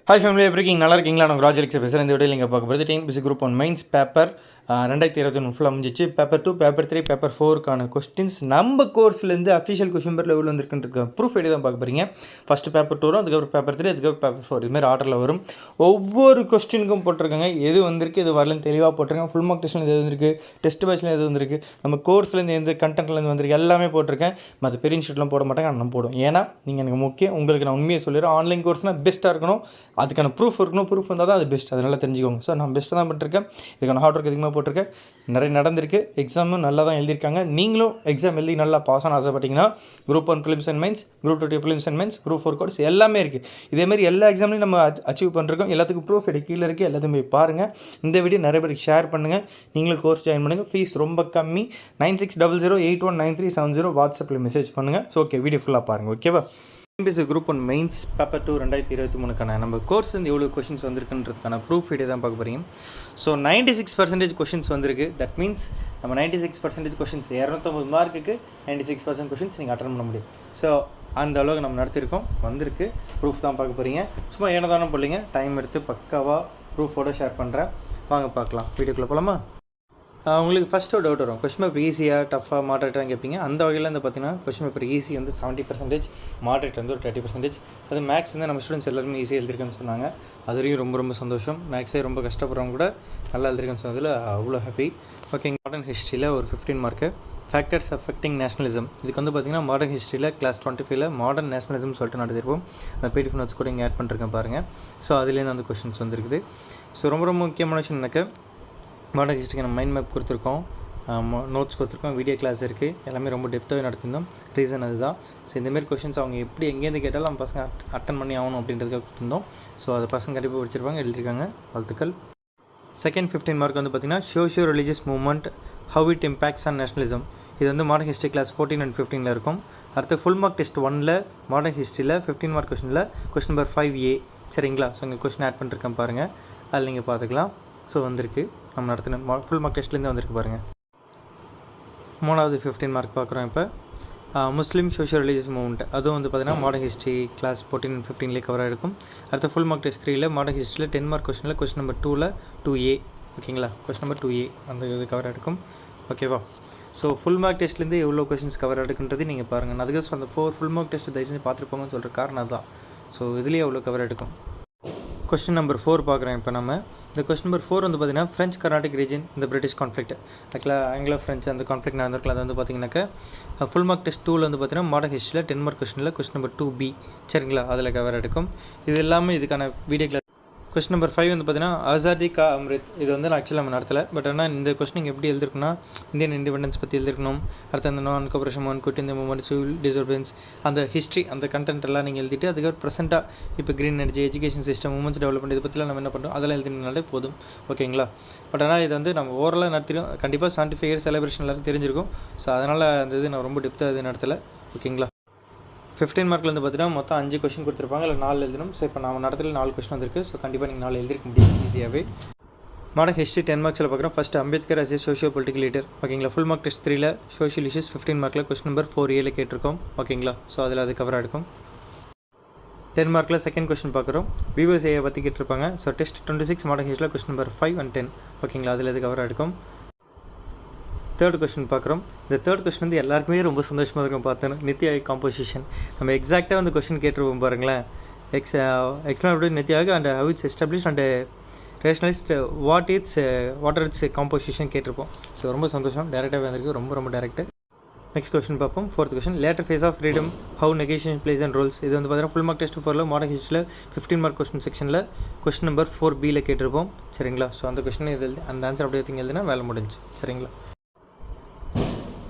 Hi family எப்படி இருக்கீங்க? நல்லா இருக்கீங்களா? நான் ராஜலிக்ஸ் பேசுகிறேன். இந்த வீடியோ நீங்கள் பார்க்க போகிறது டிஎன்பிஎஸ்சி குரூப் 1 மெயின்ஸ் பேப்பர் 2021 ஃபுல்லாக முடிஞ்சிச்சு. பேப்பர் 2, பேப்பர் 3, பேப்பர் 4க்கான கொஸ்டின்ஸ் நம்ம கோர்ஸ்லேருந்து அஃபிஷியல் கொஸ்டின் பேப்பரில் எவ்வளோ வந்துருக்குன்ற ப்ரூஃப் எடுத்து தான் பார்க்க போகிறீங்க. ஃபஸ்ட்டு பேப்பர் 2 வரும், அதுக்கப்புறம் பேப்பர் 3, அதுக்கப்புறம் பேப்பர் 4 இதுமாதிரி ஆர்டரில் வரும். ஒவ்வொரு கொஸ்டினுக்கும் போட்டிருக்காங்க, எது வந்திருக்கு எது வரலன்னு தெளிவாக போட்டிருக்கேன். ஃபுல் மார்க் டெஸ்ட்லேருந்து எது வந்திருக்கு, டெஸ்ட் பேட்ச்லேருந்து எது வந்திருக்கு, நம்ம கோர்ஸ்லேருந்து எந்த கண்டென்ட்லேருந்து வந்திருக்கு எல்லாமே போட்டிருக்கேன். மற்ற பெரிய இன்ஸ்டியூட்லாம் போட மாட்டாங்க, நான் போடுவேன். ஏன்னா நீங்கள் எனக்கு முக்கியம், உங்களுக்கு நான் உண்மையை சொல்லிடுறேன். ஆன்லைன் கோர்ஸ்னால் பெஸ்ட்டாக இருக்கணும், அதுக்கான ப்ரூஃப் இருக்கணும். ப்ரூஃப் வந்தால் தான் அது பெஸ்ட், அதனால் தெரிஞ்சுக்கோங்க. ஸோ நான் பெஸ்ட்டாக தான் பண்ணிருக்கேன், இதுக்கான ஹார்ட் ஒர்க் அதிகமாக போட்டிருக்கேன். நிறைய நடந்திருக்கு, எக்ஸாமும் நல்லா தான் எழுதியிருக்காங்க. நீங்களும் எக்ஸாம் எழுதி நல்லா பாஸ் ஆன ஆசைப்பட்டீங்கன்னா group 1 prelims and mains, group 2 prelims and mains, group 4 course எல்லாமே இருக்குது. இதேமாதிரி எல்லா எக்ஸாம்லையும் நம்ம அச்சீவ் பண்ணிருக்கோம். எல்லாத்துக்கும் ப்ரூஃப் எடுத்து கீழே இருக்குது, எல்லாத்தையும் போய் பாருங்கள். இந்த வீடியோ நிறைய பேருக்கு ஷேர் பண்ணுங்கள். நீங்களும் கோர்ஸ் ஜாயின் பண்ணுங்கள். ஃபீஸ் ரொம்ப கம்மி. 9600819370 வாட்ஸ்அப்பில் மெசேஜ் பண்ணுங்கள். ஸோ ஓகே, வீடியோ ஃபுல்லாக பாருங்கள். ஓகேவா? டிஎன்பிஎஸ்சி குரூப் 1 மெயின்ஸ் பேப்பர் 2 2023க்கான நம்ம கோர்ஸ் வந்து எவ்வளோ கொஷின்ஸ் வந்திருக்குன்றதுக்கான ப்ரூஃப் வீடியோ தான் பார்க்க போகிறீங்க. ஸோ 96% கொஷின்ஸ் வந்திருக்கு. தட் மீன்ஸ் நம்ம 96% கொஷின்ஸ் 250 மார்க்குக்கு 96% கொஷின்ஸ் நீங்கள் அட்டன் பண்ண முடியும். ஸோ அந்த அளவுக்கு நம்ம நடத்தியிருக்கோம், வந்திருக்கு. ப்ரூஃப் தான் பார்க்க போகிறீங்க. சும்மா ஏனதானே போடலிங்க, டைம் எடுத்து பக்காவாக ப்ரூஃபோடு ஷேர் பண்ணுறேன். வாங்க பார்க்கலாம், வீடியோக்குள்ளே போகலாமா? உங்களுக்கு ஃபஸ்ட்டு ஒரு டவுட் வரும், கொஸ்டின் பேப்பர் ஈஸியாக டஃபாக மாடரேட்டாக கேட்பீங்க. அந்த வகையில் வந்து பார்த்தீங்கன்னா கொஸ்டின் பேப்பர் ஈஸி வந்து 70%, மாடரேட் வந்து ஒரு 30%. அது மேக்ஸ் வந்து நம்ம ஸ்டூடெண்ட்ஸ் எல்லாருமே ஈஸியாக எழுதிருக்கேன்னு சொன்னாங்க. அது வரையும் ரொம்ப ரொம்ப சந்தோஷம். மேக்ஸே ரொம்ப கஷ்டப்படுறவங்க கூட நல்லா எழுதிருக்கேன்னு சொன்னதில் அவ்வளோ ஹாப்பி. ஓகே, மாடர்ன் ஹிஸ்ட்ரியில் ஒரு 15 மார்க்கு. ஃபேக்டர்ஸ் அஃபெக்டிங் நேஷனலிசம், இதுக்கு வந்து பார்த்திங்கன்னா மாடர்ன் ஹிஸ்ட்ரியில் கிளாஸ் 25ல் மாடர்ன் நேஷனலிசம் சொல்லிட்டு நடத்திருப்போம். அந்த பிடிஎஃப் நோட்ஸ் கூட இங்கே ஆட் பண்ணிருக்கேன் பாருங்கள். ஸோ அதுலேருந்து அந்த கொஸ்டின்ஸ் வந்துருக்குது. ஸோ ரொம்ப ரொம்ப முக்கியமான விஷயம் எனக்கு மாடர்ன் ஹிஸ்ட்ரிக்கு நம்ம மைண்ட் மேப் கொடுத்துருக்கோம், நோட்ஸ் கொடுத்துருக்கோம், வீடியோ கிளாஸ் இருக்குது, எல்லாமே ரொம்ப டெப்த்தாகவே நடத்திருந்தோம். ரீசன் அதுதான். ஸோ இந்தமாரி கொஷின்ஸ் அவங்க எப்படி எங்கேருந்து கேட்டாலும் நம்ம பசங்க அட்டன் பண்ணி ஆகணும் அப்படின்றதுக்காக கொடுத்துருந்தோம். ஸோ அதை பசங்க கண்டிப்பாக படிச்சிருப்பாங்க, எழுதியிருக்காங்க. வாழ்த்துக்கள். செகண்ட் 15 மார்க் வந்து பார்த்திங்கன்னா socio religious movement, how it impacts on nationalism. இது வந்து மாடர்ன் ஹிஸ்ட்ரி கிளாஸ் 14 and 15ல் இருக்கும். அடுத்து ஃபுல் மார்க் டெஸ்ட் 1ல் மாடர்ன் ஹிஸ்ட்ரியில் 15 மார்க் கொஷினில் கொஸ்டின் நம்பர் 5A. சரிங்களா? ஸோ இங்கே கொஸ்டின் ஆட் பண்ணிருக்கேன் பாருங்கள், அதில் நீங்கள் பார்த்துக்கலாம். ஸோ வந்திருக்கு, நம்ம நடத்தின ஃபுல் மார்க் டெஸ்ட்லேருந்து வந்திருக்கு பாருங்கள். மூணாவது 15 மார்க் பார்க்குறோம். இப்போ முஸ்லீம் சோஷியல் ரிலீஜியஸ் மூவ்மெண்ட், அதுவும் வந்து பார்த்திங்கன்னா மாடர்ன் ஹிஸ்ட்ரி கிளாஸ் 14 and 15லே கவராக இருக்கும். அடுத்த ஃபுல் மார்க் டெஸ்ட் 3ல் மாடர்ன் ஹிஸ்ட்ரியில் 10 மார்க் கொஸ்டினில் கொஸ்டின் நம்பர் 2ல் 2A. ஓகேங்களா? கொஸ்டின் நம்பர் 2A அந்த இது கவராக இருக்கும். ஓகேவா? ஸோ ஃபுல் மார்க் டெஸ்ட்லேருந்து எவ்வளோ கொஸ்டின்ஸ் கவர் எடுக்குன்றது நீங்கள் பாருங்கள். நான் அதுக்கு அந்த 4 ஃபுல் மார்க் டெஸ்ட் தயவு செஞ்சு பார்த்துருப்போங்கன்னு சொல்கிற காரணம் அதுதான். ஸோ இதுலேயே எவ்வளோ கவர் எடுக்கும். கொஸ்டின் நம்பர் 4 பார்க்குறேன். இப்போ நம்ம இந்த கொஸ்டின் நம்பர் 4 வந்து பார்த்திங்கன்னா ஃப்ரெஞ்ச் கர்நாடிக் ரீஜன் இந்த பிரிட்டிஷ் கான்ஃப்ளிக்ட், ஆக்சுவலாக ஆங்கிலோ ஃப்ரெஞ்ச் அந்த கான்ஃப்ளிக்ட் நடந்திருக்கலாம். அது வந்து பார்த்திங்கனாக்கா ஃபுல் மார்க் டெஸ்ட் 2ல் வந்து பார்த்திங்கன்னா மாடர்ன் ஹிஸ்ட்ரியில் 10 மார்க் கொஸ்டினில் கொஸ்டின் நம்பர் 2B. சரிங்களா? அதில் கவர் எடுக்கும். இது எல்லாமே இதுக்கான வீடியோ கிளாஸ். கொஸ்டின் நம்பர் 5 வந்து பார்த்திங்கன்னா ஆசாதி கா அம்ரித். இது வந்து ஆக்சுவலாக நம்ம நடத்தலை, பட் ஆனால் இந்த கொஸ்டின் எப்படி எழுதிருக்குன்னா இந்தியன் இண்டிபெண்டன்ஸ் பற்றி எழுதிருக்கணும். அடுத்து அந்த நான் cooperation movement, quit India movement, civil disturbance, அந்த ஹிஸ்ட்ரி அந்த கண்டென்ட் எல்லாம் நீங்கள் எழுதிட்டு அதுக்கப்புறம் ப்ரெசென்ட்டாக இப்போ green energy, education system, women's development இதை பற்றிலாம் நம்ம என்ன பண்ணுறோம் அதெல்லாம் எழுதினாலே போதும். ஓகேங்களா? பட் ஆனால் இது வந்து நம்ம ஓவராலாக நடத்திடும். கண்டிப்பாக 75 இயர்ஸ் செலிப்ரேஷன் எல்லாரும் தெரிஞ்சிருக்கும். ஸோ அதனால் அந்த இது நான் ரொம்ப டெப்த்தாக இது நடத்தலை. ஓகேங்களா? 15 மார்க்கில் வந்து பார்த்தீங்கன்னா மொத்தம் 5 கொஸ்டின் கொடுத்துருப்பாங்க, இல்லை 4 எழுதணும். ஸோ இப்போ நம்ம நடத்துல 4 கொஸ்டின் வந்திருக்கு. ஸோ கண்டிப்பாக நீங்கள் 4 எழுதிருக்க முடியும் ஈஸியாகவே. மாடர்ன் ஹிஸ்ட்ரி 10 மார்க்ஸில் பார்க்குறோம். First Ambedkar as a socio political leader. ஓகேங்களா? ஃபுல் மார்க் டெஸ்ட் 3ல் சோஷியல் இஷ்யூஸ் 15 மார்க்கில் கொஸ்டின் நம்பர் 4Aல கேட்டிருக்கோம். ஓகேங்களா? ஸோ அதில் அது கவராக இருக்கும். 10 மார்க்கில் செகண்ட் கொஸ்டின் பார்க்குறோம். விவசாயியை பற்றி கேட்டிருப்பாங்க. ஸோ டெஸ்ட் 26 மாடர்ன் ஹிஸ்ட்ரியில் கொஸ்டின் நம்பர் 5 and 10. ஓகேங்களா? அதில் அது கவராக இருக்கும். தேர்ட் கொஸ்டின் பார்க்குறோம். இந்த தேர்ட் கொஸ்டின் வந்து எல்லாருக்குமே ரொம்ப சந்தோஷமாக இருக்கும். பார்த்தேன் நித்தி ஆயோக் காம்போசிஷன். நம்ம எக்ஸாக்டாக வந்து கொஸ்டின் கேட்டிருப்போம் பாருங்களேன். Explain NITI Aayog and how it's establish and rationalist what are its composition கேட்டிருப்போம். ஸோ ரொம்ப சந்தோஷம், டேரெக்டாக வந்திருக்கு, ரொம்ப ரொம்ப டேரெக்ட். நெக்ஸ்ட் கொஸ்டின் பார்ப்போம். Fourth question later phase of freedom, how negotiation place and roles. இது வந்து பார்த்தீங்கன்னா ஃபுல் மார்க் டெஸ்ட் 4ல் மாடர்ன் ஹிஸ்ட்ரியில் 15 மார்க் கொஸ்டின் செக்ஷனில் கொஸ்டின் நம்பர் 4Bயில் கேட்டிருப்போம். சரிங்களா? ஸோ அந்த கொஸ்டின் இது அந்த ஆன்சர் அப்படியே எடுத்து எழுதுனா வேலை முடிஞ்சு. சரிங்களா?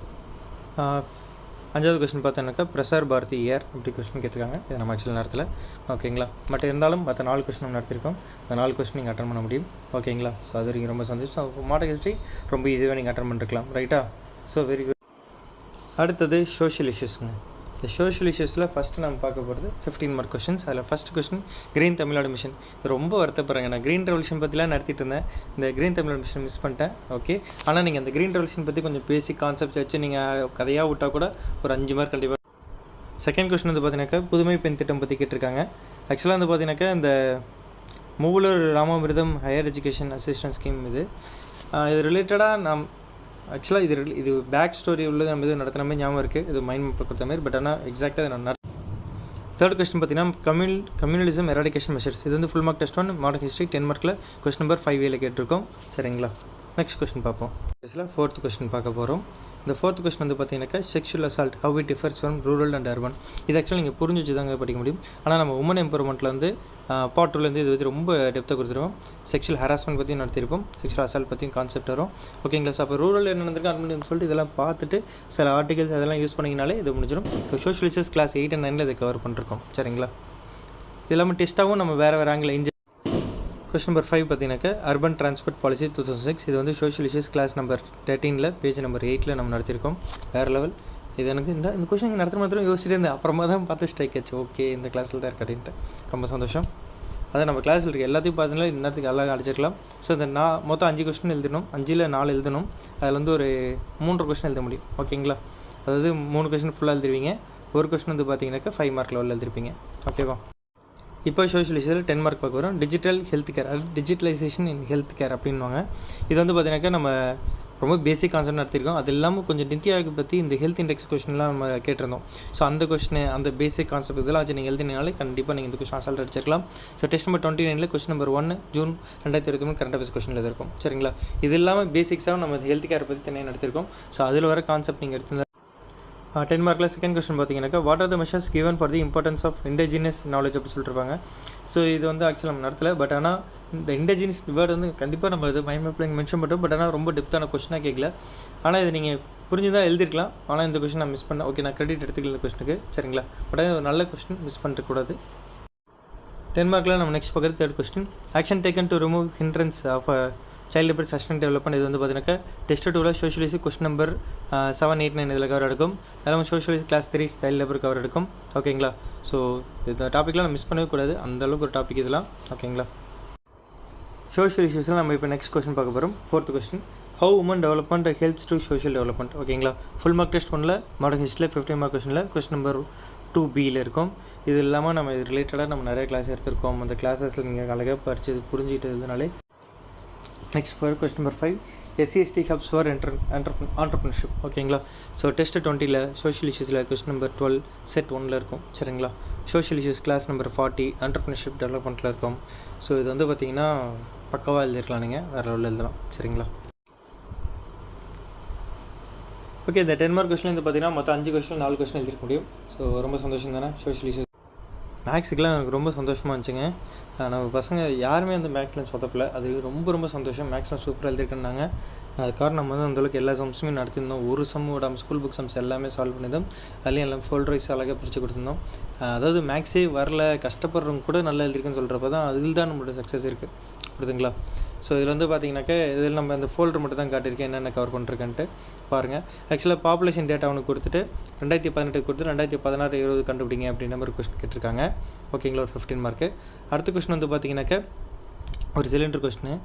5வது கொஸ்டின் பார்த்தோன்னாக்கா பிரசார் பாரதி இயர் அப்படி கொஸ்டின் கேட்டிருக்காங்க. இதை நம்ம ஆக்சுவலாக நடத்தல. ஓகேங்களா? பட் இருந்தாலும் மற்ற 4 கொஸ்டின் நம்ம நடத்திருக்கோம். அந்த 4 கொஸ்டின் நீங்கள் அட்டன் பண்ண முடியும். ஓகேங்களா? ஸோ அது வரைக்கும் ரொம்ப சந்தோஷம். மாடர்ன் ஹிஸ்ட்ரி ரொம்ப ஈஸியாக நீங்கள் அட்டன் பண்ணிருக்கலாம். ரைட்டா? So very good. அடுத்தது சோஷியல் இஷ்யூஸுங்க. இந்த சோஷியல் இஷ்யூஸில் ஃபஸ்ட்டு நம்ம பார்க்க போகிறது 15 மார்க் கொஸ்டின்ஸ். அதில் first question green Tamil Nadu mission. ரொம்ப வருத்தப்படுறேங்க, நான் க்ரீன் ரெவல்யூஷன் பற்றிலாம் நடத்திட்டு இருந்தேன். இந்த க்ரீன் தமிழ்நாடு மிஷன் மிஸ் பண்ணிட்டேன். ஓகே, ஆனால் நீங்கள் அந்த க்ரீன் ரெவல்யூஷன் பற்றி கொஞ்சம் பேசிக் கான்செப்ட்ஸ் வச்சு நீங்கள் கதையாக விட்டால் கூட ஒரு 5 மார்க் கண்டிப்பாக. செகண்ட் கொஸ்டின் வந்து பார்த்தீங்கன்னாக்கா புதுமை பெண் திட்டம் பற்றி கேட்டிருக்காங்க. ஆக்சுவலாக வந்து பார்த்தீங்கன்னாக்கா இந்த Moovalur Ramamirtham higher education assistance scheme இது ரிலேட்டடாக ஆக்சுவலாக இது பேக் ஸ்டோரி உள்ளது நம்ம இது நடத்துகிற மாதிரி ஞாபகம் இருக்குது, இது மைண்ட் மேப்பில் கொடுத்த மாதிரி. பட் ஆனால் எக்ஸாக்டாக நான் தேர்ட் கொஸ்டின் பார்த்தீங்கன்னா கம்யூனலிசம் எராடிகேஷன் மெஷர்ஸ். இது வந்து full mark test 1 modern history 10 மார்க்கில் கொஸ்டின் நம்பர் 5A கேட்டிருக்கோம். சரிங்களா, நெக்ஸ்ட் கொஸ்டின் பார்ப்போம். இதில் ஃபோர்த் கொஸ்டின் பார்க்க போகிறோம். இந்த ஃபோர்த் கொஸ்டின் வந்து பார்த்தீங்கன்னாக்கா sexual assault how it differs from rural and urban. இது ஆக்சுவலாக நீங்கள் புரிஞ்சு வச்சு தாங்க படிக்க முடியும். ஆனால் நம்ம உமன் எம்பவர்மெண்ட்டில் வந்து பார்ட் 2லேருந்து இது வந்து ரொம்ப டெப்த்தாக கொடுத்துருவோம். செக்ஷுவல் ஹராஸ்மெண்ட் பற்றி நடத்திருப்போம், செக்ஷுவல் அசால்ட் பற்றியும் கான்செப்ட் வரும். ஓகேங்களா, ஸோ அப்போ ரூரல் என்ன நடந்திருக்கு அர்பன் சொல்லிட்டு இதெல்லாம் பார்த்துட்டு சில ஆர்டிகல்ஸ் அதெல்லாம் யூஸ் பண்ணிங்கனாலே இது முடிஞ்சிடும். So social issues class 8 and 9 இதை கவர் பண்ணிருக்கோம். சரிங்களா, இது இல்லாமல் டெஸ்ட்டாகவும் நம்ம வேறு ஆங்கிள் கொஸ்டின் நம்பர் 5 பார்த்தீங்கன்னாக்கா அர்பன் டிரான்ஸ்போர்ட் பாலிசி 2006. இது வந்து social issues class number 13 page number 8 நம்ம நடத்திருக்கோம். வேறு லெவல். இது எனக்கு இந்த கொஸ்டின் நடத்துகிற மாத்திரம் யோசிச்சுட்டு இருந்தேன், அப்புறமா தான் பார்த்து ஸ்ட்ரைக் ஆச்சு. ஓகே, இந்த கிளாஸில் தான் இருக்கட்டின்ட்டு ரொம்ப சந்தோஷம். அதை நம்ம கிளாஸில் இருக்க எல்லாத்தையும் பார்த்தீங்கன்னா இன்னத்துக்கு எல்லாம் அடிச்சிருக்கலாம். ஸோ இந்த மொத்தம் 5 கொஸ்டின் எழுதணும், 5ல் 4 எழுதணும். அதில் வந்து ஒரு 3 கொஸ்டின் எழுத முடியும். ஓகேங்களா, அதாவது 3 கொஸ்டின் ஃபுல்லாக எழுதிருவீங்க. ஒரு கொஸ்டின் வந்து பார்த்தீங்கன்னாக்கா 5 மார்க் லெவலில் எழுதிருப்பீங்க. ஓகேவா, இப்போ சோஷியல் இஷ்யூஸில் 10 மார்க் பார்க்க வரும். டிஜிட்டல் ஹெல்த் கேர், அது டிஜிட்டலைசேஷன் இன் ஹெல்த் கேர் அப்படின்வாங்க. இது வந்து பார்த்தீங்கன்னாக்கா நம்ம ரொம்ப பேசிக் கான்செப்ட் நடத்திருக்கோம். அது இல்லாமல் கொஞ்சம் நித்தி ஆயோக் பற்றி இந்த ஹெல்த் இண்டெக்ஸ் கொஸ்டின்லாம் நம்ம கேட்டிருந்தோம். ஸோ அந்த கொஸ்டின் அந்த பேசிக் கான்செப்ட் இதெல்லாம் வச்சு நீங்கள் எழுதினாலே கண்டிப்பாக நீங்கள் இந்த கொஸ்டின் அசால்ட் அடிச்சிருக்கலாம். So test number 29 question number 1 June 2023 current affairs question எழுதிருக்கும். சரிங்களா, இது இல்லாமல் பேசிக்ஸாக நம்ம ஹெல்த் கேர் பற்றி தனியாக நடத்திருக்கோம். ஸோ அதில் வர கான்செப்ட் நீங்கள் எடுத்து 10 மார்க்கில் செகண்ட் கொஸ்டின் பார்த்தீங்கன்னாக்கா what are the measures given for the importance of indigenous knowledge அப்படி சொல்லிட்டுருப்பாங்க. ஸோ இது வந்து ஆக்சுவலாக நம்ம நடத்தலை. பட் ஆனால் இந்த இண்டிஜினியஸ் வேர்டு வந்து கண்டிப்பாக நம்ம இது மைண்ட் மேப்பில் மென்ஷன் பண்ணுறோம். பட் ஆனால் ரொம்ப டெப்த்தான கொஸ்டினாக கேட்கல. ஆனால் இது நீங்கள் புரிஞ்சு தான் எழுதிருக்கலாம். ஆனால் இந்த கொஸ்டின் நான் மிஸ் பண்ணேன். ஓகே, நான் கிரெடிட் எடுத்துக்கல இந்த கொஸ்டினுக்கு. சரிங்களா, பட் ஆனால் ஒரு நல்ல கொஸ்டின் மிஸ் பண்ணிருக்கூடாது. 10 மார்க்கில் நம்ம நெக்ஸ்ட் பார்க்குறது third question action taken to remove hindrance of child labour sustain development. இது வந்து பார்த்தீங்கன்னா டெஸ்ட் 2ல் சோஷியலிசி கொஸ்டின் நம்பர் 7, 8, 9 இதில் கவர் எடுக்கும். அதெல்லாம் சோஷியலிசி கிளாஸ் 3 சைல்டு லேபர் கவர் எடுக்கும். ஓகேங்களா, ஸோ இந்த டாப்பிக்லாம் நம்ம மிஸ் பண்ணவே கூடாது, அந்தளவுக்கு ஒரு டாபிக் இதெல்லாம். ஓகேங்களா, சோஷியல் இஷ்யூஸில் நம்ம இப்போ நெக்ஸ்ட் கொஸ்டின் பார்க்க போகிறோம். Fourth question how women development helps to social development. ஓகேங்களா, ஃபுல் மார்க் டெஸ்ட் 1ல் மாடர்ன் ஹிஸ்ட்ரியில் 15 மார்க் கொஸ்டினில் கொஸ்டின் நம்பர் 2Bயில் இருக்கும். இது இல்லாமல் நம்ம இது ரிலேட்டடாக நம்ம நிறைய கிளாஸ் எடுத்திருக்கோம். அந்த கிளாஸஸில் நீங்கள் அழகாக படித்து புரிஞ்சுக்கிட்டதுனாலே next question number 5 SC/ST hubs for entrepreneurship. ஓகேங்களா, ஸோ டெஸ்ட் 20ல் சோஷியல் இஷ்யூஸில் கொஸ்டின் நம்பர் 12 செட் 1ல் இருக்கும். சரிங்களா, social issues class number 40 entrepreneurship டெவலப்மெண்ட்டில் இருக்கும். ஸோ இது வந்து பார்த்திங்கன்னா பக்கவாக எழுதிருக்கலாம், நீங்கள் வேறு லெவலில் எழுதலாம். சரிங்களா, ஓகே, இந்த 10 மார்க் கொஸ்டின் வந்து பார்த்திங்கன்னா மொத்தம் 5 கொஸ்டின் 4 கொஸ்டின் எழுதிருக்க முடியும். ஸோ ரொம்ப சந்தோஷம் தானே. சோஷியல் இஷ்யூஸ் மேக்ஸுக்கெலாம் எனக்கு ரொம்ப சந்தோஷமாக இருந்துச்சுங்க. நம்ம பசங்க யாருமே வந்து மேக்ஸில் சொதப்பல, அது ரொம்ப சந்தோஷம். மேக்ஸில் சூப்பராக எழுதிருக்கேன்னாங்க. அது காரணம் நம்ம வந்து அந்தளவுக்கு எல்லா சம்ஸுமே நடத்திருந்தோம். ஒரு சம் விடாமல் ஸ்கூல் புக் சம்ஸ் எல்லாமே சால்வ் பண்ணியிருந்தோம். அதுலேயும் எல்லாம் ஃபோல்டர் வைஸ் அழகாக பிரித்து கொடுத்துருந்தோம். அதாவது மேக்ஸே வரல கஷ்டப்படுறவங்க கூட நல்லா எழுதிருக்குன்னு சொல்கிறப்ப தான் அதில் தான் நம்மளோட சக்ஸஸ் இருக்குது. புரியுதுங்களா, ஸோ இதில் வந்து பார்த்தீங்கன்னாக்கா இதில் நம்ம இந்த ஃபோல்டர் மட்டும் தான் காட்டியிருக்கேன் என்னென்ன கவர் பண்ணிருக்கேன்ட்டு பாருங்கள். ஆக்சுவலாக பாப்புலேஷன் டேட்டா அவனுக்கு கொடுத்துட்டு 2018 கொடுத்து 2016, 20 கண்டுபிடிங்க அப்படின்ற மாதிரி கொஸ்டின் கேட்டிருக்காங்க. ஓகேங்களா, ஒரு 15 மார்க்கு. அடுத்த கொஸ்டின் வந்து பார்த்தீங்கன்னாக்கா ஒரு சிலிண்டர் கொஸ்டின்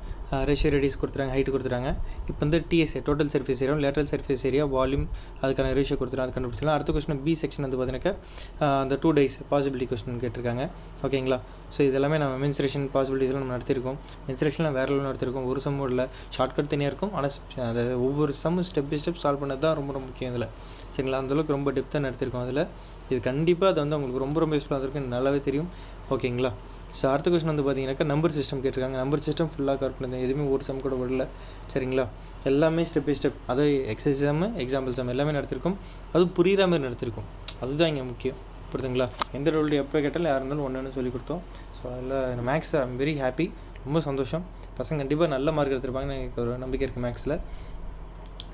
ரேஷியோ ரேடியஸ் கொடுத்துறாங்க, ஹைட்டு கொடுத்துறாங்க. இப்போ வந்து DSA total surface area lateral surface area volume அதுக்கான ரேஷியோ கொடுத்துறாங்க, அது கண்டுபிடிச்சலாம். அடுத்த கொஸ்டின் பி செக்ஷன் வந்து பார்த்தீங்கன்னாக்கா அந்த 2 days பாசிபிலிட்டி கொஸ்டின் கேட்டிருக்காங்க. ஓகேங்களா, ஸோ இதெல்லாமே நம்ம மென்சுரேஷன் பாசிபிலிட்டிஸ்லாம் நம்ம நடத்திருக்கோம். மென்சுரேஷன்லாம் வேறு லெவலில் நடத்திருக்கோம். ஒரு சம் இல்லை, ஷார்ட்கட் தனியாக இருக்கும். ஆனால் அதை ஒவ்வொரு sum step by step solve பண்ணது தான் ரொம்ப முக்கியம் இதில். சரிங்களா, அந்தளவுக்கு ரொம்ப டெப்த்தாக நடத்திருக்கோம். அதில் இது கண்டிப்பாக அது வந்து உங்களுக்கு ரொம்ப யூஸ்ஃபுல்லாக இருக்குன்னு நல்லாவே தெரியும். ஓகேங்களா, ஸோ அடுத்த கொஸ்டின் வந்து பார்த்தீங்கன்னாக்கா நம்பர் சிஸ்டம் கேட்டிருக்காங்க. நம்பர் சிஸ்டம் ஃபுல்லாக கவர் பண்ணிருந்தேன், எதுவுமே ஒரு சம் கூட வரல. சரிங்களா, எல்லாமே ஸ்டெப் பை ஸ்டெப், அது எக்ஸசைஸ் சம் எக்ஸாம்பிள் சம் எல்லாமே நடத்திருக்கோம். அதுவும் புரிகிற மாதிரி நடத்திருக்கோம், அதுதான் இங்கே முக்கியம். புரியுதுங்களா, எந்த ரோல் எப்போ கேட்டாலும் யார் இருந்தாலும் ஒன்று சொல்லி கொடுத்தோம். ஸோ அதில் maths I am very happy, ரொம்ப சந்தோஷம். பசங்க கண்டிப்பாக நல்ல மார்க் எடுத்திருப்பாங்கன்னு எனக்கு ஒரு நம்பிக்கை இருக்குது மேக்ஸில்.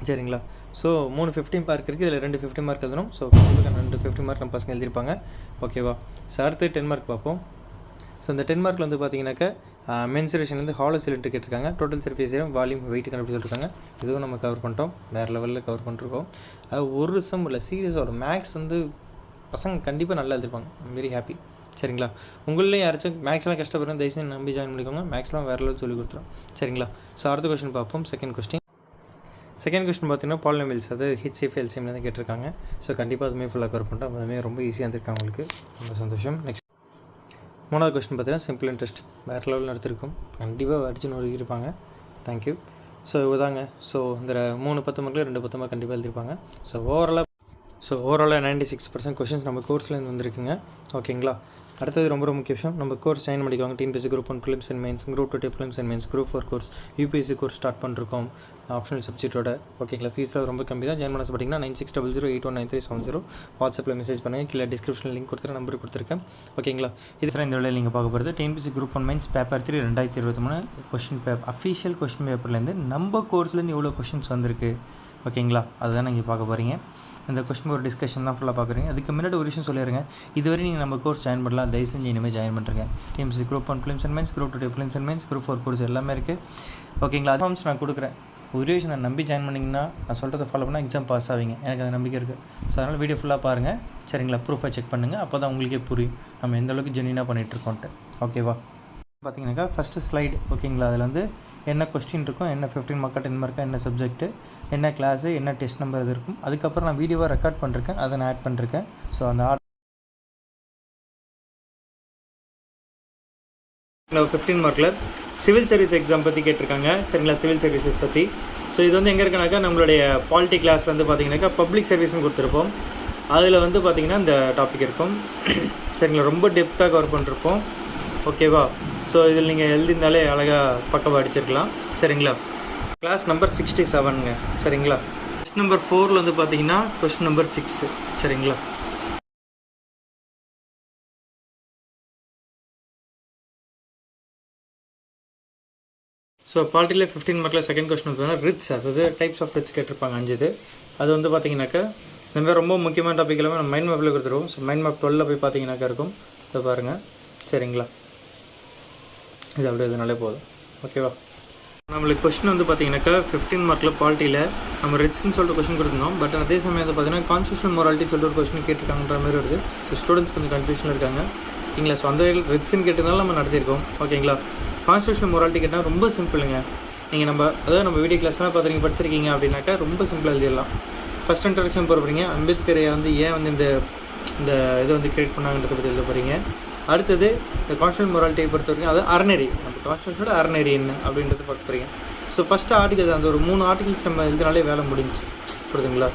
சரிங்களா, ஸோ 3 15 மார்க் இருக்குது, இதில் 2 50 மார்க் எழுதணும். ஸோ கண்டிப்பாக 2 50 மார்க் நம்ம பசங்க எழுதியிருப்பாங்க. ஓகேவா, ஸோ அடுத்து 10 மார்க் பார்ப்போம். ஸோ இந்த 10 மார்க்கில் வந்து பார்த்தீங்கன்னாக்கா மென்சுரேஷன்லேருந்து ஹாலோ சிலிண்டர் கேட்டிருக்காங்க. Total surface area volume weight கண்டுபிடிச்சிருக்காங்க. இதுவும் நம்ம கவர் பண்ணிட்டோம், வேறு லெவலில் கவர் பண்ணிருக்கோம். அது ஒரு சம் இல்லை, சீரியஸாக மேக்ஸ் வந்து பசங்க கண்டிப்பாக நல்லா எழுதிருப்பாங்க. I'm very happy. சரிங்களா, உங்களையும் யாராச்சும் மேக்ஸ்லாம் கஷ்டப்படுறேன் தயவுசெய்து நம்பி ஜாயின் பண்ணிக்கோங்க. மேக்ஸ்லாம் வேறு லெவல் சொல்லி கொடுத்துரும். சரிங்களா, ஸோ அடுத்த கொஸ்டின் பார்ப்போம். செகண்ட் கொஸ்டின் பார்த்தீங்கன்னா பாலினாமியல்ஸ், அது HCF LCMலேருந்து கேட்டிருக்காங்க. ஸோ கண்டிப்பாக அதுவுமே ஃபுல்லாக கவர் பண்ணிட்டோம். அதுவுமே ரொம்ப ஈஸியாக இருந்திருக்காங்க உங்களுக்கு, ரொம்ப சந்தோஷம். நெக்ஸ்ட் மூணாவது கொஸ்டின் பார்த்தீங்கன்னா சிம்பிள் இன்ட்ரெஸ்ட் வேறு லெவலில் எடுத்திருக்கும், கண்டிப்பாக அடிச்சு எழுதியிருப்பாங்க. தேங்க்யூ. ஸோ இதாங்க. ஸோ இந்த 3 10 மார்க்கில் 2 10 மார்க் கண்டிப்பாக எழுதியிருப்பாங்க. ஸோ ஓவராலாக 96% கொஷின்ஸ் நம்ம கோர்ஸ்லேருந்து வந்திருக்குங்க. ஓகேங்களா. அடுத்தது ரொம்ப முக்கிய விஷயம், நம்ம கோர்ஸ் ஜாயின் பண்ணிக்குவாங்க. TNPSC group 1 prelims and mains, group 2 prelims and mains, group 4 course, UPSC course start பண்ணிருக்கோம் ஆப்ஷனல் சப்ஜெக்ட்டோட. ஓகேங்களா. ஃபீஸில் ரொம்ப கம்மி தான். ஜாயின் பண்ண பார்த்தீங்கன்னா 9600819370 வாட்ஸ்அப்பில் மெசேஜ் பண்ணுங்கள். கீழே டிஸ்கிரிப்ஷனில் லிங்க் கொடுத்துருக்கேன், நம்பர் கொடுத்துருக்கேன். ஓகேங்களா. இது சார் இந்த வேலையில் நீங்கள் பார்க்க போகிறது TNPSC group 1 mains paper 3 2023 question paper, official question பேப்பர்லேருந்து நம்ம கோர்ஸ்லேருந்து எவ்வளோ கொஷின்ஸ் வந்திருக்கு. ஓகேங்களா. அதுதான் நீங்கள் பார்க்க போகிறீங்க. இந்த கொஸ்டின் ஒரு டிஸ்கஷன் தான் ஃபுல்லாக பார்க்குறீங்க. அதுக்கு முன்னாடி ஒரு விஷயம் சொல்லிடுங்க, இதுவரை நீங்கள் நம்ம கோர்ஸ் ஜாயின் பண்ணலாம், தயவு செஞ்சு இனிமேல் ஜாயின் பண்ணுறேங்க. TNPSC group 1 prelims and mains, group 2 prelims and mains, group 4 course எல்லாமே இருக்குது. ஓகேங்களா. அட்வான்ஸ் நான் கொடுக்குறேன். ஒரு விஷயம் நான் நம்பி ஜாயின் பண்ணிங்கன்னா நான் சொல்கிறத ஃபாலோ பண்ணால் எக்ஸாம் பாஸ் ஆவீங்க, எனக்கு அந்த நம்பிக்கை இருக்குது. ஸோ அதனால் வீடியோ ஃபுல்லாக பாருங்கள். சரிங்களா. ப்ரூஃபை செக் பண்ணுங்கள், அப்போ தான் உங்களுக்கே புரியும் நம்ம எந்த அளவுக்கு ஜென்யூனாக பண்ணிகிட்ருக்கோன்ட்டு. ஓகேவா. பார்த்தீங்கன்னாக்கா ஃபஸ்ட்டு ஸ்லைடு. ஓகேங்களா. அதில் வந்து என்ன கொஸ்டின் இருக்கும், என்ன 15 மார்க்கா 10 மார்க்கா, என்ன சப்ஜெக்ட்டு, என்ன கிளாஸு, என்ன டெஸ்ட் நம்பர் இது இருக்கும். அதுக்கப்புறம் நான் வீடியோவாக ரெக்கார்ட் பண்ணிருக்கேன், அதை நான் ஆட் பண்ணிருக்கேன். ஸோ அந்த 15 மார்க்கில் சிவில் சர்வீஸ் எக்ஸாம் பற்றி கேட்டிருக்காங்க. சரிங்களா. சிவில் சர்வீசஸ் பற்றி. ஸோ இது வந்து எங்கே இருக்குனாக்கா நம்மளுடைய பாலிட்டி கிளாஸ் வந்து பார்த்தீங்கன்னாக்கா பப்ளிக் சர்வீஸ்னு கொடுத்துருப்போம். அதில் வந்து பார்த்திங்கன்னா இந்த டாபிக் இருக்கும். சரிங்களா. ரொம்ப டெப்த்தாக கவர் பண்ணிருப்போம். ஓகேவா. ஸோ இதில் நீங்கள் எழுதியிருந்தாலே அழகாக பக்கவாக அடிச்சிருக்கலாம். சரிங்களா. கிளாஸ் நம்பர் 67ங்க. சரிங்களா. கொஸ்டின் நம்பர் 4 வந்து பார்த்தீங்கன்னா கொஸ்டின் நம்பர் 6. சரிங்களா. ஸோ பாலிட்டியில் 15 மார்க்கில் செகண்ட் கொஸ்டின் பார்த்தீங்கன்னா ரிட்ஸ், அதாவது டைப்ஸ் ஆஃப் ரிட்ஸ் கேட்டிருப்பாங்க 5. அது வந்து பார்த்தீங்கன்னாக்கா இந்த மாதிரி ரொம்ப முக்கியமான டாபிக் எல்லாமே நம்ம மைண்ட் மேப்பில் கொடுத்துருவோம். ஸோ மைண்ட் மேப் 12 போய் பார்த்தீங்கன்னாக்கா இருக்கும். இதை பாருங்கள். சரிங்களா. இது அப்படியே இதனாலே போதும். ஓகேவா. நம்மளுக்கு கொஸ்டின் வந்து பார்த்தீங்கன்னாக்கா 15 மார்க்கில் பாலிட்டியில் நம்ம ரிட்ஸ்ன்னு சொல்லிட்டு கொஸ்டின் கொடுத்துருந்தோம். பட் அதே சமயம் வந்து பார்த்தீங்கன்னா கான்ஸ்டியூஷனல் மொராலிட்டின்னு சொல்லிட்டு ஒரு கொஸ்டின் கேட்டிருக்காங்கன்ற மாதிரி வருது. ஸோ ஸ்டூடெண்ட்ஸ் கொஞ்சம் கன்ஃபியூஷனில் இருக்காங்க. ஓகேங்களா. ஸோ அந்த ரிட்ஸ்ன்னு கேட்டதுனால நம்ம நடத்தியிருக்கோம். ஓகேங்களா. கான்ஸ்டியூஷனல் மொராலிட்டி கேட்டால் ரொம்ப சிம்பிளுங்க. நீங்கள் அதாவது நம்ம வீடியோ கிளாஸ்லாம் பார்த்து படிச்சிருக்கீங்க அப்படின்னாக்கா ரொம்ப சிம்பிளாக எழுதிடலாம். ஃபஸ்ட் இன்ட்ரடக்ஷன் போகிறீங்க, அம்பேத்கரை வந்து ஏன் வந்து இந்த இதை வந்து கிரியேட் பண்ணாங்கன்றதை பற்றி எழுத போகிறீங்க. அடுத்தது இந்த கான்ஸ்டியூஷனல் மொராலிட்டியை பொறுத்த வரைக்கும் அது அறநெறி, நம்ம கான்ஸ்டியூஷனோட அறநெறி என்ன அப்படின்றத பார்க்க போகிறீங்க. ஸோ ஃபஸ்ட்டு ஆர்டிகல்ஸ் அந்த ஒரு 3 ஆர்டிகல்ஸ் நம்ம எழுதினாலே வேலை முடிஞ்சு. புரியுதுங்களா.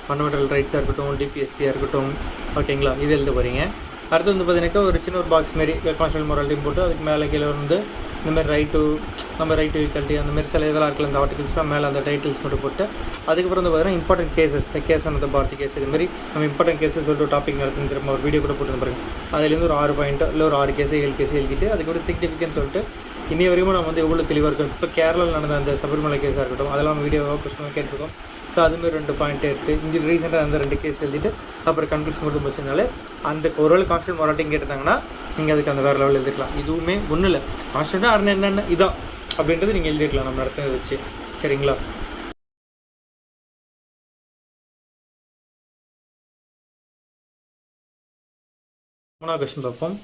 ஃபண்டமெண்டல் ரைட்ஸாக இருக்கட்டும், டிபிஎஸ்பியாக இருக்கட்டும். ஓகேங்களா. இது எழுத போகிறீங்க. அடுத்து வந்து பார்த்தீங்கன்னாக்கா ஒரு சின்ன ஒரு பாக்ஸ் மாரி கான்ஸ்டியூஷனல் மொராலிட்டியும் போட்டு அதுக்கு மேலே கீழே வந்து இந்தமாதிரி ரைட் டு ஈக்வாலிட்டி அந்த மாதிரி சில இதெல்லாம் இருக்கலாம். அந்த ஆர்டிகல்ஸ்லாம் மேலே அந்த டைட்டில்ஸ் மட்டும் போட்டு அதுக்கப்புறம் வந்து பார்த்தீங்கன்னா இம்பார்ட்டன்ட் கேசஸ், இந்த கேஸ் ஆனது பாரதி கேஸ், இது மாதிரி நம்ம இம்பார்ட்டன்ட் கேஸஸ் சொல்லிட்டு டாபிக் நடத்துன்னு திரும்ப ஒரு வீடியோ கூட போட்டு பாருங்க. அதுலேருந்து ஒரு 6 பாயிண்ட் இல்லை ஒரு 6 கேஸ் 7 கேஸ் எழுதிட்டு அதுக்கப்புறம் சிக்னிஃபிகன்ஸ் சொல்லிட்டு இனி வரையும் நம்ம வந்து எவ்வளோ தெளிவாக இருக்கும். இப்போ கேரளாவில் நடந்த அந்த சபரிமலை கேஸாக இருக்கட்டும், அதெல்லாம் வீடியோவாக கொஸ்டினாக கேட்டிருக்கோம். ஸோ அதுமாதிரி 2 பாயிண்ட் எடுத்து இங்கே ரீசெண்டாக அந்த 2 கேஸ் எழுதிட்டு அப்புறம் கன்க்ளூஷன் கொடுத்து போச்சதுனால அந்த ஒருவேளை கான்ஸ்டியூஷன் மொராலிட்டி கேட்டுட்டாங்கன்னா நீங்கள் அதுக்கு அந்த வேறு லெவலில் எழுதிக்கலாம். இதுவுமே ஒன்றும் இல்லை, கான்ஸ்டியூஷன் அரண் என்னென்ன இதான் அப்படின்றது நீங்கள் எழுதிருக்கலாம் நம்ம நடத்துறதை வச்சு. சரிங்களா. மூணாவது கொஸ்டின் பார்ப்போம்.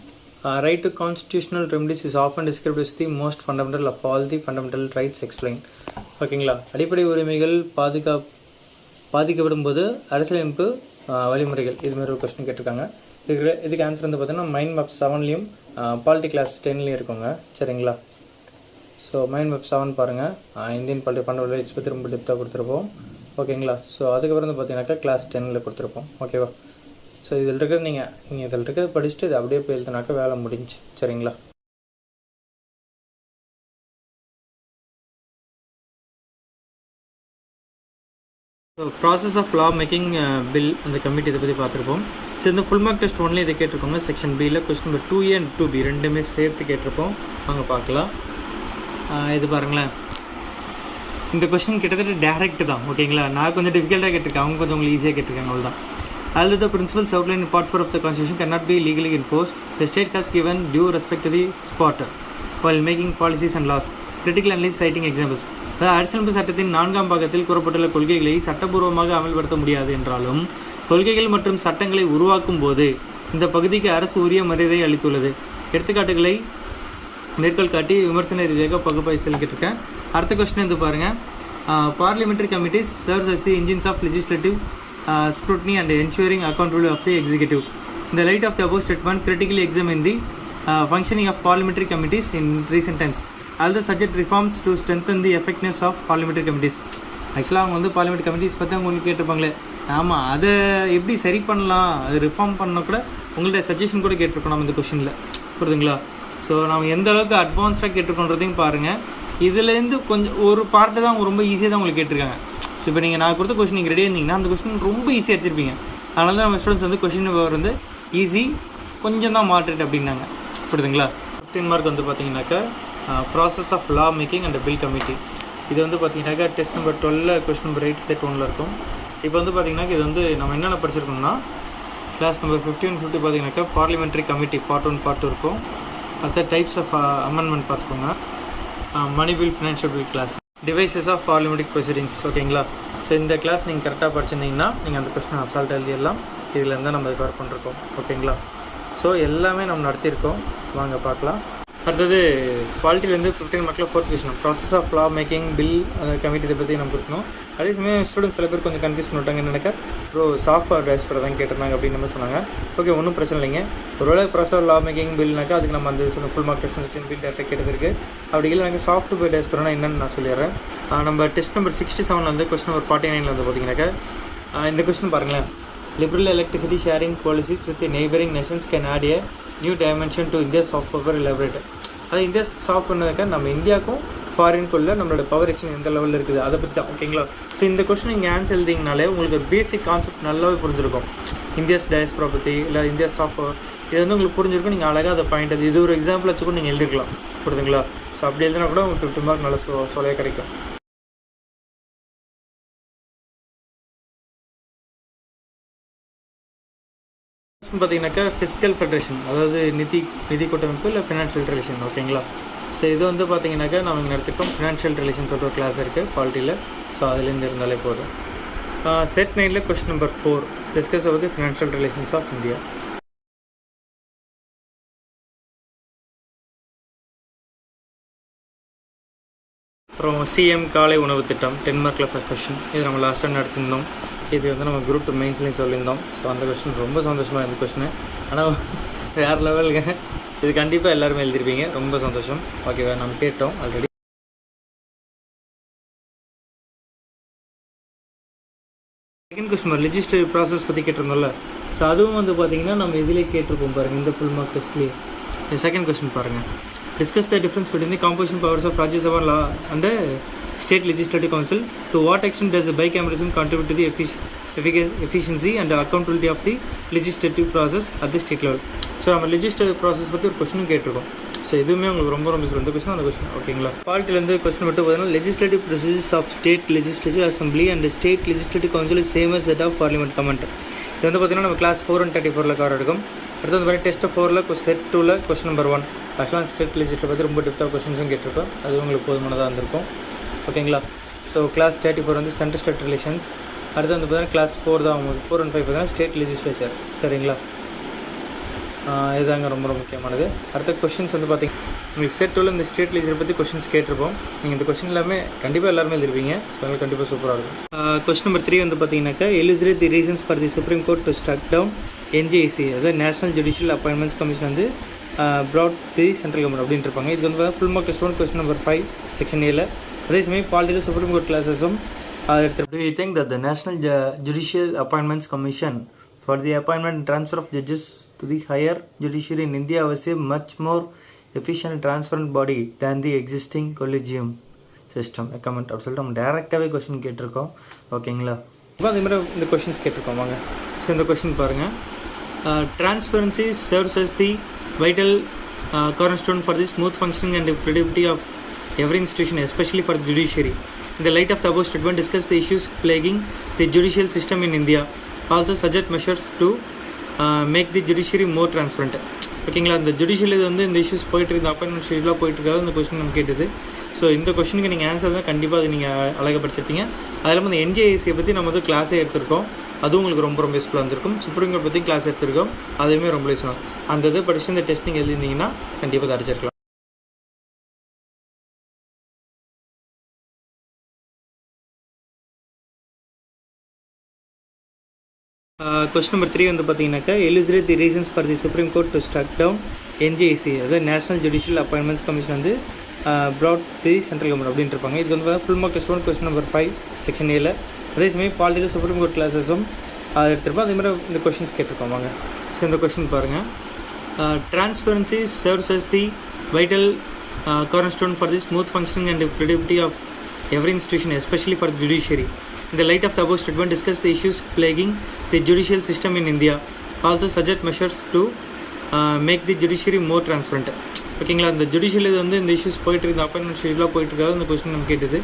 Right to constitutional remedies is often described as the most fundamental of all the fundamental rights explained. ஓகேங்களா. அடிப்படை உரிமைகள் பாதிக்கப்படும் போது அரசியலமைப்பு வழிமுறைகள், இதுமாதிரி ஒரு கொஸ்டின் கேட்டிருக்காங்க. இதுக்கு ஆன்சர் வந்து பார்த்தீங்கன்னா மைண்ட் மேப் 7லையும் பாலிட்டி கிளாஸ் 10லையும் இருக்குங்க. சரிங்களா. ஸோ மைண்ட் மேப் 7 பாருங்கள். இந்தியன் பாலிட்டி ஃபண்டமெண்டல் ரைட்ஸ் பற்றி ரொம்ப டெப்த்தாக கொடுத்துருப்போம். ஓகேங்களா. ஸோ அதுக்கப்புறம் வந்து பார்த்தீங்கன்னாக்கா கிளாஸ் 10ல் கொடுத்துருப்போம். ஓகேவா. ஸோ இதில் இருக்கிறது நீங்கள் இதில் இருக்கிறது படிச்சுட்டு இது அப்படியே போய் எழுதுனாக்கா வேலை முடிஞ்சு. சரிங்களா. So process of law making bill அந்த கமிட்டி இதை பற்றி பார்த்துருப்போம். ஸோ இந்த ஃபுல் மார்க் டெஸ்ட் 1லேயே இதை கேட்டிருக்கோங்க. செக்ஷன் பியில் question number 2A and 2B ரெண்டுமே சேர்த்து கேட்டிருப்போம். வாங்க பார்க்கலாம். இது பாருங்களேன். இந்த கொஸ்டின் கிட்டத்தட்ட டேரெக்ட் தான். ஓகேங்களா. நான் கொஞ்சம் டிஃபிகல்ட்டாக கேட்டிருக்கேன், அவங்க கொஞ்சம் உங்களுக்கு ஈஸியாக கேட்டிருக்காங்க. அவ்வளோதான். Although the principles outlined in Part 4 of the Constitution cannot be legally enforced, the state has given due respect to the spotter while making policies and laws. Critical analysis citing examples. அதாவது அரசியலமைப்பு சட்டத்தின் 4ஆம் பாகத்தில் கூறப்பட்டுள்ள கொள்கைகளை சட்டபூர்வமாக அமல்படுத்த முடியாது என்றாலும் கொள்கைகள் மற்றும் சட்டங்களை உருவாக்கும் போது இந்த பகுதிக்கு அரசு உரிய மரியாதை அளித்துள்ளது. எடுத்துக்காட்டுகளை மேற்கோள் காட்டி விமர்சன ரீதியாக பகுப்பாய்வு செலுத்திருக்கேன். அடுத்த கொஸ்டின் வந்து பாருங்க. Parliamentary committees serves as the engines of legislative scrutiny and ensuring accountability of the executive. In the light of the above statement, critically examine the functioning of parliamentary committees in recent times. Although suggest reforms to strengthen the effectiveness of parliamentary committees. ஆக்சுவலாக அவங்க வந்து parliament committees பற்றி உங்களுக்கு கேட்டிருப்பாங்களே, ஆமாம் அதை எப்படி சரி பண்ணலாம், அது ரிஃபார்ம் பண்ண கூட உங்கள்கிட்ட சஜஷன் கூட கேட்டிருக்கோம் நம்ம இந்த கொஷினில், புரியுதுங்களா? ஸோ நம்ம எந்த அளவுக்கு அட்வான்ஸ்டாக கேட்டிருக்கோன்றதையும் பாருங்கள். இதுலேருந்து கொஞ்சம் ஒரு பார்ட்டு தான் அவங்க ரொம்ப ஈஸியாக தான் உங்களுக்கு கேட்டிருக்காங்க. ஸோ இப்போ நீங்கள் நான் கொடுத்த கொஸ்டின் நீங்கள் ரெடியாக இருந்தீங்கன்னா அந்த கொஸ்டின் ரொம்ப ஈஸியாக வச்சுருப்பீங்க. அதனால தான் நம்ம ஸ்டூடெண்ட்ஸ் வந்து கொஸ்டின் வந்து ஈஸி, கொஞ்சம் தான் மாட்ரேட் அப்படின்னாங்க, புரியுதுங்களா? 15 மார்க் வந்து பார்த்தீங்கன்னாக்கா process of law making and bill committee. இது வந்து பார்த்தீங்கன்னாக்கா test number 12 question number 8 set 1ல் இருக்கும். இப்போ வந்து பார்த்தீங்கன்னா இது வந்து நம்ம என்னென்ன படிச்சிருக்கோம்னா கிளாஸ் நம்பர் 15 50 பார்த்தீங்கன்னாக்கா பார்லிமெண்ட்ரி கமிட்டி பார்ட் 1 பார்ட் 2 இருக்கும். அடுத்த டைப்ஸ் ஆஃப் அமெண்ட்மெண்ட் பார்த்துக்கோங்க. Money bill, financial bill class, devices of parliamentary proceedings, ஓகேங்களா? ஸோ இந்த கிளாஸ் நீங்கள் கரெக்டாக படிச்சிருந்தீங்கன்னா நீங்கள் அந்த கொஸ்டின் அசால்ட் எழுதிடலாம். இதில் இருந்தால் நம்ம கவர் பண்ணிருக்கோம், ஓகேங்களா? ஸோ எல்லாமே நம்ம நடத்தியிருக்கோம், வாங்க பார்க்கலாம். அடுத்தது குவாலிட்டிலேருந்து 15 மார்க்கில் 4th question process of law making bill committee இதை பற்றி நம்ம கொடுக்கணும். அதே சமயம் ஸ்டூடெண்ட்ஸ் சில பேர் கொஞ்சம் கன்ஃபியூஸ் பண்ணிட்டாங்க. என்னென்னாக்கா ப்ரோ சாஃப்ட்வேர் டிரான்ஸ்ஃபர் தான் கேட்டிருந்தாங்க அப்படின்னு நம்ம சொன்னாங்க. ஓகே, ஒன்றும் பிரச்சனை இல்லைங்க. ஒருவேளை ப்ராசஸ் ஆஃப் லா மேக்கிங் பில்னாக்கா அதுக்கு நம்ம அந்த ஃபுல் மார்க் டெஸ்ட் 16 பில் டேரக்டாக கேட்டதுருக்கு. அப்படி இல்லை எனக்கு சாஃப்ட்வேர் டிரான்ஸ்ஃபர்னா என்னென்னு நான் சொல்லிடுறேன். நம்ம டெஸ்ட் நம்பர் 67 வந்து கொஸ்டின் நம்பர் 49 வந்து பார்த்தீங்கன்னாக்கா இந்த கொஸ்டின் பாருங்களேன். Liberal electricity sharing policies with the neighboring nations can add a new dimension to India's soft power elaborate. அது இந்தியா சாஃப்ட் பண்ணதுக்கா நம்ம இந்தியாவுக்கும் ஃபாரின்குள்ளே நம்மளோட பவர் எக்ஸ்சேஞ்ச் எந்த லெவலில் இருக்குது அதை பற்றி தான், ஓகேங்களா? ஸோ இந்த கொஸ்டின் நீங்கள் ஆன்சர் எழுதிங்கனாலே உங்களுக்கு பேசிக் கான்செப்ட் நல்லாவே புரிஞ்சிருக்கும். இந்தியாஸ் டயஸ்பரா பற்றி இல்லை இந்தியா சாஃப்ட் பவர் இது வந்து உங்களுக்கு புரிஞ்சிருக்கும். நீங்கள் அழகாக அதை பாயிண்ட் அது இது ஒரு எக்ஸாம்பிள் வச்சு கூட நீங்கள் எழுதிக்கலாம், புரியுதுங்களா? ஸோ அப்படி எழுதினா கூட உங்களுக்கு 50 மார்க் நல்லா சொல்ல கிடைக்கும். பார்த்தீங்கன்னாக்கா ஃபிஸ்கல் ஃபெடரேஷன், அதாவது நிதி கூட்டமைப்பு இல்லை ஃபினான்ஷியல் ரிலேஷன், ஓகேங்களா? ஸோ இது வந்து பார்த்தீங்கன்னாக்கா நம்ம இங்கே எடுத்துக்கோம் ஃபினான்ஷியல் ரிலேஷன் சொல்கிற ஒரு கிளாஸ் இருக்குது குவாலிட்டியில். ஸோ அதுலேருந்து இருந்தாலே போதும். செட் 9ல் question number 4 discuss about the financial relations of India. அப்புறம் சிஎம் காலை உணவு திட்டம் 10 மார்க்கில் ஃபஸ்ட் கொஸ்டின். இது நம்ம லாஸ்ட்டாக நடத்திருந்தோம். இது வந்து நம்ம குரூப் 2 மெயின்ஸ்லையும் சொல்லியிருந்தோம். ஸோ அந்த கொஸ்டின் ரொம்ப சந்தோஷமாக இருந்த கொஸ்டின். ஆனால் வேறு லெவலுங்க. இது கண்டிப்பாக எல்லாருமே எழுதிருப்பீங்க, ரொம்ப சந்தோஷம். ஓகேவா, நம்ம கேட்டோம் already. Second question legislative process பற்றி கேட்டிருந்தோம்ல. ஸோ அதுவும் வந்து பார்த்தீங்கன்னா நம்ம இதிலே கேட்டிருப்போம் பாருங்கள், இந்த ஃபுல் மார்க் டெஸ்ட்லேயே. செகண்ட் கொஸ்டின் பாருங்கள். Discuss the difference between the composition powers of Rajya Sabha law and the State Legislative Council. To what extent does the bicameralism contribute to the efficiency and the accountability of the legislative process at the state level? So நம்ம legislative process பற்றி ஒரு கொஸ்டினும் கேட்டிருக்கோம். So இதுவுமே உங்களுக்கு ரொம்ப இந்த question அந்த question, ஓகேங்களா? குவாலிட்டிலேருந்து கொஸ்டின் மட்டும் பார்த்தீங்கன்னா legislative procedures of state legislative assembly and state legislative council is same as that of parliament comment. இது வந்து பார்த்தீங்கன்னா நம்ம கிளாஸ் 4 and 34ல் கவர் எடுக்கும். அடுத்து வந்து பார்த்தீங்கன்னா டெஸ்ட் 4ல் செட் 2ல் கொஸ்டின் நம்பர் 1 ஆக்சுவலாக ஸ்டேட் லெஜிஸ்லேட்டிவ் பற்றி ரொம்ப டெப்த்தாக கொஸ்டின்ஸும் கேட்டிருக்கோம். அது உங்களுக்கு போதுமானதாக இருந்திருக்கும், ஓகேங்களா? ஸோ கிளாஸ் 34 வந்து சென்ட்ரல் ஸ்டேட் ரிலேஷன்ஸ். அடுத்து வந்து பார்த்தீங்கன்னா கிளாஸ் 4 தான் உங்களுக்கு 4 and 5 பார்த்தீங்கன்னா ஸ்டேட் லெஜிஸ்லேச்சர், சரிங்களா? இதுதாங்க ரொம்ப முக்கியமானது. அடுத்த கொஸ்டின்ஸ் வந்து பார்த்தீங்கன்னா உங்களுக்கு செட் 2ல் இந்த ஸ்டேட் லெஜிஸ்லேச்சர் பற்றி கொஸ்டின்ஸ் கேட்டிருப்போம். நீங்கள் இந்த கொஸ்டின் எல்லாமே கண்டிப்பாக எல்லாருமே எழுதிருப்பீங்க. ஸோ அதனால் கண்டிப்பாக சூப்பராக இருக்கும். கொஸ்டின் நம்பர் 3 வந்து பார்த்தீங்கன்னாக்கா elucidate the reasons for the supreme court to struck down NJAC, அதாவது நேஷனல் ஜுடிஷியல் அப்பாயின்மெண்ட்ஸ் கமிஷன் வந்து ப்ராட் தி சென்ட்ரல் கவர்மெண்ட் அப்படின்ட்டு இருப்பாங்க. இது வந்து full mark test 1 question number 5 section ஏல. அதே சமயம் பாலிட்டியில் சுப்ரீம் கோர்ட் கிளாஸஸும் எடுத்து. Do you think that the National Judicial Appointments Commission for the appointment and transfer of judges to the higher judiciary in India was a much more efficient and transparent body than the existing collegium system? Comment அப்படி சொல்லிட்டு நம்ம டேரெக்டாகவே question கேட்டிருக்கோம், ஓகேங்களா? இப்போ அதே மாதிரி இந்த கொஸ்டின்ஸ் கேட்டிருக்கோம், வாங்க. ஸோ இந்த கொஸ்டின் பாருங்கள். Transparency serves as the vital cornerstone for the smooth functioning and credibility of every institution, especially for the judiciary. In the light of the above statement, discuss the issues plaguing the judicial system in India. Also suggest measures to make the judiciary more transparent. ஓகேங்களா? இந்த judicial இது வந்து இந்த issues போயிட்டு இருக்குது, appointment இஷ்யூஸ்லாம் போயிட்டு இருக்காது இந்த கொஸ்டின் நம்ம கேட்டது. ஸோ இந்த கொஸ்டினுக்கு நீங்கள் ஆன்சர் தான் கண்டிப்பாக அது நீங்கள் அழகாக படிச்சிருப்பீங்க. அது இல்லாமல் இந்த என்ஜிஐசியை பற்றி நம்ம வந்து கிளாஸே எடுத்திருக்கோம், அதுவும் உங்களுக்கு ரொம்ப யூஸ்ஃபுல்லாக இருந்திருக்கும். சுப்ரீம் கோர்ட் பற்றி கிளாஸ் எடுத்திருக்கோம், அதுவுமே ரொம்ப யூஸ்ஃபுல்லாக. அந்த இது படிச்சு இந்த டெஸ்ட் நீங்கள் எழுதிருந்தீங்கன்னா கண்டிப்பாக அடிச்சிருக்கலாம். கொஸ்டின் நம்பர் 3 வந்து பார்த்தீங்கன்னாக்கா elucidate the reasons for the supreme court to stuck down NJAC, அதாவது நேஷனல் ஜுடிஷியல் அப்பாயின்மெண்ட்ஸ் கமிஷன் வந்து ப்ராட் தி சென்ட்ரல் கவர்மெண்ட் அப்படின்ட்டு இருப்பாங்க. இது வந்து full mark test 1 question number 5 section ஏல. அதே சமயம் பாலிட்டிக்கல் சுப்ரீம் கோர்ட் கிளாஸஸும் அது எடுத்திருப்போம். அதே மாதிரி இந்த கொஸ்டின்ஸ் கேட்டிருக்கோம் வாங்க. ஸோ இந்த கொஸ்டின் பாருங்கள். Transparency serves as the vital cornerstone for the smooth functioning and predictability of every institution, especially for the judiciary. In the light of the above statement, discuss the issues plaguing the judicial system in India. Also suggest measures to make the judiciary more transparent. ஓகேங்களா, இந்த judicial இது வந்து இந்த issues போயிட்டுருக்கு, appointment இஷ்யூஸ்லாம் போயிட்டுருக்காது. இந்த question நம்ம கேட்டது.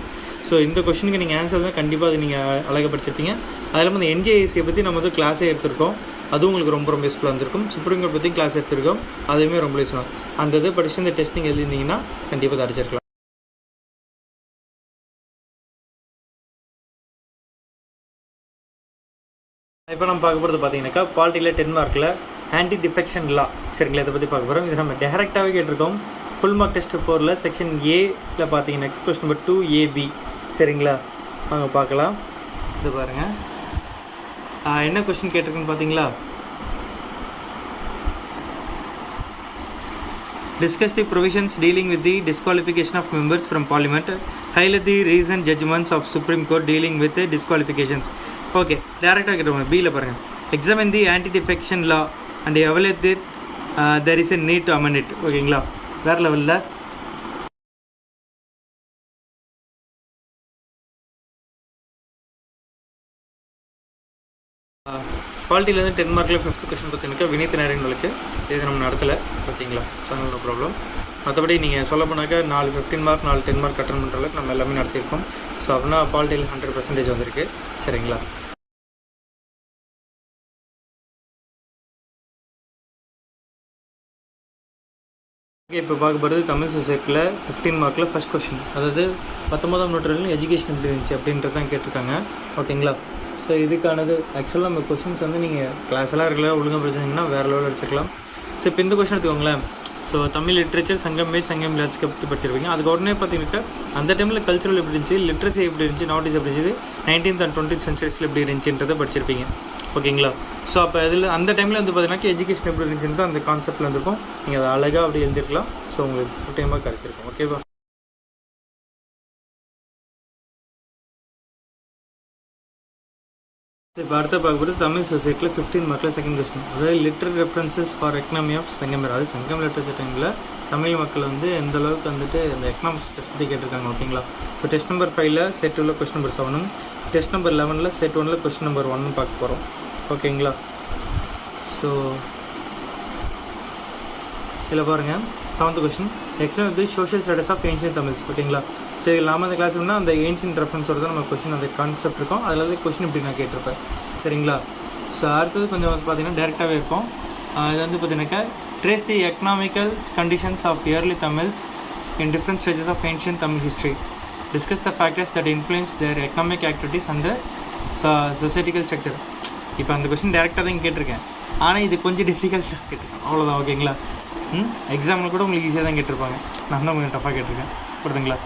So இந்த கொஸ்டினுக்கு நீங்கள் ஆன்சர் தான் கண்டிப்பாக அது நீங்கள் அழகாக படிச்சிருப்பீங்க. அதில் இந்த என்ஜிஐசியை பற்றி நம்ம வந்து கிளாஸே எடுத்திருக்கோம். அதுவும் உங்களுக்கு ரொம்ப ரொம்ப யூஸ்ஃபுல்லாக இருந்திருக்கும். சுப்ரீம் கோர்ட் பற்றி கிளாஸ் எடுத்திருக்கோம், அதுவுமே ரொம்ப யூஸ்ஃபுல்லாக. அந்த இது படிச்சு இந்த டெஸ்ட் நீங்கள் எழுதிருந்தீங்கன்னா கண்டிப்பாக அடிச்சிருக்கலாம். இப்போ நம்ம பார்க்க போகிறது பார்த்தீங்கன்னாக்கா பாலிட்டியில் 10 மார்க்கில் ஆன்டி டிஃபெக்ஷன் லா. சரிங்களா, இதை பற்றி பார்க்க போகிறோம். இது நம்ம டேரெக்டாகவே கேட்டிருக்கோம். ஃபுல் மார்க் டெஸ்ட் 4ல் செக்ஷன் ஏல பார்த்தீங்கன்னாக்கா கொஸ்டின் நம்பர் 2AB. சரிங்களா, வாங்க பார்க்கலாம். இது பாருங்கள், என்ன கொஸ்டின் கேட்டிருக்குன்னு பார்த்தீங்களா? Discuss the provisions dealing with the disqualification of members from parliament. Highlight the recent judgments of Supreme Court dealing with the disqualifications. Okay, direct ஆகிட்டு B ல பாருங்க. Examine the anti-defection law and evaluate that there is a need to amend it. ஓகேங்களா, வேற லெவலில் பாலிட்டியில் வந்து 10 மார்க்கில் 5th question பார்த்தீங்கன்னா வினீத் நாராயணனுக்கு இது நம்ம நடத்தலை. ஓகேங்களா, ஸோ நோ ப்ராப்ளம். மற்றபடி நீங்கள் சொல்ல போனாக்கா 4 15 மார்க் 4 10 மார்க் அட்டன் பண்ணுற அளவுக்கு நம்ம எல்லாமே நடத்தியிருக்கோம். ஸோ அப்படின்னா பாலிட்டியில் 100% வந்திருக்கு. சரிங்களா, ஓகே. இப்போ பார்க்க போகிறது தமிழ் சொசைட்டியில் 15 மார்க்கில் ஃபஸ்ட் கொஸ்டின், அதாவது 19ஆம் நூற்றாண்டில் எஜுகேஷன் எப்படி இருந்துச்சு அப்படின்றது தான் கேட்டிருக்காங்க. ஓகேங்களா, ஸோ இதுக்கானது ஆக்சுவலாக நம்ம கொஸ்டின்ஸ் வந்து நீங்கள் கிளாஸ் எல்லாம் ரெகுலராக ஒழுங்காக படிச்சிங்கன்னா வேறு லெவலில் வச்சுக்கலாம். ஸோ இப்போ இந்த கொஸ்டின் எடுத்துக்கோங்களேன். ஸோ தமிழ் லிட்ரேச்சர் சங்கம் மேஜ் சங்கம் லேட்ஸ்க்கு பற்றி படிச்சிருப்பீங்க. அதுக்கு உடனே பார்த்தீங்கன்னா அந்த டைமில் கல்ச்சரல் எப்படி இருந்துச்சு, லிட்ரஸி எப்படி இருந்துச்சு, நாலேஜ் எப்படி இருந்துச்சு, 19th and 20th சென்ச்சுரிஸில் எப்படி இருந்துச்சுன்றதை படிச்சிருப்பீங்க. ஓகேங்களா, ஸோ அப்போ அதில் அந்த டைமில் வந்து பார்த்தீங்கன்னா எஜுகேஷன் எப்படி இருந்துச்சுன்னு அந்த கான்செப்ட்டில் இருந்திருக்கும். நீங்கள் அதை அழகாக அப்படி எழுதிருக்கலாம். ஸோ உங்களுக்கு ஃபுல் டைமாக கிடச்சிருக்கும். ஓகேவா, இப்போ அடுத்த பார்க்கும்போது தமிழ் சொசைட்டியில் 15 மார்க்கில் செகண்ட் கொஸ்டின், அதாவது literary references for economy of Sangam. அதாவது சங்கம் லிட்டரேச்சர் டைமில் தமிழ் மக்கள் வந்து எந்த அளவுக்கு வந்துட்டு இந்த எக்கனாமிக்ஸ் டெஸ்ட் பற்றி கேட்டிருக்காங்க. ஓகேங்களா, ஸோ டெஸ்ட் நம்பர் 5ல் செட் 2ல் கொஸ்டின் நம்பர் 7ம், டெஸ்ட் நம்பர் 11ல் செட் 1ல் கொஸ்டின் நம்பர் 1 பார்க்க போகிறோம். ஓகேங்களா, ஸோ இதில் பாருங்கள் 7th கொஸ்டின், எக்ஸ்பிளைன் வந்து social status of ancient Tamils. ஓகேங்களா, ஸோ இதில் நாம அந்த கிளாஸ் அந்த ஏன்ஷியன்ட் ரெஃபரன்ஸோட தான் நம்ம கொஸ்டின் அந்த கான்செப்ட் இருக்கும். அதில் வந்து கொஸ்டின் இப்படி நான் கேட்டிருப்பேன். சரிங்களா, ஸோ அடுத்தது கொஞ்சம் வந்து பார்த்தீங்கன்னா டேரெக்டாகவே இருக்கும். இது வந்து பார்த்தீங்கன்னாக்கா trace the economical conditions of early Tamils in different stages of ancient Tamil history. Discuss the factors that influence their economic activities and societal structure. இப்போ அந்த கொஸ்டின் டேரெக்டாக தான் கேட்டிருக்கேன், ஆனால் இது கொஞ்சம் டிஃபிகல்ட்டாக கேட்டிருக்கேன். அவ்வளோதான். ஓகேங்களா, எக்ஸாமில் கூட உங்களுக்கு ஈஸியாக தான் கேட்டிருப்பாங்க. நான் தான் கொஞ்சம் டஃபாக கேட்டிருக்கேன். புரியுதுங்களா,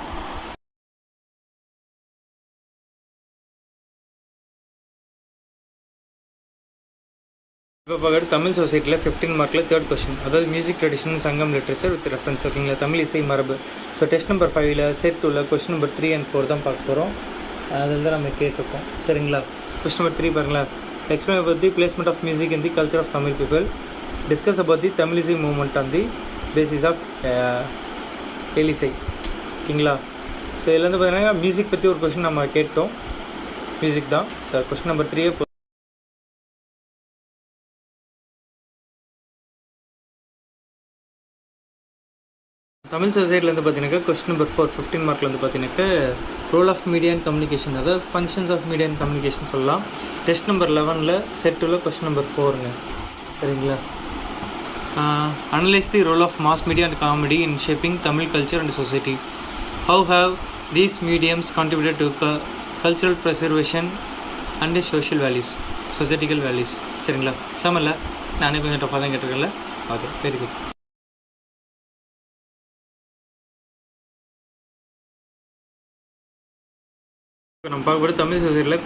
இப்போ பார்க்குறது தமிழ் சொசைட்டியில் 15 மார்க்கில் 3rd கொஸ்டின், அதாவது மியூசிக் ட்ரெடிஷன் சங்கம் லிட்ரேச்சர் வித் ரெஃபரன்ஸ். ஓகேங்களா, தமிழ் இசை மரபு. ஸோ டெஸ்ட் நம்பர் 5ல் செட் 2ல் கொஸ்டின் நம்பர் 3 and 4 தான் பார்க்க போகிறோம். அதில் தான் நம்ம கேட்டிருக்கோம். சரிங்களா, கொஸ்டின் நம்பர் 3 பாருங்களேன். Explain about the placement of music in the culture of Tamil people. Discuss about the Tamil Isai movement on the basis of எலிசை. ஓகேங்களா, ஸோ இதில் வந்து பார்த்தீங்கன்னா மியூசிக் பற்றி ஒரு கொஸ்டின் நம்ம கேட்டோம். மியூசிக் தான் கொஸ்டின் நம்பர் 3. தமிழ் சொசைட்டியில் வந்து பார்த்தீங்கன்னாக்கா கொஸ்டின் நம்பர் 4 15 மார்க்கில் வந்து பார்த்தீங்கன்னாக்கா role of media and communication, அதாவது functions of media and communication சொல்லலாம். டெஸ்ட் நம்பர் 11ல் செட் 2ல் கொஸ்டின் நம்பர் 4ங்க. சரிங்களா, analyse the role of mass media and comedy in shaping Tamil culture and society. How have these mediums contributed to cultural preservation and social values, societal values. சரிங்களா, சமல்ல நானே கொஞ்சம் டஃபாக தான் கேட்டிருக்கேன்ல. Okay, very good. இப்போ நம்ம பார்க்கும்போது தமிழ் சொசைட்டியில்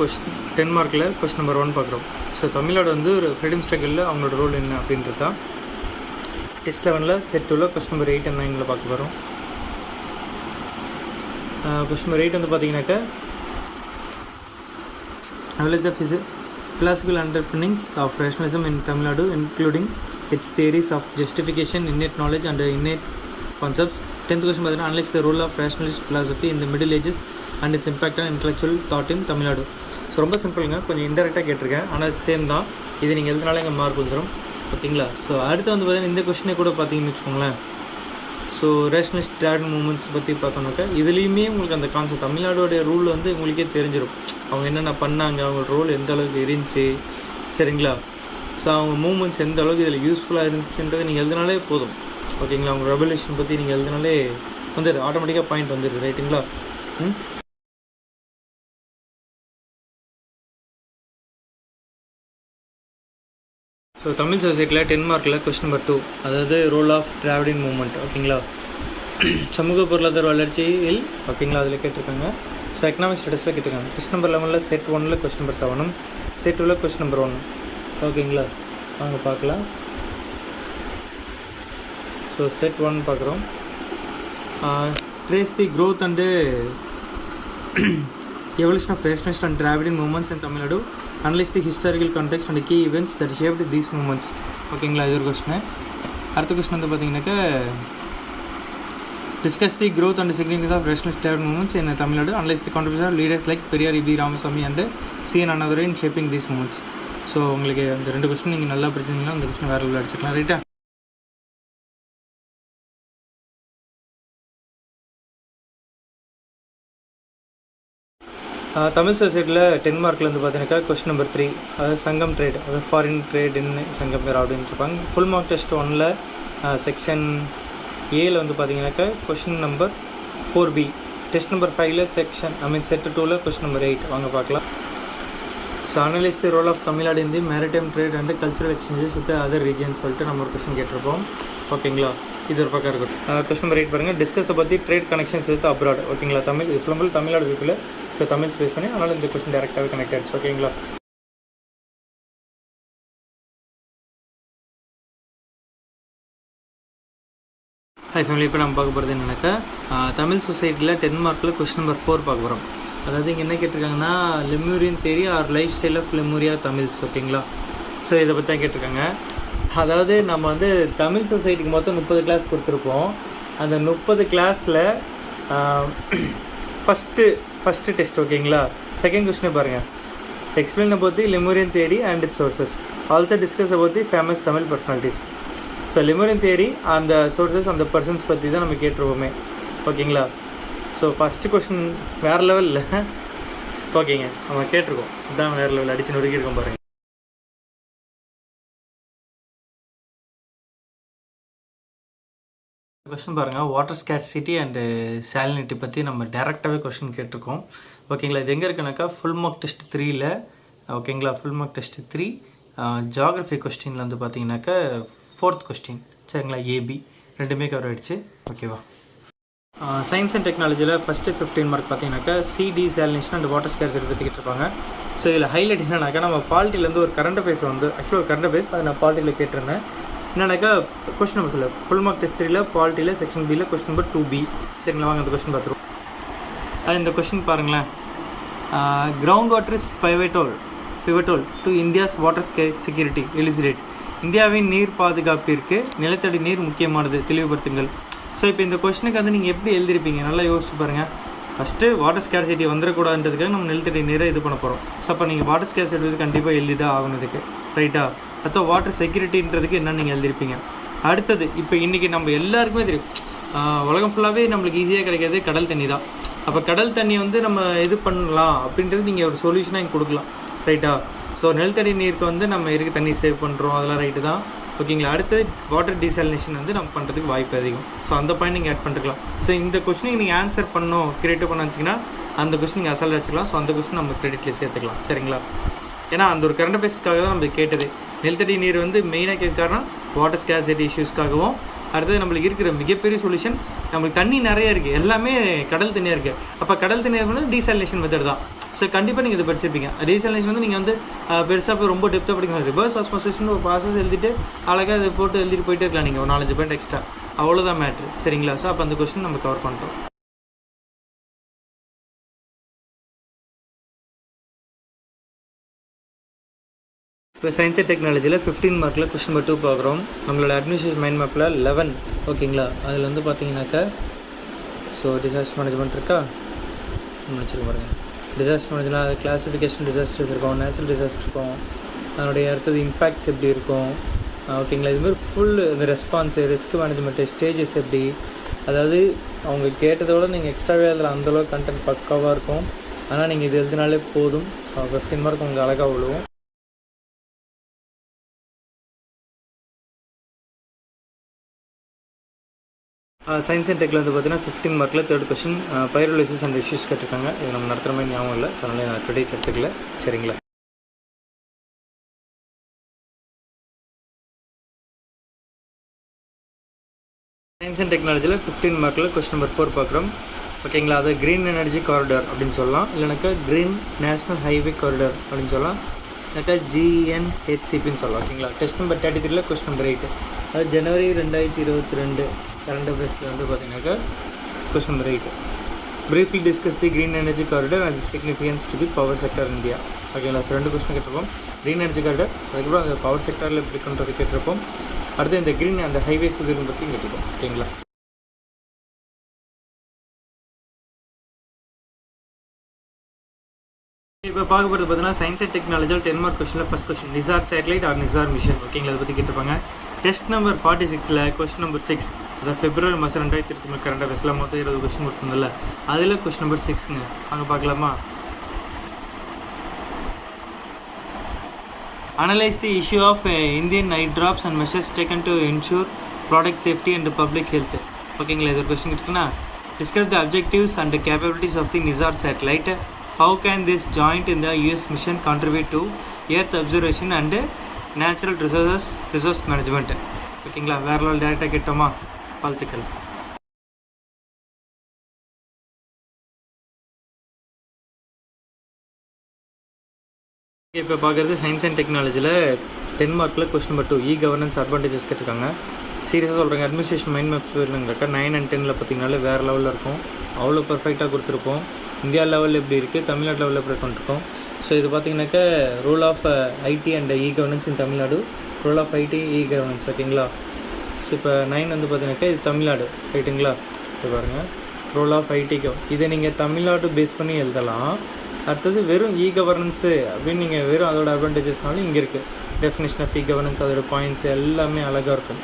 10 மார்க்கில் கொஸ்டின் நம்பர் 1 பார்க்குறோம். ஸோ தமிழ்நாடு வந்து ஒரு ஃப்ரீடம் ஸ்ட்ரகிளில் அவங்களோட ரோல் என்ன அப்படின்றது தான் டெஸ்ட் 11ல் செட் 2ல் கொஸ்டின் நம்பர் 8 and 9 பார்க்க போகிறோம். கொஸ்டின் நம்பர் 8 வந்து பார்த்தீங்கன்னாக்கா the philosophical underpinnings of rationalism in Tamil Nadu, including its theories of justification, innate knowledge and innate concepts. 10th question பார்த்தீங்கன்னா analyze the role of rationalist philosophy in the Middle Ages and its impact on intellectual thought in Tamil Nadu. So ரொம்ப சிம்பிளுங்க, கொஞ்சம் இன்டெரக்டாக கேட்டிருக்கேன், ஆனால் same தான். இது நீங்கள் எழுதுனால எங்கள் mark வந்துடும். ஓகேங்களா? ஸோ அடுத்து வந்து பார்த்தீங்கன்னா இந்த கொஸ்டினை கூட பார்த்தீங்கன்னு வச்சுக்கோங்களேன். ஸோ ரேஷனலிஸ்ட் டிராவிட் மூமெண்ட்ஸ் பற்றி பார்த்தோம்னாக்கா இதுலேயுமே உங்களுக்கு அந்த கான்செப்ட் தமிழ்நாடோடைய ரூல் வந்து உங்களுக்கே தெரிஞ்சிடும். அவங்க என்னென்ன பண்ணாங்க, அவங்களோட ரோல் எந்த அளவுக்கு இருந்துச்சு, சரிங்களா? ஸோ அவங்க மூமெண்ட்ஸ் எந்த அளவுக்கு இதில் யூஸ்ஃபுல்லாக இருந்துச்சுன்றதை நீங்கள் எழுதினாலே போதும். ஓகேங்களா? அவங்க ரெவல்யூஷன் பற்றி நீங்கள் எழுதினாலே வந்துடு, ஆட்டோமேட்டிக்காக பாயிண்ட் வந்துடுது. ரைட்டுங்களா? ஸோ தமிழ் சொசைட்டியில் 10 மார்க்கில் கொஸ்டின் நம்பர் 2, அதாவது ரோல் ஆஃப் டிராவிடியன் மூமெண்ட். ஓகேங்களா? சமூக பொருளாதார வளர்ச்சியில், ஓகேங்களா, அதில் கேட்டிருக்காங்க. ஸோ எக்கனாமிக் ஸ்டடீஸில் கேட்டிருக்காங்க. கொஸ்டின் நம்பர் 11ல் செட் 1ல் கொஸ்டின் நம்பர் 7, செட் 2ல் கொஸ்டின் நம்பர் 1. ஓகேங்களா? வாங்க பார்க்கலாம். ஸோ செட் 1 பார்க்குறோம். Trace the growth and evolution of rationalist and Dravidian movements in Tamil Nadu, analyze the historical context and the key events that shaped these movements. ஓகேங்களா? இது ஒரு question. அடுத்த question வந்து பார்த்தீங்கன்னாக்கா discuss the growth and significance of rationalist Dravidian movements in Tamil Nadu, analyze the contribution of leaders like Periyar, E.B. Ramaswamy and C.N. Annadurai in shaping these movements. So உங்களுக்கு அந்த 2 question நீங்கள் நல்லா படிச்சிருந்தீங்கன்னா அந்த question வேறு அடிச்சுக்கலாம். ரைட்டா? தமிழ் சொசைட்டியில் 10 மார்க்கில் வந்து பார்த்தீங்கன்னாக்கா கொஸ்டின் நம்பர் 3, அதாவது சங்கம் ட்ரேட், அதாவது ஃபாரின் ட்ரேட் இன் சங்கம் பேர் அப்படின்னு இருப்பாங்க. ஃபுல் மார்க் டெஸ்ட் 1ல் செக்ஷன் ஏல வந்து பார்த்தீங்கன்னாக்கா question number 4B, test number 5ல் செட் 2ல் கொஸ்டின் நம்பர் 8. வாங்க பார்க்கலாம். So analyse the role of Tamil Nadu in the maritime trade and cultural exchanges with other regions சொல்லிட்டு நம்ம ஒரு கொஸ்டின் கேட்டிருப்போம். ஓகேங்களா? இது ஒரு பக்கம் இருக்கும். கொஸ்டின் நம்பர் 8 பாருங்கள். டிஸ்கஸ் பற்றி ட்ரேட் கனெக்ஷன்ஸ் வித் அப்ராட். ஓகேங்களா? தமிழ் இது full Tamil Nadu people. So Tamil space பண்ணி அதனால் இந்த கொஸ்டின் டேரெக்டாகவே கனெக்ட் ஆகிடுச்சு. ஓகேங்களா? ஹாய் ஃபேமிலி, இப்போ நம்ம பார்க்க போகிறது என்னன்னாக்கா தமிழ் சொசைட்டியில் 10 மார்க்கில் கொஸ்டின் நம்பர் 4 பார்க்க போகிறோம். அதாவது இங்கே என்ன கேட்டிருக்காங்கன்னா Lemurian theory or life style of Lemuria Tamils. ஓகேங்களா? ஸோ இதை பற்றி தான் கேட்டிருக்காங்க. அதாவது நம்ம வந்து தமிழ் சொசைட்டிக்கு மொத்தம் 30 கிளாஸ் கொடுத்துருப்போம். அந்த 30 கிளாஸில் ஃபஸ்ட்டு டெஸ்ட். ஓகேங்களா? செகண்ட் கொஸ்டினே பாருங்கள். Explain about the Lemurian theory and it's sources, also discuss about the famous Tamil personalities. So Lemurian theory, அந்த சோர்சஸ், அந்த பர்சன்ஸ் பற்றி தான் நம்ம கேட்டிருப்போமே. ஓகேங்களா? ஸோ ஃபஸ்ட்டு கொஸ்டின் வேறு லெவலில். ஓகேங்க, நம்ம கேட்டிருக்கோம், இதுதான் வேறு லெவலில் அடிச்சு நொறுக்கியிருக்கோம் பாருங்கள். கொஸ்டின் பாருங்கள். வாட்டர் ஸ்கேர்சிட்டி அண்டு சாலினிட்டி பற்றி நம்ம டேரெக்டாகவே கொஸ்டின் கேட்டிருக்கோம். ஓகேங்களா? இது எங்கே இருக்குனாக்கா ஃபுல் மார்க் டெஸ்ட் 3ல். ஓகேங்களா? ஃபுல் மார்க் டெஸ்ட் 3 ஜியாகிரஃபி கொஸ்டினில் வந்து பார்த்தீங்கன்னாக்கா 4th கொஸ்டின். சரிங்களா? ஏபி ரெண்டுமே கவர் ஆகிடுச்சு. ஓகேவா? சயின்ஸ் அண்ட் டெக்னாலஜியில் ஃபஸ்ட்டு 15 மார்க் பார்த்தீங்கன்னாக்கா சிடி சாலினேஷன் அண்ட் வாட்டர் ஸ்கேர்சிட்டி பற்றி கேட்டிருப்பாங்க. ஸோ இதில் ஹைலைட் என்னன்னாக்கா நம்ம பாலிட்டிலேருந்து ஒரு கரண்ட் அஃபேர்ஸ் வந்து ஆக்சுவலாக ஒரு கரண்ட் அஃபேர்ஸ் அதை நான் பாலிட்டியில் கேட்டிருந்தேன். என்னன்னாக்கா கொஸ்டின் நம்பர் சொல்ல ஃபுல் மார்க் டெஸ்ட் 3ல் பாலிட்டியில் செக்ஷன் பியில் கொஸ்டின் நம்பர் 2B. சரிங்களா? வாங்க அந்த கொஸ்டின் பார்த்துருவோம். அது இந்த கொஸ்டின் பாருங்களேன். Ground water is pivotal to India's water security elucidate. இந்தியாவின் நீர் பாதுகாப்பிற்கு நிலத்தடி நீர் முக்கியமானது, தெளிவுபடுத்துங்கள். ஸோ இப்போ இந்த கொஸ்டினுக்கு வந்து நீங்கள் எப்படி எழுதிருப்பீங்க நல்லா யோசிச்சு பாருங்கள். ஃபஸ்ட்டு வாட்டர் ஸ்கேர்சிட்டி வந்துடக்கூடாதுன்றதுக்காக நம்ம நிலத்தடி நீரை இது பண்ண போகிறோம். ஸோ அப்போ நீங்கள் வாட்டர் ஸ்கேர்சிட்டி வந்து கண்டிப்பாக எழுதிதான் ஆகணுதுக்கு. ரைட்டா? அப்போ வாட்டர் செக்யூரிட்டின்றதுக்கு என்ன நீங்கள் எழுதிருப்பீங்க. அடுத்தது இப்போ இன்றைக்கி நம்ம எல்லாருக்குமே தெரியும், உலகம் ஃபுல்லாகவே நம்மளுக்கு ஈஸியாக கிடைக்கிறது கடல் தண்ணி தான். அப்போ கடல் தண்ணி வந்து நம்ம இது பண்ணலாம் அப்படின்றது நீங்கள் ஒரு சொல்யூஷனாக இங்கே கொடுக்கலாம். ரைட்டா? ஸோ நிலத்தடி நீருக்கு வந்து நம்ம இருக்க தண்ணி சேவ் பண்ணுறோம், அதெல்லாம் ரைட்டு தான். ஓகேங்களா? அடுத்தது வாட்டர் டீசாலினேஷன் வந்து நம்ம பண்ணுறதுக்கு வாய்ப்பு அதிகம். ஸோ அந்த பாயிண்ட் நீங்கள் ஆட் பண்ணிருக்கலாம். ஸோ இந்த கொஸ்டினுக்கு நீங்கள் ஆன்சர் பண்ணணும், கிரியேட்டிவ் பண்ண வச்சிங்கன்னா அந்த கொஸ்டின் நீங்கள் அசால்ட் வச்சுக்கலாம். ஸோ அந்த கொஸ்டின் நம்ம கிரெடிட்லேயே சேர்த்துக்கலாம். சரிங்களா? ஏன்னா அந்த ஒரு கரண்ட் அஃபேர்ஸ்க்காக தான் நம்ம கேட்டது. நிலத்தடி நீர் வந்து மெயினாக கேட்க காரணம் வாட்டர் ஸ்கேர்சிட்டி இஷ்யூஸ்க்காகவும் அடுத்தது நம்மளுக்கு இருக்கிற மிகப்பெரிய சொல்யூஷன், நம்மளுக்கு தண்ணி நிறைய இருக்குது, எல்லாமே கடல் தண்ணியாக இருக்குது. அப்போ கடல் தண்ணியாக வந்து டீசாலினேஷன் மெத்தட் தான். ஸோ கண்டிப்பாக நீங்கள் இதை படிச்சிருப்பீங்க. டீசாலினேஷன் வந்து நீங்கள் வந்து பெருசாக போய் ரொம்ப டெப்த்தாக படிக்கணும். ரிவர்ஸ் ஆஸ்மோசிஸ்னு ஒரு ப்ராசஸ் எழுதிட்டு அழகாக அதை போட்டு எழுதிட்டு போயிட்டே இருக்கலாம் நீங்கள், ஒரு 4-5 பாயிண்ட் எக்ஸ்ட்ரா, அவ்வளோதான் மேட்ரு. சரிங்களா? ஸோ அப்போ அந்த கொஸ்டின் நம்ம கவர் பண்ணுறோம். இப்போ சயின்ஸ் அண்ட் டெக்னாலஜியில் 15 மார்க்கில் கொஸ்டின் நம்பர் 2 பார்க்குறோம். நம்மளோட அட்மினிஸ்ட்ரேஷன் மைண்ட் மேப்பில் 11, ஓகேங்களா? அதில் வந்து பார்த்தீங்கன்னாக்கா ஸோ டிசாஸ்டர் மேனேஜ்மெண்ட் இருக்கா, முடிச்சிருக்க பாருங்க. டிசாஸ்டர் மேனேஜ்மெண்ட், அது கிளாஸிஃபிகேஷன் டிசாஸ்டர்ஸ் இருக்கும், நேச்சுரல் டிசாஸ்டர் இருக்கும், அதனுடைய அடுத்தது இம்பேக்ட்ஸ் எப்படி இருக்கும், ஓகேங்களா? இதுமாதிரி ஃபுல் இந்த ரெஸ்பான்ஸு, ரிஸ்க் மேனேஜ்மெண்ட்டு, ஸ்டேஜஸ் எப்படி, அதாவது அவங்க கேட்டதோட நீங்கள் எக்ஸ்ட்ராவே அதில் அந்தளவுக்கு கண்டென்ட் பக்காவாக இருக்கும். ஆனால் நீங்கள் இது எழுதினாலே போதும், 15 மார்க் உங்களுக்கு அழகாக விழுவும். சயின்ஸ் அண்ட் டெக்கில் வந்து பார்த்தீங்கன்னா 15 மார்க்கில் 3rd question pyrolysis and issues கேட்டிருக்காங்க. இது நம்ம நடத்துகிற மாதிரி ஞாபகம் இல்லை, ஸோ அதனால் நான் கிரெடிட் எடுத்துக்கல. சரிங்களா? சயின்ஸ் அண்ட் டெக்னாலஜியில் 15 மார்க்கில் கொஸ்டின் நம்பர் 4 பார்க்குறோம், ஓகேங்களா? அது க்ரீன் எனர்ஜி காரிடார் அப்படின்னு சொல்லலாம், இல்லைனாக்கா க்ரீன் நேஷ்னல் ஹைவே காரிடார் அப்படின்னு சொல்லலாம், இல்லைனாக்கா GNHCPன்னு சொல்லலாம், ஓகேங்களா? டெஸ்ட் நம்பர் 33ல் கொஸ்டின் நம்பர் 8, அது ஜனவரி 2022 கரண்ட் அஃபேர்ஸில் வந்து பார்த்தீங்கன்னாக்கா question number 8, briefly discuss the green energy corridor and its significance to the power sector in India. ஓகேங்களா? ஸோ 2 கொஸ்டின் கேட்டிருப்போம். க்ரீன் எனர்ஜி காரிடார், அதுக்கப்புறம் அந்த பவர் செக்டரில் எப்படி பண்ணுறது கேட்டிருப்போம். அடுத்து இந்த க்ரீன் அந்த ஹைவேஸ் இது பற்றி கேட்டிருப்போம். ஓகேங்களா? இப்போ பார்க்க போகிறது பார்த்தீங்கன்னா சயின்ஸ் அண்ட் டெக்னாலஜியில் 10 மார்க் கொஸ்டினில் first question NISAR satellite or NISAR mission, ஓகேங்களா? அதை பற்றி கேட்டிருப்பாங்க. டெஸ்ட் நம்பர் 46ல் கொஸ்டின் நம்பர் 6, அதாவது February மாதம் 2023 கரண்ட் அஃபேர்ஸில் மொத்தம் 20 கொஸ்டின் கொடுத்துருந்தல, அதில் கொஸ்டின் நம்பர் 6ங்க. அங்கே பார்க்கலாமா? Analyze the issue of Indian night drops and measures taken to ensure product safety and public health. ஓகேங்களா? இது ஒரு கொஸ்டின் இருக்குன்னா, describe the objectives and the capabilities of the NISAR satellite. How can this joint in the US mission contribute to earth observation and natural resource management? ஓகேங்களா? வேற level டேரக்டாக கேட்டோமா? வாழ்த்துக்கள். இப்போ பார்க்குறது சயின்ஸ் அண்ட் டெக்னாலஜியில் 10 மார்க்கில் question number 2 e governance advantages கேட்டிருக்காங்க. சீரியஸாக சொல்கிறாங்க, அட்மினிஸ்ட்ரேஷன் மைண்ட் மேப் இல்லைங்கிறக்கா 9 and 10ல் பார்த்தீங்கனாலே வேறு லெவலில் இருக்கும், அவ்வளோ பர்ஃபெக்டாக கொடுத்துருப்போம். இந்தியா லெவலில் எப்படி இருக்குது, தமிழ்நாடு லெவலில் எப்படி பண்ணிருக்கோம். ஸோ இது பார்த்தீங்கன்னாக்கா rule of IT and e governance in Tamil Nadu, rule of IT e governance, ஓகேங்களா? ஸோ இப்போ 9 வந்து பார்த்தீங்கன்னாக்கா இது தமிழ்நாடு, ரைட்டுங்களா? இது பாருங்கள், ரூல் ஆஃப் ஐடி இதை நீங்கள் தமிழ்நாடு பேஸ் பண்ணி எழுதலாம். அடுத்தது வெறும் இ கவர்னன்ஸு அப்படின்னு நீங்கள் வெறும் அதோட அட்வான்டேஜஸ்னாலும் இங்கே இருக்குது. டெஃபினேஷன் ஆஃப் இ கவர்னன்ஸ், அதோட பாயிண்ட்ஸ் எல்லாமே அழகாக இருக்கும்.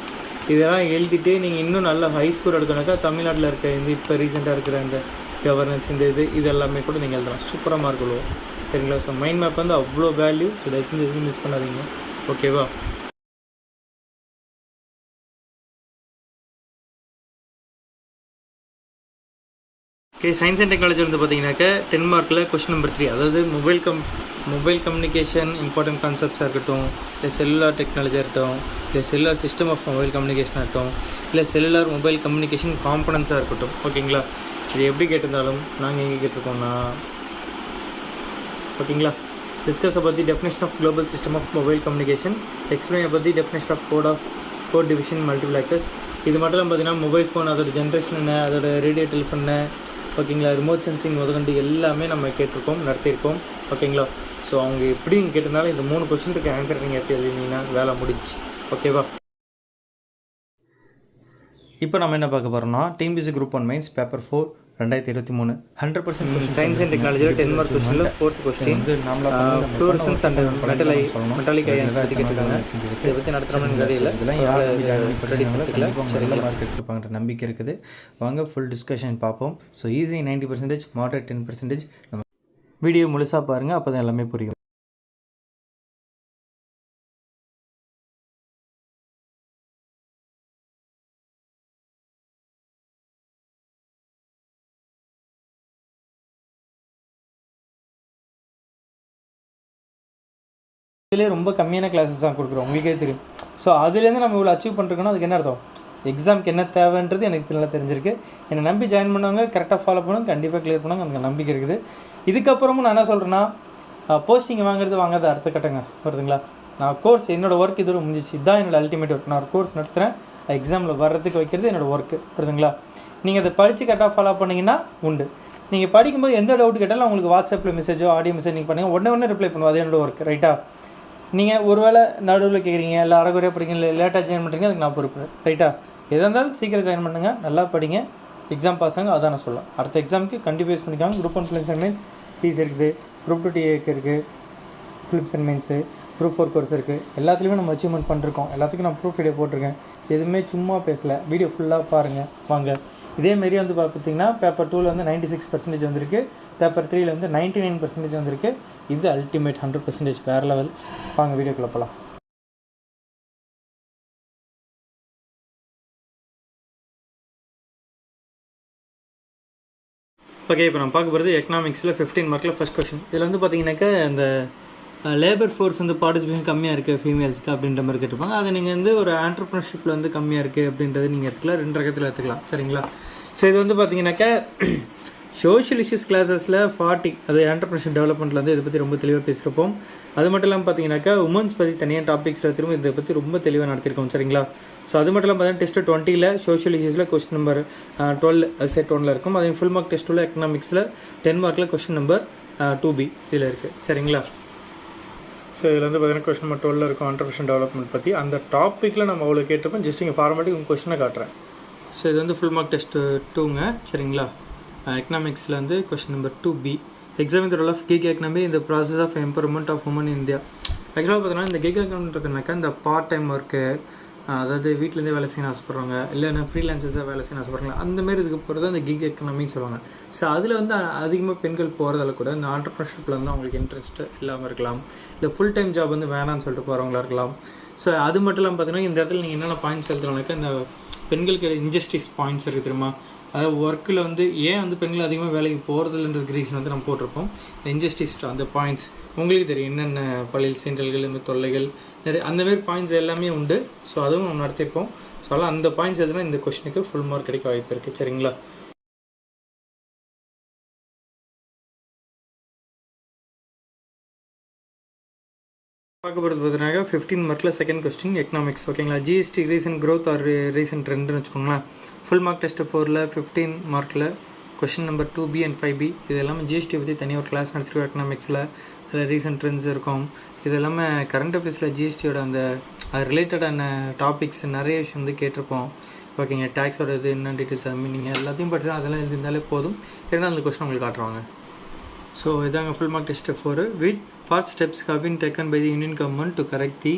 இதெல்லாம் எழுதிட்டு நீங்கள் இன்னும் நல்ல ஹை ஸ்கோர் எடுக்கணுக்கா தமிழ்நாட்டில் இருக்க இந்த இப்போ ரீசெண்டாக இருக்கிற இந்த கவர்னன்ஸ் இந்த இது எல்லாமே கூட நீங்கள் எழுதலாம், சூப்பராக மார்க் விடுவோம். சரிங்களா? ஸோ மைண்ட் மேப் வந்து அவ்வளோ வேல்யூ, ஸோ தயவு செஞ்சு எதுவும் மிஸ் பண்ணாதீங்க, ஓகேவா? ஓகே, சயின்ஸ் அண்ட் டெக்னாலஜி வந்து பார்த்தீங்கன்னாக்கா 10 மார்க்கில் கொஸ்டின் நம்பர் 3, அதாவது மொபைல் கம்யூனிகேஷன் இம்பார்ட்டன்ட் கான்செப்ட்ஸாக இருக்கட்டும், இல்லை செல்லுலார் டெக்னாலஜியாக இருக்கட்டும், இல்லை செல்லுலார் சிஸ்டம் ஆஃப் மொபைல் கம்யூனிகேஷனாக இருக்கட்டும், இல்லை செல்லுலார் மொபைல் கம்யூனிகேஷன் காம்பனன்ஸாக இருக்கட்டும், ஓகேங்களா? இது எப்படி கேட்டிருந்தாலும் நாங்கள் எங்கே கேட்டிருக்கோம்னா, ஓகேங்களா, discuss about the definition of global system of mobile communication, explain about the definition of code division multiple access. இது மட்டும் இல்லாமல் பார்த்தீங்கன்னா மொபைல் ஃபோன் அதோட ஜென்ரேஷன் என்ன, அதோட ரேடியோ டெலிஃபோன் என்ன, ஓகேங்களா, ரிமோட் சென்சிங் முதற்கொண்டு எல்லாமே நம்ம கேட்டிருக்கோம், நடத்தியிருக்கோம், ஓகேங்களா? ஸோ அவங்க எப்படி கேட்டிருந்தாலும் இந்த 3 கொஸ்டினுக்கு ஆன்சர் நீங்கள் எடுத்து எழுதினீங்கன்னா வேலை முடிச்சு, ஓகேவா? இப்போ நம்ம என்ன பார்க்க போகிறோம்னா TNPSC group 1 mains paper 4 2023 100% science and டெக்னாலஜியில் 10 மார்க் கொஸ்டினில் 4th question fluorescens and metallic ions பற்றி கேட்டிருக்காங்க. இதை பற்றி நடத்துகிறோம்னு தெரியல, இதெல்லாம் யார் மார்க் எடுத்துருப்பாங்கன்ற நம்பிக்கை இருக்குது. வாங்க ஃபுல் டிஸ்கஷன் பார்ப்போம். So easy 90%, moderate 10%. நம்ம வீடியோ முழுசாக பாருங்கள், அப்போ தான் எல்லாமே புரியும். இதிலே ரொம்ப கம்மியான கிளாஸஸ் தான் கொடுக்குறோம், உங்களுக்கே தெரியும். ஸோ அதுலேருந்து நம்ம இவ்வளோ அச்சீவ் பண்ணுறோன்னா அதுக்கு என்ன அர்த்தம்? எக்ஸாமுக்கு என்ன தேவைன்றது எனக்கு நல்லா தெரிஞ்சிருக்கு. என்னை நம்பி ஜாயின் பண்ணுவாங்க, கரெக்டாக ஃபாலோ பண்ணுவாங்க, கண்டிப்பாக கிளியர் பண்ணுவாங்க, எனக்கு நம்பிக்கை இருக்குது. இதுக்கப்புறமும் நான் என்ன சொல்கிறேன்னா, போஸ்டிங் வாங்காத அடுத்த கட்டங்க வருதுங்களா. நான் கோர்ஸ் என்னோடய ஒர்க் இதோட முடிஞ்சிச்சு. இதுதான் என்னோடய அல்டிமேட் ஒர்க். நான் ஒரு கோர்ஸ் நடத்துகிறேன், எக்ஸாமில் வர்றதுக்கு வைக்கிறது என்னோடய ஒர்க்கு, புரியுதுங்களா. நீங்கள் அதை படித்து கரெக்டாக ஃபாலோ பண்ணிங்கன்னா உண்டு. நீங்கள் படிக்கும்போது எந்த டவுட் கேட்டாலும் உங்களுக்கு வாட்ஸ்அப்பில் மெசேஜோ ஆடியோ மெசேஜ் நீங்கள் பண்ணுங்கள், உடனே ரிப்ளை பண்ணுவோம். அது என்னோடய ஒர்க், ரைட்டா. நீங்கள் ஒரு வேளை நடுவில் கேட்குறீங்க, இல்லை அரைகுறையாக படிங்க, இல்லை லேட்டாக ஜாயின் பண்ணுறீங்க, அதுக்கு நான் பொறுப்பு, ரைட்டா. எதாக இருந்தாலும் சீக்கிரம் ஜாயின் பண்ணுங்கள், நல்லா படிங்க, எக்ஸாம் பாஸ் ஆகுங்க, அதான் நான் சொல்லலாம். அடுத்த எக்ஸாமுக்கு கண்டிப்பாக யூஸ் பண்ணிக்காங்க. Group 1 prelims and mains fees இருக்குது, குரூப் 2 டிஏக்கு இருக்குது, prelims and mains, group 4 course இருக்குது. எல்லாத்துலேயுமே நம்ம அச்சீவ்மெண்ட் பண்ணிருக்கோம். எல்லாத்துக்கும் நான் ப்ரூஃப் வீடியோ போட்டிருக்கேன். எதுவுமே சும்மா பேசலை, வீடியோ ஃபுல்லாக பாருங்கள் வாங்க. இதேமாரி வந்து பார்த்திங்கன்னா பேப்பர் 2ல் வந்து 96% வந்திருக்கு, பேப்பர் 3ல் வந்து 99% வந்திருக்கு. இது அல்டிமேட் 100% வேறு லெவல். வாங்க வீடியோக்குள்ளே போகலாம். ஓகே, இப்போ நம்ம பார்க்க போகிறது எக்கனாமிக்ஸில் 15 மார்க்கில் ஃபஸ்ட் கொஸ்டின். இதில் வந்து பார்த்தீங்கன்னாக்கா இந்த லேபர் ஃபோர்ஸ் வந்து பார்ட்டிசிபேஷன் கம்மியாக இருக்குது ஃபீமேல்ஸ்க்கு அப்படின்ற மாதிரி கேட்டிருப்பாங்க. அதை நீங்கள் வந்து ஒரு ஆண்டர்ப்ரனர்ஷிப்பில் வந்து கம்மியாக இருக்குது அப்படின்றது நீங்கள் எடுத்துக்கலாம், 2 ரகத்தில் எடுத்துக்கலாம், சரிங்களா. ஸோ இது வந்து பார்த்தீங்கன்னாக்கா சோஷியல் இஷ்யூஸ் கிளாஸஸில் 40 அது ஆண்டர்ப்ரனர்ஷிப் டெவலப்மெண்ட்டில் வந்து இதை பற்றி ரொம்ப தெளிவாக பேசியிருப்போம். அது மட்டும் இல்லாமல் பார்த்தீங்கன்னாக்கா உமன்ஸ் பற்றி தனியாக டாபிக்ஸில் திரும்ப இதை பற்றி ரொம்ப தெளிவாக நடத்திருக்கோம், சரிங்களா. ஸோ அது மட்டும் இல்லாமல் பார்த்தீங்கன்னா டெஸ்ட் 20ல் சோஷியல் இஷ்யூஸில் கொஸ்டின் நம்பர் 12 செட் 1ல் இருக்கும். அதே ஃபுல் மார்க் டெஸ்ட்டில் எக்கனாமிக்ஸில் 10 மார்க்கில் கொஸ்டின் நம்பர் 2B இதில் இருக்குது, சரிங்களா. ஸோ இதில் வந்து பார்த்தீங்கன்னா கொஸ்டின் நம்பர் 12ல் இருக்கும் ஆண்டர்ப்ரனர்ஷிப் டெவலப்மெண்ட் பற்றி. அந்த டாப்பிக்கில் நம்ம அவ்வளோ கேட்டிருப்போம். ஜஸ்ட் இங்கே ஃபார்மேட்டிக் உங்கள் கொஸ்டினை காட்டுறேன். ஸோ இது வந்து ஃபுல் மார்க் டெஸ்ட் 2ங்க, சரிங்களா. எக்கனாமிக்ஸில் வந்து question number 2B, examining the role of gig economy in the process of empowerment of women India. ஆக்சுவலாக பார்த்தீங்கன்னா இந்த கிக் எக்கனாமின்றதுனாக்கா இந்த பார்ட் டைம் ஒர்க்கு, அதாவது வீட்டிலேருந்தே வேலை செய்யணும் ஆசைப்படுறாங்க, இல்லைன்னா ஃப்ரீலான்சஸாக வேலை செய்யணும் ஆசைப்படுறாங்க, அந்தமாரி இதுக்கு போகிறது அந்த கிக் எக்கனாமின்னு சொல்லுவாங்க. ஸோ அதில் வந்து அதிகமாக பெண்கள் போகிறதால கூட இந்த ஆண்டர்ப்ரனர்ஷிப்பில் வந்து அவங்களுக்கு இன்ட்ரெஸ்ட் இல்லாமல் இருக்கலாம், இல்லை ஃபுல் டைம் ஜாப் வந்து வேணான்னு சொல்லிட்டு போகிறவங்களா இருக்கலாம். ஸோ அது மட்டும் இல்லாமல் பார்த்தீங்கன்னா இந்த இடத்துல நீங்கள் என்னென்ன பாயிண்ட்ஸ் எழுதுறோம்னாக்கா இந்த பெண்களுக்கு இன்ஜஸ்டிஸ் பாயிண்ட்ஸ் இருக்குது தெரியுமா. அதாவது ஒர்க்கில் வந்து ஏன் வந்து பெண்கள் அதிகமாக வேலைக்கு போகிறதுலன்றதுக்கு ரீசன் வந்து நம்ம போட்டிருப்போம். இந்த இன்ஜஸ்டிஸ் அந்த பாயிண்ட்ஸ் உங்களுக்கு தெரியும், என்னென்ன பள்ளியில் சீண்டல்கள், இந்த தொல்லைகள் நிறைய அந்தமாரி பாயிண்ட்ஸ் எல்லாமே உண்டு. ஸோ அதுவும் நம்ம நடத்தியிருக்கோம். ஸோ அதெல்லாம் அந்த பாயிண்ட்ஸ் எதுனா இந்த கொஸ்டினுக்கு ஃபுல் மார்க் கிடைக்க வாய்ப்பு இருக்குது, சரிங்களா. பார்க்க போகிறது பார்த்தீங்கன்னா 15 மார்க்கில் செகண்ட் கொஸ்டின் எக்கனாமிக்ஸ், ஓகேங்களா. GST recent growth or recent ட்ரெண்டுன்னு வச்சுக்கோங்களேன். ஃபுல் மார்க் டெஸ்ட் 4ல் 15 மார்க்கில் question number 2B and 5B. இது எல்லாமே ஜிஎஸ்டி பற்றி தனியாக ஒரு கிளாஸ் நடத்திருக்கோம் எக்கனாமிக்ஸில். அதில் ரீசன்ட் ட்ரெண்ட்ஸ் இருக்கும். இது எல்லாமே கரண்ட் அஃபேர்ஸில் ஜிஎஸ்டியோட அந்த அது ரிலேட்டடான டாபிக்ஸ் நிறைய விஷயம் வந்து கேட்டிருப்போம், ஓகேங்க. டேக்ஸோட இது என்ன டீட்டெயில்ஸ் அதுமாதிரி நீங்கள் எல்லாத்தையும் படிச்சு அதெல்லாம் எழுதிருந்தாலே போதும். இருந்தாலும் அந்த கொஸ்டின் உங்களுக்கு காட்டுவாங்க. ஸோ இதாங்க full mark test 4. What steps have been taken by the Indian government to correct the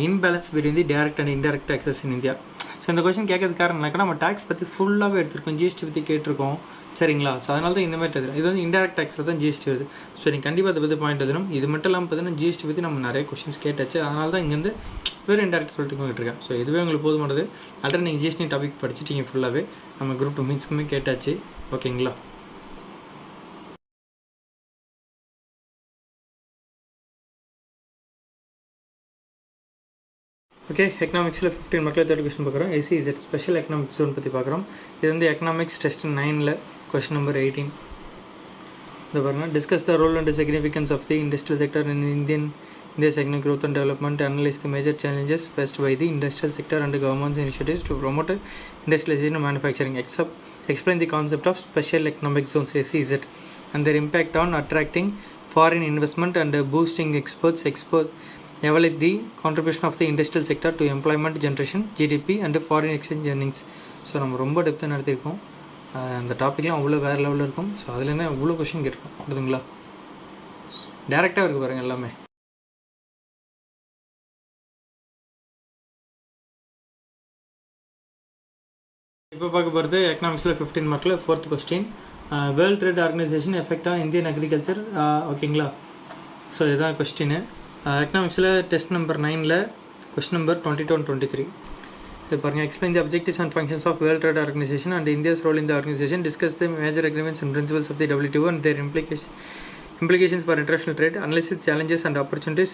imbalance between the direct and indirect taxes in India? So இந்த கொஸ்டின் கேட்கறது காரணம்னாக்கா நம்ம டேக்ஸ் பற்றி ஃபுல்லாகவே எடுத்துருக்கோம், ஜிஎஸ்டி பற்றி கேட்டிருக்கோம், சரிங்களா. ஸோ அதனால தான் இந்த மாதிரி தெரியும். இது வந்து இன்டெரக்ட் டேக்ஸில் தான் ஜிஎஸ்டி வருது. ஸோ நீங்கள் கண்டிப்பாக அதை பற்றி பாயிண்ட் எழுதணும். இது மட்டும் இல்லாமல் பார்த்தீங்கன்னா ஜிஎஸ்டி பற்றி நம்ம நிறைய கொஸ்டின்ஸ் கேட்டாச்சு. அதனால தான் இங்கேருந்து வேறு இன்டெரக்ட் சொல்லிட்டு இருக்கேன். ஸோ இதுவே உங்களுக்கு போதுமானது. ஆல்ரெடி நீங்கள் ஜிஎஸ்டி டாபிக் படிச்சுட்டீங்க ஃபுல்லாகவே. நம்ம குரூப் 2 மீன்ஸ்க்குமே கேட்டாச்சு, ஓகேங்களா. ஓகே, எக்கனாமிக்ஸில் 15 மார்க்கில் 3rd கொஸ்டின் பார்க்குறோம். SEZ ஸ்பெஷல் எக்கனாமிக்ஸ் ஜோன் பற்றி பார்க்குறோம். இது வந்து எக்கனாமிக்ஸ் டெஸ்ட் 9ல் கொஸ்டின் நம்பர் 18. இது பாருங்கள், discuss the role and significance of the industrial sector in India's economic growth and development, analyze the major challenges faced by the industrial sector and government's initiatives to promote industrialization and manufacturing. Explain the concept of special economic zones SEZ and their impact on attracting foreign investment and boosting exports. Evaluate the contribution of the industrial sector to employment generation, GDP and foreign exchange earnings. So நம்ம ரொம்ப டெப்த்தாக நடத்தியிருக்கோம். அந்த டாப்பிக்லாம் அவ்வளோ வேறு லெவலில் இருக்கும். So அதுலேருந்து அவ்வளோ question கேட்டிருக்கோம், புரியுதுங்களா. டேரெக்டாக இருக்குது பாருங்கள் எல்லாமே. இப்போ பார்க்க போகிறது எக்கனாமிக்ஸில் 15 மார்க்கில் 4th question. World trade organisation effect on Indian agriculture, ஓகேங்களா. ஸோ இதுதான் கொஸ்டின். எக்கனாமிக்ஸில் டெஸ்ட் நம்பர் 9ல் கொஸ்டின் நம்பர் 22 and 23. இது பாருங்கள், explain the objectives and functions of world trade organisation and India's role in the organisation, discuss the major agreements and principles of the WTO and their implications for international trade, analyze the challenges and opportunities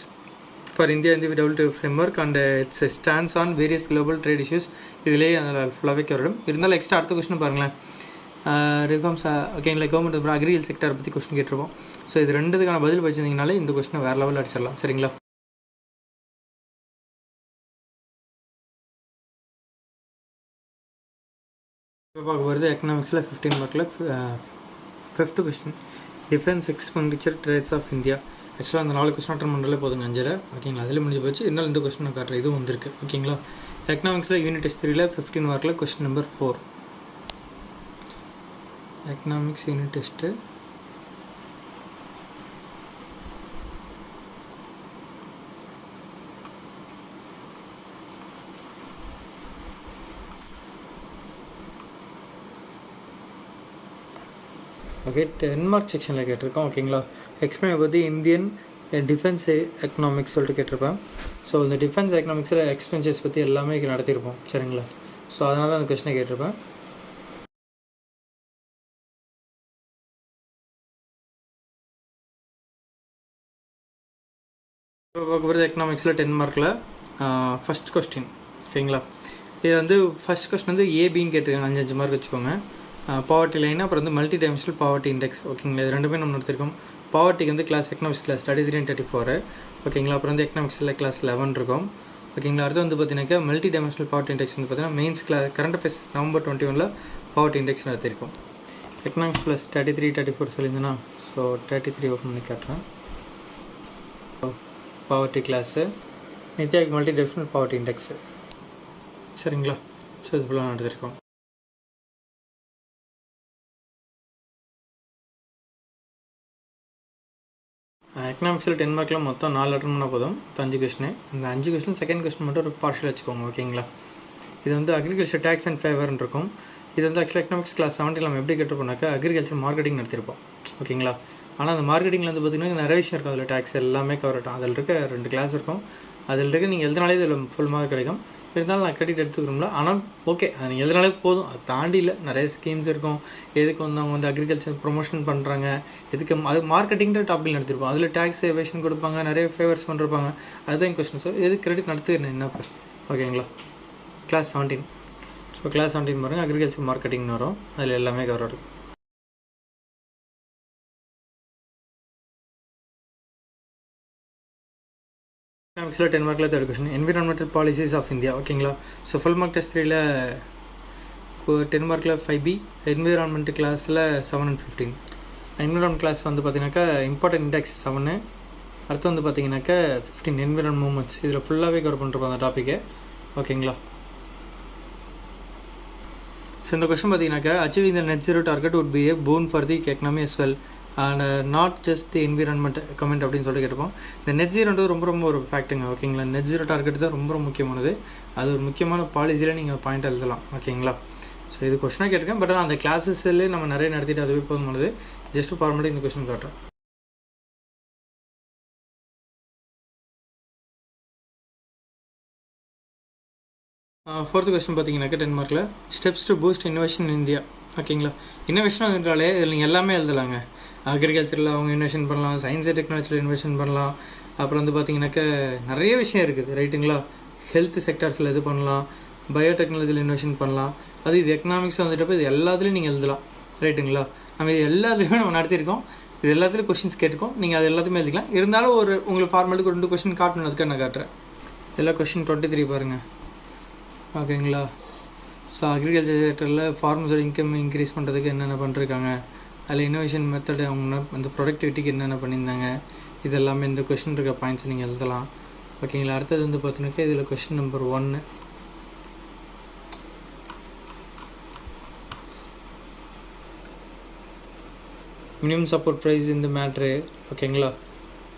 for India இந்த WTO framework and its stands on various global trade issues. இதிலே அதில் ஃபுல்லாகவே வரும். இருந்தாலும் extra அடுத்த question பாருங்களேன். Reforms ஓகேங்களா, government அக்ரிகல் sector பற்றி கொஸ்டின் கேட்டிருப்போம். ஸோ இது ரெண்டுத்துக்கான பதில் வச்சிருந்தீங்கனாலே இந்த கொஸ்டினை வேறு லெவலில் அடிச்சிடலாம். சரிங்களா? இப்போ பார்க்க போகிறது எக்கனாமிக்ஸில் 15 மார்க்கில் 5th question, defence expenditure trends of India. ஆக்சுவலாக அந்த 4 கொஸ்டின் அட்டன் பண்ணாலே போதுங்க 5ல். ஓகேங்களா, அதில் முடிஞ்சு போச்சு. இருந்தாலும் இந்த கொஸ்டின் காட்டுற இதுவும் வந்திருக்கு. ஓகேங்களா, எக்கனாமிக்ஸில் யூனிட் டெஸ்ட் 3ல் 15 மார்க்கில் question number 4. Economics unit taste okay 10 mark செக்ஷனில் கேட்டிருக்கோம். ஓகேங்களா, எக்ஸ்பிளைன் பற்றி இந்தியன் டிஃபென்ஸ் எக்கனாமிக்ஸ் சொல்லிட்டு கேட்டிருப்பேன். ஸோ இந்த டிஃபென்ஸ் எக்கனாமிக்ஸில் எக்ஸ்பென்சஸ் பற்றி எல்லாமே நடத்தியிருப்போம். சரிங்களா, ஸோ அதனால அந்த கொஸ்டினை கேட்டிருப்பேன். இப்போ பார்க்க போகிறது எக்கனாமிக்ஸில் 10 மார்க்கில் ஃபஸ்ட் கொஸ்டின். ஓகேங்களா, இது வந்து ஃபஸ்ட் கொஸ்டின் வந்து ஏபின்னு கேட்டிருக்காங்க. 5 மார்க் வச்சுக்கோங்க. பாவர்ட்டி லைன், அப்புறம் வந்து மல்டி டைமென்ஷனல் பாவர்ட்டி இண்டெக்ஸ். ஓகேங்களா, இது ரெண்டுமே நம்ம நடத்திருக்கோம். பாவர்ட்டிக்கு வந்து கிளாஸ் எக்கனாமிக்ஸ் கிளாஸ் 33 and 34. ஓகேங்களா, அப்புறம் வந்து எக்கனாமிக்ஸில் கிளாஸ் 11 இருக்கும். ஓகேங்களா, அடுத்து வந்து பார்த்தீங்கன்னாக்கா மல்டி டைமென்ஷனல் பாவர்ட்டி இண்டெக்ஸ் வந்து பார்த்தீங்கன்னா mains class current affairs November 21 poverty index நடத்திருக்கோம். எக்கனாமிக்ஸ் ப்ளஸ் 33, 34 சொல்லியிருந்தேன்னா, ஸோ 33 ஓப்பன் பண்ணி காட்டுறேன். பாவர்ட்டி கிளாஸு, நித்யாக்கு மல்டி டைமென்ஷனல் பாவர்ட்டி இண்டெக்ஸு. சரிங்களா, ஸோ இது ஃபுல்லாக நடத்திருக்கோம். எக்கனாமிக்ஸில் 10 மார்க்கில் மொத்தம் 4 அட்டன் பண்ணால் போதும். 5 கொஸ்டின். இந்த 5 கொஸ்டின் செகண்ட் கொஸ்டின் மட்டும் ஒரு பார்ஷியல் வச்சுக்கோங்க. ஓகேங்களா, இது வந்து அக்ரிகல்ச்சர் டேக்ஸ் அண்ட் ஃபேவர்னு இருக்கும். இது வந்து ஆக்சுவலாக எக்கனாமிக்ஸ் கிளாஸ் 17 நம்ம எப்படி கேட்டிருப்போம்னாக்கா அக்ரிகல்ச்சர் மார்க்கெட்டிங் நடத்திருப்போம். ஓகேங்களா, ஆனால் அந்த மார்க்கெட்டிங்கில் வந்து பார்த்திங்கன்னா நிறைய விஷயம் இருக்கும். அதில் டேக்ஸ் எல்லாமே கவர் ஆகிட்டோம். அதில் இருக்க 2 கிளாஸ் இருக்கும். அதில் இருக்க நீங்கள் எழுதினாலே இதில் ஃபுல் மார்க் கிடைக்கும். இருந்தாலும் நான் கிரெடிட் எடுத்துக்கிறோம்ல. ஆனால் ஓகே, அது நீங்கள் எதனாலே போதும். அது தாண்டி இல்லை, நிறைய ஸ்கீம்ஸ் இருக்கும். எதுக்கு வந்து அவங்க வந்து அக்ரிகல்ச்சர் ப்ரொமோஷன் பண்ணுறாங்க, எதுக்கு அது மார்க்கெட்டிங்கிற டாப்பில் நடத்திருப்போம். அதில் டேக்ஸ் எவேஷன் கொடுப்பாங்க, நிறைய ஃபேவர்ஸ் பண்ணிருப்பாங்க. அதுதான் கொஸ்டின். ஸோ எது கிரெடிட் நடத்துக்கிறேன் என்ன இப்போ. ஓகேங்களா, கிளாஸ் 17. ஸோ கிளாஸ் 17 பாருங்கள், அக்ரிகல்ச்சர் மார்க்கெட்டிங்னு வரும். அதில் எல்லாமே கவர் ஆகும். எக்கனாமிக்ஸில் 10 மார்க்கில் 3rd question, environmental policies of India. ஓகேங்களா, ஸோ ஃபுல் மார்க் டெஸ்ட் 3ல் 10 மார்க்கில் 5B, என்விரான்மெண்ட் கிளாஸில் 7 and 15. என்விரான்மெண்ட் கிளாஸ் வந்து பார்த்தீங்கன்னாக்கா இம்பார்ட்டன்ட் இண்டெக்ஸ் 7. அடுத்து வந்து பார்த்தீங்கன்னாக்கா 15 என்விரான்மெண்ட் மூவ்மெண்ட்ஸ். இதில் ஃபுல்லாகவே கவர் பண்ணிருப்போம் அந்த டாப்பிக்கை. ஓகேங்களா, ஸோ இந்த கொஸ்டின் பார்த்தீங்கன்னாக்கா achieving the net zero target would be a boon for the economy as well and not just the environment comment அப்படின்னு சொல்லிட்டு கேட்டுப்போம். இந்த நெட் ஜீரோன்றது ரொம்ப ஒரு ஃபேக்ட்டுங்க. ஓகேங்களா, நெட் ஜீரோ டார்கெட் தான் ரொம்ப முக்கியமானது. அது ஒரு முக்கியமான பாலிசியில் நீங்கள் பாயிண்ட் எழுதலாம். ஓகேங்களா, ஸோ இது கொஸ்டினாக கேட்டிருக்கேன். பட் ஆனால் அந்த கிளாஸஸ்லேயே நம்ம நிறைய நடத்திட்டு அதுவே போதுமானது. ஜஸ்ட் ஃபார்மேட்டாக இந்த கொஸ்டின் காட்டுறேன். ஃபோர்த்து கொஸ்டின் பார்த்தீங்கன்னாக்கா 10 மார்க்கில் steps to boost innovation in India. ஓகேங்களா, இன்னோவேஷன் என்றாலே இதில் நீங்கள் எல்லாமே எழுதலாங்க. அக்ரிகல்ச்சரில் அவங்க இன்வெஸ்ட் பண்ணலாம், சயின்ஸ் அண்ட் டெக்னாலஜியில் இன்வெஸ்ட் பண்ணலாம். அப்புறம் வந்து பார்த்தீங்கன்னாக்கா நிறைய விஷயம் இருக்குது. ரைட்டுங்களா, ஹெல்த் செக்டர்ஸில் இது பண்ணலாம், பயோடெக்னாலஜியில் இன்வெஸ்ட் பண்ணலாம். அது இது எக்கனாமிக்ஸ் வந்துட்டப்போ இது எல்லாத்துலேயும் நீங்கள் எழுதலாம். ரைட்டுங்களா, நம்ம இது எல்லாத்துலேயுமே நம்ம நடத்தியிருக்கோம். இது எல்லாத்துலேயும் கொஸ்டின்ஸ் கேட்டுக்கோம். நீங்கள் அது எல்லாத்தையுமே எழுதிக்கலாம். இருந்தாலும் ஒரு உங்களுக்கு ஃபார்மேட்டுக்கு 2 கொஸ்டின் காட்டணும். அதுக்காக நான் காட்டுறேன். எல்லா கொஸ்டின் 23 பாருங்கள். ஓகேங்களா, ஸோ அக்ரிகல்ச்சர் செக்டரில் ஃபார்மர்ஸோட இன்கம் இன்க்ரீஸ் பண்ணுறதுக்கு என்னென்ன பண்ணிருக்காங்க, அதில் இன்னோவேஷன் மெத்தட் அவங்க அந்த ப்ரொடக்டிவிட்டிக்கு என்னென்ன பண்ணியிருந்தாங்க, இது எல்லாமே இந்த கொஸ்டின் இருக்க பாயிண்ட்ஸ் நீங்கள் எழுதலாம். ஓகேங்களா, அடுத்தது வந்து பார்த்தீங்கன்னாக்கா இதில் question number 1 minimum support price இந்த மேட்ரு. ஓகேங்களா,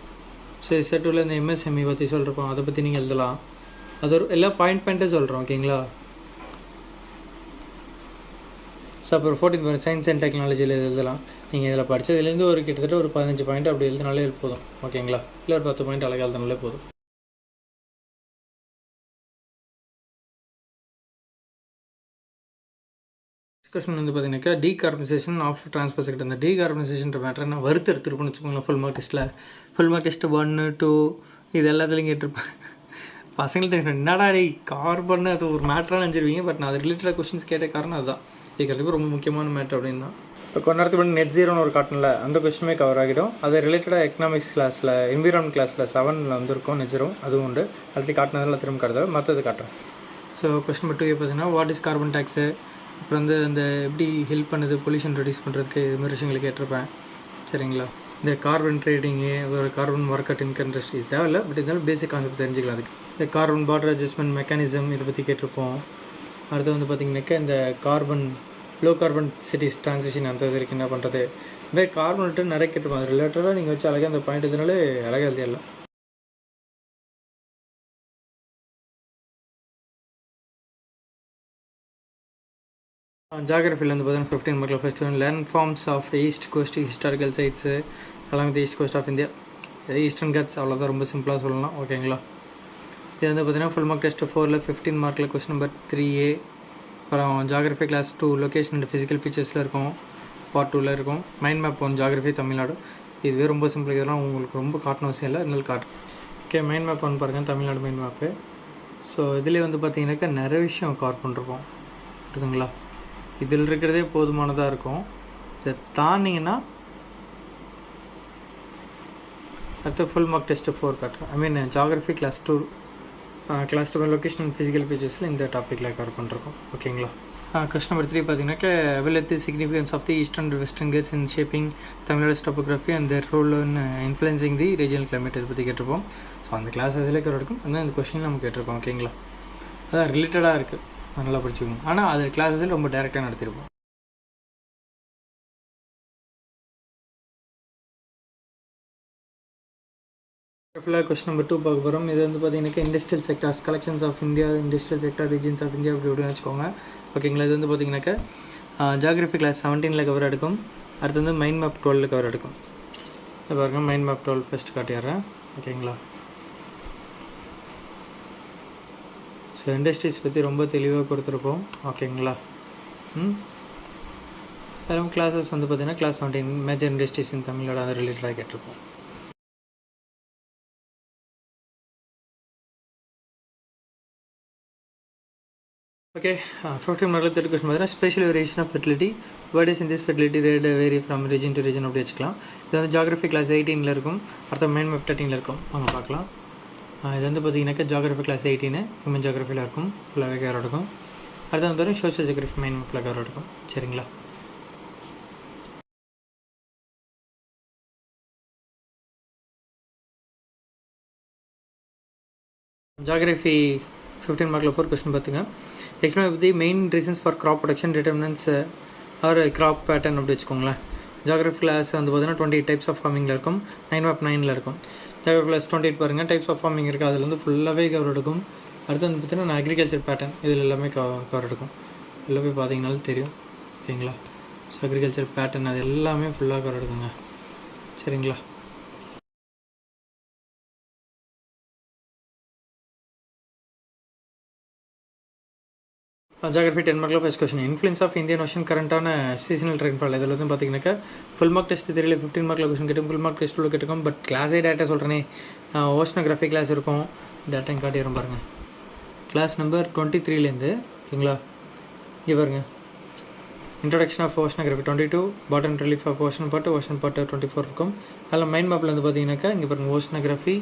சரி செட்டில் இந்த MSME பற்றி சொல்கிறப்போம், அதை பற்றி நீங்கள் எழுதலாம். அது ஒரு எல்லா பாயிண்ட்டே சொல்கிறோம். ஓகேங்களா, ஸோ அப்புறம் 14 சயின்ஸ் அண்ட் டெக்னாலஜியில் எழுதலாம். நீங்கள் இதில் படித்ததுலேருந்து ஒரு கிட்டத்தட்ட ஒரு 15 பாயிண்ட் அப்படி எழுதினாலே போதும். ஓகேங்களா, இல்லை ஒரு 10 பாயிண்ட் அழகாக எழுதினாலே போதும். டிஸ்கஷன் வந்து பார்த்தீங்கன்னாக்கா டீகார்பனைசேஷன் ஆஃப்டர் ட்ரான்ஸ்பர் செக்டர். இந்த டீகார்பனைசேஷன் மேட்டர் நான் வறுத்து எடுத்துருப்போம்னு வச்சுக்கோங்களேன். ஃபுல் மார்க் டெஸ்ட்டில் 1, 2 இது எல்லாத்துலேயும் கேட்டிருப்பேன். பசங்கள்கிட்ட என்னடா கார்பன் அது ஒரு மேட்டராக நினச்சிருவீங்க. பட் நான் அது ரிலேட்டடாக கொஸ்டின்ஸ் கேட்ட காரணம் அதுதான். இது கண்டிப்பாக ரொம்ப முக்கியமான மேட்ரு அப்படின்னு தான். இப்போ கொஞ்ச நேரத்துக்கு முன்னாடி நெட் ஜீரோன்னு ஒரு காட்டனில் அந்த கொஸ்டினுமே கவர் ஆகிடும். அது ரிலேட்டடாக எக்கனாமிக்ஸ் கிளாஸில் என்விரான்மெண்ட் கிளாஸில் 7ல் வந்திருக்கும் நெட் ஜீரோ, அதுவும் உண்டு. ஆல்ரெடி காட்டினதில் திரும்ப காட்டுறது, மற்றது காட்டுறேன். ஸோ கொஸ்டின் நம்பர் 2 பார்த்தீங்கன்னா வாட் இஸ் கார்பன் டேக்ஸு, அப்புறம் வந்து அந்த எப்படி ஹெல்ப் பண்ணுது பொல்யூஷன் ரெடியூஸ் பண்ணுறதுக்கு, இது மாதிரி விஷயங்களுக்கு கேட்டிருப்பேன். சரிங்களா? இந்த கார்பன் ட்ரேடிங்கு, ஒரு கார்பன் மார்க்கெட் இண்டஸ்ட்ரி இது தேவையில்லை, பட் இருந்தாலும் பேசிக் கான்செப்ட் தெரிஞ்சுக்கலாம். அதுக்கு இந்த கார்பன் பார்டர் அட்ஜஸ்ட்மெண்ட் மெக்கானிசம் இதை பற்றி கேட்டிருப்போம். அடுத்து வந்து பார்த்திங்கனாக்கா இந்த carbon low carbon cities transition அந்த இது வரைக்கும் என்ன பண்ணுறது, இந்த மாதிரி கார்பன் விட்டு நிறைய கேட்டிருப்போம். அது ரிலேட்டடாக நீங்கள் வச்சு அழகாக அந்த பாயிண்ட் இதனாலே அழகாக எழுதிடலாம். ஜாகிரஃபியில் வந்து பார்த்தீங்கன்னா 15 மார்க்கில் first land forms of east coast historical sites along the east coast of India, eastern Ghats, அவ்வளோதான், ரொம்ப சிம்பிளாக சொல்லலாம். ஓகேங்களா? இது வந்து பார்த்தீங்கன்னா ஃபுல் மார்க் டெஸ்ட் 4ல் 15 மார்க்கில் கொஸ்டின் நம்பர் 3A. அப்புறம் geography class 2 location and physical ஃபீச்சர்ஸில் இருக்கும், பார்ட் 2ல் இருக்கும். மைண்ட் மேப் 1 ஜாகிரஃபி தமிழ்நாடு, இதுவே ரொம்ப சிம்பிள். இதெல்லாம் உங்களுக்கு ரொம்ப காட்டணும் அவசியம் இல்லை, இருந்தாலும் காட்டும். ஓகே, மைண்ட் மேப் 1 பாருங்கள், தமிழ்நாடு மைண்ட் மேப்பு. ஸோ இதிலே வந்து பார்த்தீங்கன்னாக்கா நிறைய விஷயம் கவர் பண்ணிருப்போம், புரியுதுங்களா? இதில் இருக்கிறதே போதுமானதாக இருக்கும். இதை தாண்டிங்கன்னா அடுத்து ஃபுல் மார்க் டெஸ்ட்டு 4 காட்டுறேன். I mean geography class 2 location and physical ஃபீச்சர்ஸில் இந்த டாப்பிக்கில் கவர் பண்ணிருக்கோம். ஓகேங்களா? கொஸ்டின் நம்பர் 3 பார்த்தீங்கன்னாக்கா will the significance of the eastern and western Ghats in shaping Tamil Nadu topography and their role in influencing the regional climate இதை பற்றி கேட்டிருப்போம். ஸோ அந்த கிளாஸஸ்லேயே கவர் எடுக்கும். அந்த கொஸ்டின் நம்ம கேட்டிருப்போம். ஓகேங்களா? அதான் ரிலேட்டடாக இருக்குது, நல்லா படிச்சுக்கோங்க. ஆனால் அது கிளாஸஸில் ரொம்ப டேரெக்டாக நடத்திருப்போம். கொஸ்டின் நம்பர் 2 பார்க்க போகிறோம். இது வந்து பார்த்தீங்கன்னா industrial sectors collections of India, industrial sector regions of India அப்படி இப்படின்னு வச்சுக்கோங்க. ஓகேங்களா? இது வந்து பார்த்தீங்கன்னாக்கா ஜாகிரஃபி கிளாஸ் 17ல் கவர் எடுக்கும். அடுத்து வந்து மைண்ட் மேப் 12ல் கவர் எடுக்கும். இது பாருங்கள், மைண்ட் மேப் 12 ஃபஸ்ட்டு காட்டிடுறேன். ஓகேங்களா? ஸோ இண்டஸ்ட்ரீஸ் பற்றி ரொம்ப தெளிவாக கொடுத்துருப்போம். ஓகேங்களா? வெறும் கிளாஸஸ் வந்து பார்த்தீங்கன்னா class 17 major industries in Tamil Nadu அதை ரிலேட்டடாக கேட்டிருப்போம். ஓகே, 15 மார்க்கில் 30 கொஸ்டின் பார்த்தீங்கன்னா spatial variation of fertility, word is in this fertility rate vary from region to region அப்படி வச்சுக்கலாம். இது வந்து ஜாகிரஃபி கிளாஸ் 18ல் இருக்கும். அடுத்த மைண்ட் மேப் 13ல் இருக்கும். வாங்க பார்க்கலாம். இது வந்து பார்த்தீங்கன்னாக்கா ஜாகிரஃபி கிளாஸ் 18 ஹியூமன் ஜாகிரஃபியில் இருக்கும், ஃபுல்லாகவே கவர் எடுக்கும். அடுத்து வந்து பார்த்தீங்கன்னா சோஷியல் ஜியோகிராஃபி மைண்ட் மேப்பில் கவர் எடுக்கும். சரிங்களா? ஜாகிரஃபி 15 மார்க்கில் 4 கொஸ்டின் பார்த்துங்க. Explain the main reasons for crop production determinants or crop pattern அப்படி வச்சுக்கோங்களேன். ஜாகிரஃபி கிளாஸ் வந்து பார்த்தீங்கன்னா 28 டைப்ஸ் ஆஃப் ஃபார்மிங்கில் இருக்கும். மைண்ட் மேப் 9ல் இருக்கும். ஜாகிரஃபி கிளாஸ் 28 பாருங்கள், டைப்ஸ் ஆஃப் ஃபார்மிங் இருக்குது, அதில் வந்து ஃபுல்லாகவே கவர் எடுக்கும். அடுத்து வந்து பார்த்தீங்கன்னா அக்ரிகல்ச்சர் பேட்டர்ன் இதில் எல்லாமே கவர் எடுக்கும். எல்லாம் போய் பார்த்தீங்கனாலும் தெரியும். ஓகேங்களா? ஸோ அக்ரிகல்ச்சர் பேட்டர்ன் அது எல்லாமே ஃபுல்லாக கவர் எடுக்குங்க. சரிங்களா? ஜாகிரஃபி 10 மார்க்கில் first question influence of Indian ocean கரண்டான சீசனல் ரெயின்ஃபால் இதில் வந்து பார்த்தீங்கன்னாக்கா ஃபுல் மார்க் டெஸ்ட் தெரியல 15 மார்க்கில் கொஸ்டின் கேட்டும், ஃபுல் மார்க் டெஸ்ட் கேட்டுக்கும். பட் கிளாஸே டேட்டா சொல்கிறேனே, ஓஷனோகிராஃபி கிளாஸ் இருக்கும், டேட்டா காட்டிடுறோம் பாருங்கள். கிளாஸ் நம்பர் 23லேருந்து ஓகேங்களா? இங்கே பாருங்கள், இன்ட்ரடக்ஷன் ஆஃப் ஓஷனோகிராஃபி 22, பாட்டன் ரிலீஃப் ஆஃப் ஓஷன் பாட்டு 24 இருக்கும். அதில் மைண்ட் மேப்பில் வந்து பார்த்தீங்கன்னாக்கா இங்கே பாருங்கள் oceanography,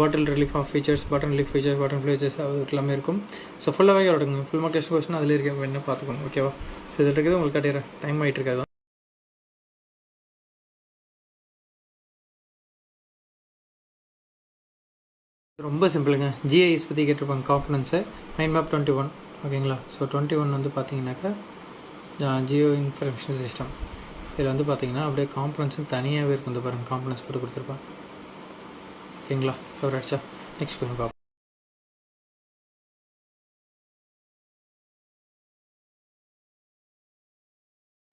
bottom relief of features, bottom relief features, bottom features அது எல்லாமே இருக்கும். ஸோ ஃபுல்லாகவே எடுங்க. ஃபுல் மார்க் டெஸ்ட் கொஸ்டின் அதில் இருக்க என்ன பார்த்துக்கோங்க. ஓகேவா? ஸோ இதில் இருக்குது உங்களுக்கு காட்டிடுறேன், டைம் ஆகிட்டு இருக்காது. ரொம்ப சிம்பிளுங்க. ஜிஐஎஸ் பற்றி கேட்டிருப்பாங்க, காம்பனன்ஸு. மைண்ட் மேப் 21 ஓகேங்களா? ஸோ 21 வந்து பார்த்தீங்கன்னாக்கா ஜியோ இன்ஃபர்மேஷன் சிஸ்டம். இதில் வந்து பார்த்தீங்கன்னா அப்படியே காம்பனன்ஸும் தனியாகவே இருக்கும். இந்த பாருங்கள், காம்பனன்ஸ் போட்டு கொடுத்துருப்பாங்க. ஓகேங்களா? கவர் ஆகிடுச்சா? நெக்ஸ்ட் கொஸ்டின் பார்ப்போம்.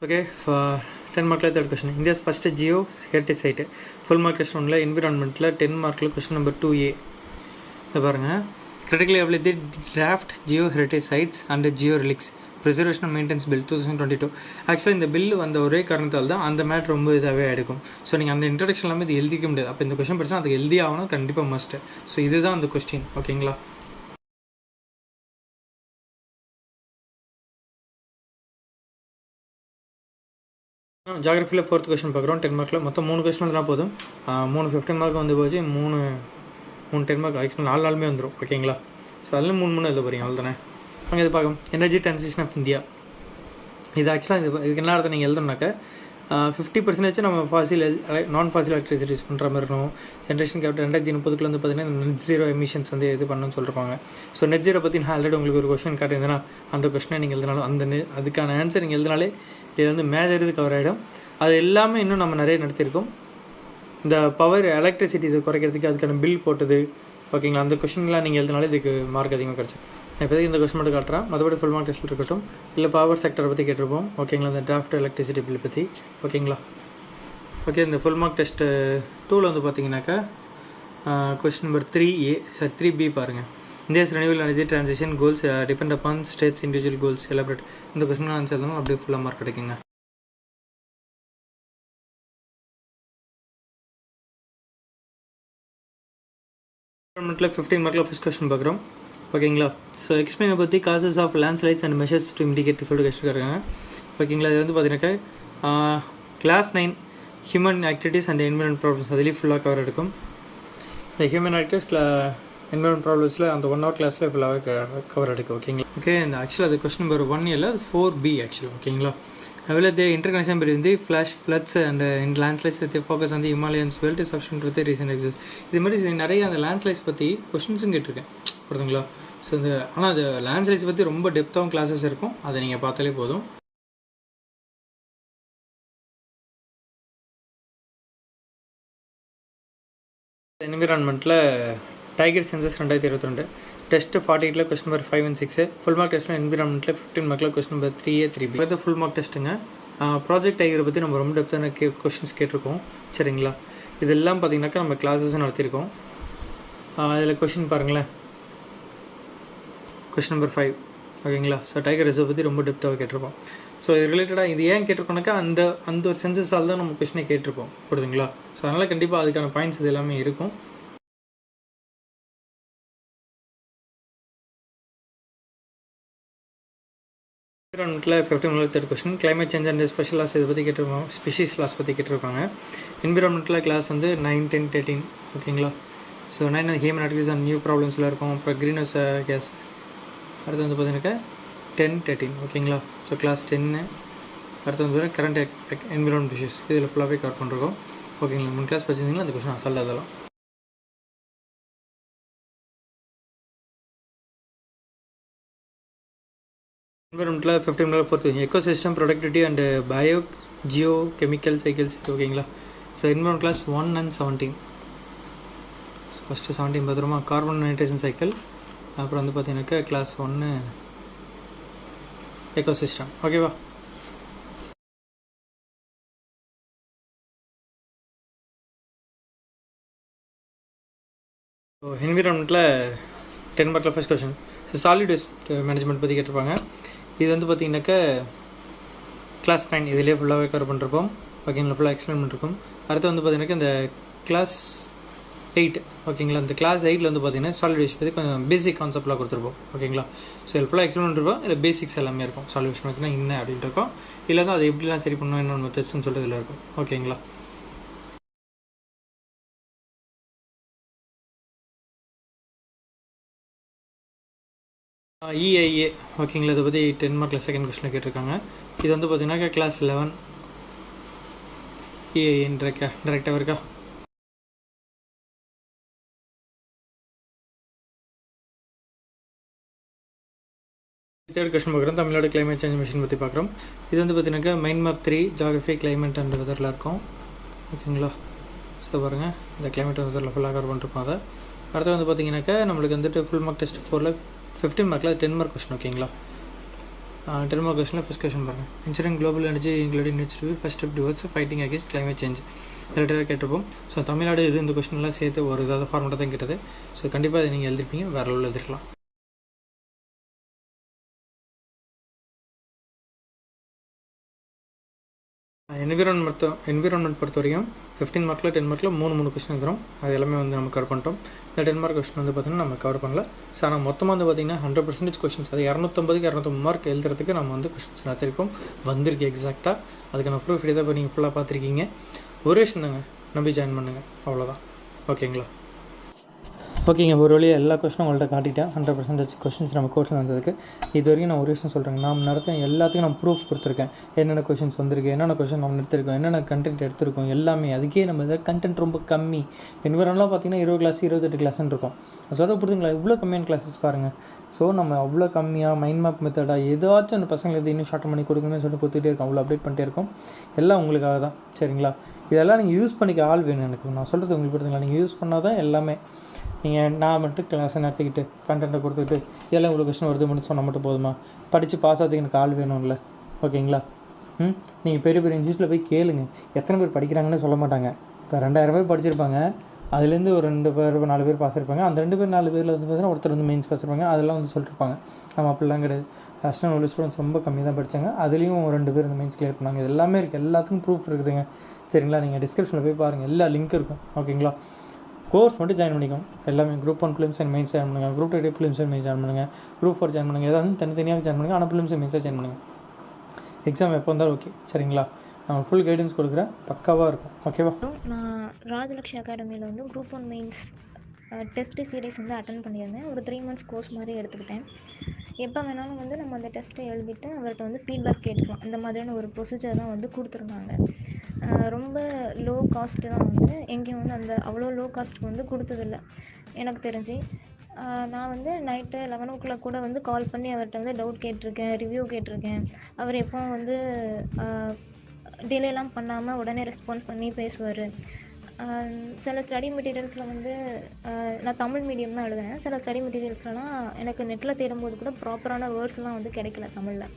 ஓகே, 10 மார்க்கில் third question India's first geo heritage site. Full mark test 1ல் என்விரான்மெண்ட்டில் 10 மார்க்கில் கொஸ்டின் நம்பர் 2A. இதை பாருங்கள், critically evaluate the draft geo heritage sites and geo relics preservation and maintenance bill 2022. ஆக்சுவலாக இந்த பில் வந்த ஒரே காரணத்தால் தான் அந்த மேட்ரு ரொம்ப இதாகவே எடுக்கும். ஸோ நீங்கள் அந்த இன்ட்ரடக்ஷன் எல்லாமே இது எழுதிக்க முடியாது. அப்போ இந்த கொஸ்டின் படிச்சா அதுக்கு எழுதி ஆகணும், கண்டிப்பாக மஸ்ட்டு. ஸோ இதுதான் அந்த கொஸ்டின். ஓகேங்களா? ஜாகிரஃபியில் 4th கொஸ்டின் பார்க்குறோம். 10 மார்க்கில் மொத்தம் 3 கொஸ்டின் வந்துனா போதும். 3 15 மார்க் வந்து போச்சு, 3 10 மார்க் ஆக்சுவலாக 4 நாளுமே வந்துடும். ஓகேங்களா? ஸோ அதில் 3 எழுத போகிறீங்க, அவ்வளோ தானே. அங்கே இது பார்க்கணும், எனர்ஜி டிரான்சிஷன் ஆஃப் இந்தியா. இது ஆக்சுவலாக இதுக்கு என்ன அர்த்தம் நீங்கள் எழுதணும்னாக்க 50% நம்ம நான் ஃபாசில் எலக்ட்ரிசிட்டி யூஸ் பண்ணுற மாதிரி இருக்கணும். ஜென்ரேஷன் கேப்டர் 2030 வந்து பார்த்தீங்கன்னா நெட் ஜீரோ எமிஷன்ஸ் வந்து இது பண்ணணும்னு சொல்லிருப்பாங்க. ஸோ நெட் ஜீரோ பற்றி நான் ஆல்ரெடி உங்களுக்கு ஒரு கொஸ்டின் காட்டியிருந்தேன்னா அந்த கொஸ்டினை நீங்கள் எழுதினாலும் அதுக்கான ஆன்சர் நீங்கள் எழுதினாலே இது வந்து மேஜர் இது கவர் ஆகிடும். அது எல்லாமே இன்னும் நம்ம நிறைய நடத்தியிருக்கோம். இந்த பவர் எலக்ட்ரிசிட்டி இது குறைக்கிறதுக்கு அதுக்கான பில் போட்டது. ஓகேங்களா? அந்த கொஸ்டின்லாம் நீங்கள் எழுதினாலே இதுக்கு மார்க் அதிகமாக கிடச்சிடும். இப்போதைக்கு இந்த கொஸ்டின் மட்டும் காட்டுறேன், மற்றபடி ஃபுல் மார்க் டெஸ்ட்டில் இருக்கட்டும். இல்லை பவர் செக்டரை பற்றி கேட்டிருப்போம். ஓகேங்களா? இந்த டிராஃப்ட் எலக்ட்ரிசிட்டி பில் பற்றி. ஓகேங்களா? ஓகே, இந்த ஃபுல் மார்க் டெஸ்ட்டு 2ல் வந்து பார்த்தீங்கன்னாக்கா கொஸ்டின் நம்பர் 3B பாருங்கள். India's renewal energy transition goals depend upon states individual goals elaborate. இந்த கொஸ்டின் ஆன்சர் தான் அப்படியே ஃபுல்லாக மார்க் கிடைக்குங்க. என்விரான்மெண்ட்டில் 15 மார்க்கில் ஃபஸ்ட் கொஸ்டின் பார்க்குறோம். ஓகேங்களா? ஸோ எக்ஸ்பிளைனை பற்றி causes of landslides and measures to mitigate டிஃபல்ட் கஷ்டம் இருக்காங்க. ஓகேங்களா? இது வந்து பார்த்தீங்கன்னாக்கா class 9 human activities and environment problems அதுலேயும் ஃபுல்லாக கவர் எடுக்கும். இந்த ஹியூமன் ஆக்டிவிட்டீஸ் என்விரான்மெண்ட் ப்ராப்ளம்ஸில் அந்த 1 hour கிளாஸில் ஃபுல்லாகவே கவர் எடுக்கும். ஓகேங்களா? ஓகே, இந்த ஆக்சுவலாக அது கொஸ்டின் நம்பர் 1 இல்லை, 4B ஆக்சுவலி. ஓகேங்களா? Will the interconnection between the flash floods and landslides with a focus on the Himalayan belt is sufficient with the recent exist. இது மாதிரி நிறைய அந்த லேண்ட்ஸ்லைட்ஸ் பற்றி கொஸ்டின்ஸும் கேட்டிருக்கேன், புரியுதுங்களா? ஸோ இந்த ஆனால் அது லேண்ட்ஸ்லைட்ஸ் பற்றி ரொம்ப டெப்த்தாகவும் கிளாஸஸ் இருக்கும், அதை நீங்கள் பார்த்தாலே போதும். என்விரான்மெண்ட்டில் tiger census 2022 test 48 question number 5 and 6. Full mark டெஸ்ட்டில் என்விரான்மெண்ட்டில் 15 மார்க்கில் கொஸ்டின் நம்பர் 3A 3B. அடுத்த ஃபுல் மார்க் டெஸ்ட்டுங்க. ப்ராஜெக்ட் டைகரை பற்றி நம்ம ரொம்ப டெப்த்தான கொஸ்டின்ஸ் கேட்டிருக்கோம். சரிங்களா? இதெல்லாம் பார்த்தீங்கன்னாக்கா நம்ம கிளாஸஸும் நடத்தியிருக்கோம். இதில் கொஸ்டின் பாருங்களேன், கொஸ்டின் நம்பர் 5. ஓகேங்களா? ஸோ டைகர் ரிசர்வ் பற்றி ரொம்ப டெப்த்தாக கேட்டிருப்போம். ஸோ இது ரிலேட்டடாக இது ஏன் கேட்டிருக்கோம்னாக்கா அந்த ஒரு சென்சஸால் தான் நம்ம கொஸ்டினை கேட்டிருப்போம், புரியுதுங்களா? ஸோ அதனால் கண்டிப்பாக அதுக்கான பாயிண்ட்ஸ் இது எல்லாமே இருக்கும். என்விரான்மெண்ட்டில் 15 question climate change and species loss இதை பற்றி கேட்டிருக்கோம், ஸ்பெஷிஸ் லாஸ் பற்றி கேட்டிருக்காங்க. என்விரான்மெண்ட்டில் கிளாஸ் வந்து 9, 10, 13. ஓகேங்களா? So 9 human activities and new ப்ராப்ளம்ஸில் இருக்கும். அப்புறம் க்ரீன் ஹவுஸ் கேஸ். அடுத்து வந்து பார்த்தீங்கன்னாக்கா 10, 13. ஓகேங்களா? So class 10. அடுத்து வந்து கரண்ட் என்விரான்மெண்ட் இஷ்யூஸ் இதில் ஃபுல்லாகவே கவர் பண்ணிருக்கோம். ஓகேங்களா? 3 கிளாஸ் படிச்சிருந்தீங்களா அந்த கொஸ்டின் அசால்ட் அதெல்லாம். என்விரான்மெண்ட்டில் 15 4th ecosystem productivity and biogeochemical cycles. ஓகேங்களா? So environment class 1 and 17. First 17 பார்த்துருமா, கார்பன் நைட்ரேஷன் சைக்கிள். அப்புறம் வந்து பார்த்தீங்கன்னாக்கா கிளாஸ் 1 எக்கோசிஸ்டம். ஓகேவா? ஸோ என்விரான்மெண்ட்டில் 10 மார்க்கில் first question. So solid waste management பற்றி கேட்டிருப்பாங்க. இது வந்து பார்த்தீங்கன்னாக்கா கிளாஸ் 9 இதிலே ஃபுல்லாகவே கவர் பண்ணிருப்போம். ஓகேங்களா? ஃபுல்லாக எக்ஸ்பிளைன் பண்ணிருக்கோம். அடுத்து வந்து பார்த்தீங்கன்னாக்கா இந்த கிளாஸ் 8. ஓகேங்களா? இந்த கிளாஸ் 8 வந்து பார்த்தீங்கன்னா சாலிட் வேஸ்ட் பற்றி கொஞ்சம் பேசிக் கான்செப்ட்லாம் கொடுத்துருப்போம். ஓகேங்களா? ஸோ இதில் ஃபுல்லாக எக்ஸ்பிளைன் பண்ணிருப்போம். இதில் பேசிக்ஸ் எல்லாமே இருக்கும். சாலிட் வேஸ்ட் மேனேஜ்மெண்ட்னா என்ன அப்படின்ட்டு இருக்கும். இல்லை தான் அதை எப்படிலாம் சரி பண்ணணும், என்னென்ன மெத்தட்ஸ்னு சொல்லிட்டு இதில் இருக்கும். ஓகேங்களா? EIA. ஓகேங்களா? இதை பற்றி 10 மார்க்கில் செகண்ட் கொஸ்டின் கேட்டிருக்காங்க. இது வந்து பார்த்தீங்கன்னா கிளாஸ் 11 EIA டேரெக்டாக இருக்கா? தேர்ட் கொஸ்டின் பார்க்குறோம், தமிழ்நாடு கிளைமேட் சேஞ்ச் மிஷன் பற்றி பார்க்குறோம். இது வந்து பார்த்தீங்கன்னாக்கா mind map 3 geography climate and வெதரில் இருக்கும். ஓகேங்களா? ஸோ பாருங்கள், இந்த கிளைமேட் வெதரில் ஃபுல்லாக கவர் பண்ணிருப்போம். அதை அடுத்து வந்து பார்த்தீங்கன்னாக்கா நம்மளுக்கு வந்துட்டு ஃபுல் மார்க் டெஸ்ட் 4ல் 15 மார்க்கில் 10 மார்க் கொஸ்டின். ஓகேங்களா? 10 மார்க் கொஸ்டினில் ஃபஸ்ட் கொஸ்டின் பாருங்கள், ensuring global energy including natural first step towards fighting against climate change ரிலேட்டடாக கேட்டிருப்போம். ஸோ தமிழ்நாடு இது இந்த கொஸ்டின்லாம் சேர்த்து ஒரு இதாவது ஃபார்மெட்டாக தான் கேட்டது. ஸோ கண்டிப்பாக இதை நீங்கள் எழுதிருப்பீங்க, வேறு லெவலில் எழுதிருக்கலாம். என்விரான்மெண்ட் பொறுத்த வரைக்கும் 15 மார்க்கில் 10 மார்க்கில் 3 கொஸ்டின் வந்துடும். அது எல்லாமே வந்து நம்ம கவர் பண்ணிட்டோம். இந்த 10 மார்க் கொஸ்டின் வந்து பார்த்திங்கன்னா நம்ம கவர் பண்ணல. ஸோ ஆனால் மொத்தமாக வந்து பார்த்திங்கன்னா 100% கொஸ்டின்ஸ், அது 250 மார்க் எழுதுறதுக்கு நம்ம வந்து கொஸ்டின்ஸ் நடத்திருக்கோம். வந்திருக்கு எக்ஸாக்டாக. அதுக்கான ப்ரூஃப் இதை இப்போ நீங்கள் ஃபுல்லாக பார்த்துருக்கீங்க. ஒரு விஷயம் தாங்க, நம்பி ஜாயின் பண்ணுங்கள், அவ்வளோதான். ஓகேங்களா? ஓகேங்க, ஒரு வழியாக எல்லா கொஸ்டினும் உங்கள்கிட்ட காட்டிட்டேன். 100% கொஸ்டின்ஸ் நம்ம கோர்ஸில் வந்ததுக்கு. இது வரைக்கும் நான் ஒரு விஷயம் சொல்கிறேங்க, நான் நடத்த எல்லாத்துக்கும் நான் ப்ரூஃப் கொடுத்துருக்கேன். என்னென்ன கொஸ்டின்ஸ் வந்திருக்கு, என்னென்ன கொஸ்டின் நம்ம எடுத்திருக்கோம், என்னென்ன கண்டென்ட் எடுத்திருக்கோம், எல்லாமே. அதுக்கே நம்ம இதை கண்டென்ட் ரொம்ப கம்மி. என்விரான்லாம் பார்த்திங்கன்னா 20 கிளாஸ் 28 கிளாஸ்ன்னு இருக்கும். ஸோ அதை புரிஞ்சுங்களா, இவ்வளோ கம்மியான கிளாஸஸ் பாருங்கள். ஸோ நம்ம அவ்வளோ கம்மியாக மைண்ட் மேப் மெத்தடாக ஏதாச்சும் அந்த பசங்களுக்கு இன்னும் ஷார்ட் பண்ணி கொடுக்கணும்னு சொல்லிட்டு கொடுத்துட்டே இருக்கோம். அவ்வளோ அப்டேட் பண்ணிட்டே இருக்கோம். எல்லாம் உங்களுக்காக தான். சரிங்களா? இதெல்லாம் நீங்கள் யூஸ் பண்ணிக்க ஆள் வேணும். எனக்கு நான் சொல்கிறது உங்களுக்கு புரியுதுங்களா? நீங்கள் யூஸ் பண்ணால் தான் எல்லாமே. நீங்கள் நான் மட்டும் கிளாஸை நடத்திக்கிட்டு கண்டென்ட்டை கொடுத்துக்கிட்டு இதெல்லாம் இவ்வளோ கொஸ்டின் வருது மட்டும் சொன்னால் மட்டும் போதுமா? படித்து பாஸ் ஆகிறதுக்கு எனக்கு ஆள் வேணும்ல. ஓகேங்களா? நீங்கள் பெரிய பெரிய இன்ஸ்டியூட்டில் போய் கேளுங்க, எத்தனை பேர் படிக்கிறாங்கன்னு சொல்ல மாட்டாங்க. இப்போ 2000 பேர் படிச்சிருப்பாங்க, அதுலேருந்து ஒரு 2 பேர் 4 பேர் பாஸ் இருப்பாங்க. அந்த 2 பேர் 4 பேரில் வந்து பார்த்தீங்கன்னா ஒருத்தர் வந்து மெயின்ஸ் பாஸ் இருப்பாங்க. அதெல்லாம் வந்து சொல்லிட்டுருப்பாங்க. நம்ம அப்படிலாம் கிடையாது. ஃபஸ்ட்டு உள்ள ஸ்டூடெண்ட்ஸ் ரொம்ப கம்மி தான் படித்தாங்க. அதுலேயும் 2 பேர் இந்த மெயின்ஸ் கிளியர் பண்ணாங்க. இது எல்லாமே இருக்குது, எல்லாத்துக்கும் ப்ரூஃப் இருக்குதுங்க. சரிங்களா? நீங்கள் டிஸ்கிரிப்ஷனில் போய் பாருங்கள், எல்லா லிங்க் இருக்கும். ஓகேங்களா? கோர்ஸ் மட்டும் ஜாயின் பண்ணிக்கோங்க. எல்லாமே Group 1 prelims and mains join பண்ணுங்கள், Group 2 prelims and mains join பண்ணுங்கள், Group 4 ஜாயின் பண்ணுங்கள். ஏதாவது தனித்தனியாக ஜாயின் பண்ணுங்கள். ஆனால் ப்ரிலிம்ஸ் அண்ட் மெயின்ஸாக ஜாயின் பண்ணுங்கள். எக்ஸாம் எப்போ வந்தாலும் ஓகே. சரிங்களா? நான் ஃபுல் கைடன்ஸ் கொடுக்குறேன், பக்காவாக இருக்கும். ஓகேவா? நான் ராஜலக்ஷ்மி அகாடமியில் வந்து Group 1 மெயின்ஸ் டெஸ்ட்டு சீரீஸ் வந்து அட்டன் பண்ணியிருந்தேன். ஒரு 3 months கோர்ஸ் மாதிரி எடுத்துக்கிட்டேன். எப்போ வேணாலும் வந்து நம்ம அந்த டெஸ்ட்டை எழுதிட்டு அவர்கிட்ட வந்து ஃபீட்பேக் கேட்டுக்கலாம். இந்த மாதிரியான ஒரு ப்ரொசீஜர் தான் வந்து கொடுத்துருந்தாங்க. ரொம்ப லோ காஸ்ட்டு தான் வந்து எங்கேயும் வந்து அந்த அவ்வளோ லோ காஸ்ட்டுக்கு வந்து கொடுத்ததில்ல எனக்கு தெரிஞ்சு. நான் வந்து நைட்டு 11 கூட வந்து கால் பண்ணி அவர்கிட்ட வந்து டவுட் கேட்டிருக்கேன், ரிவ்யூ கேட்டிருக்கேன். அவர் எப்போ வந்து டிலேலாம் பண்ணாமல் உடனே ரெஸ்பான்ஸ் பண்ணி பேசுவார். சில ஸ்டடி மெட்டீரியல்ஸில் வந்து நான் தமிழ் மீடியம் தான் எழுதுனேன். சில ஸ்டடி மெட்டீரியல்ஸ்லாம் எனக்கு நெட்டில் தேடும்போது கூட ப்ராப்பரான வேர்ட்ஸ்லாம் வந்து கிடைக்கல தமிழில்.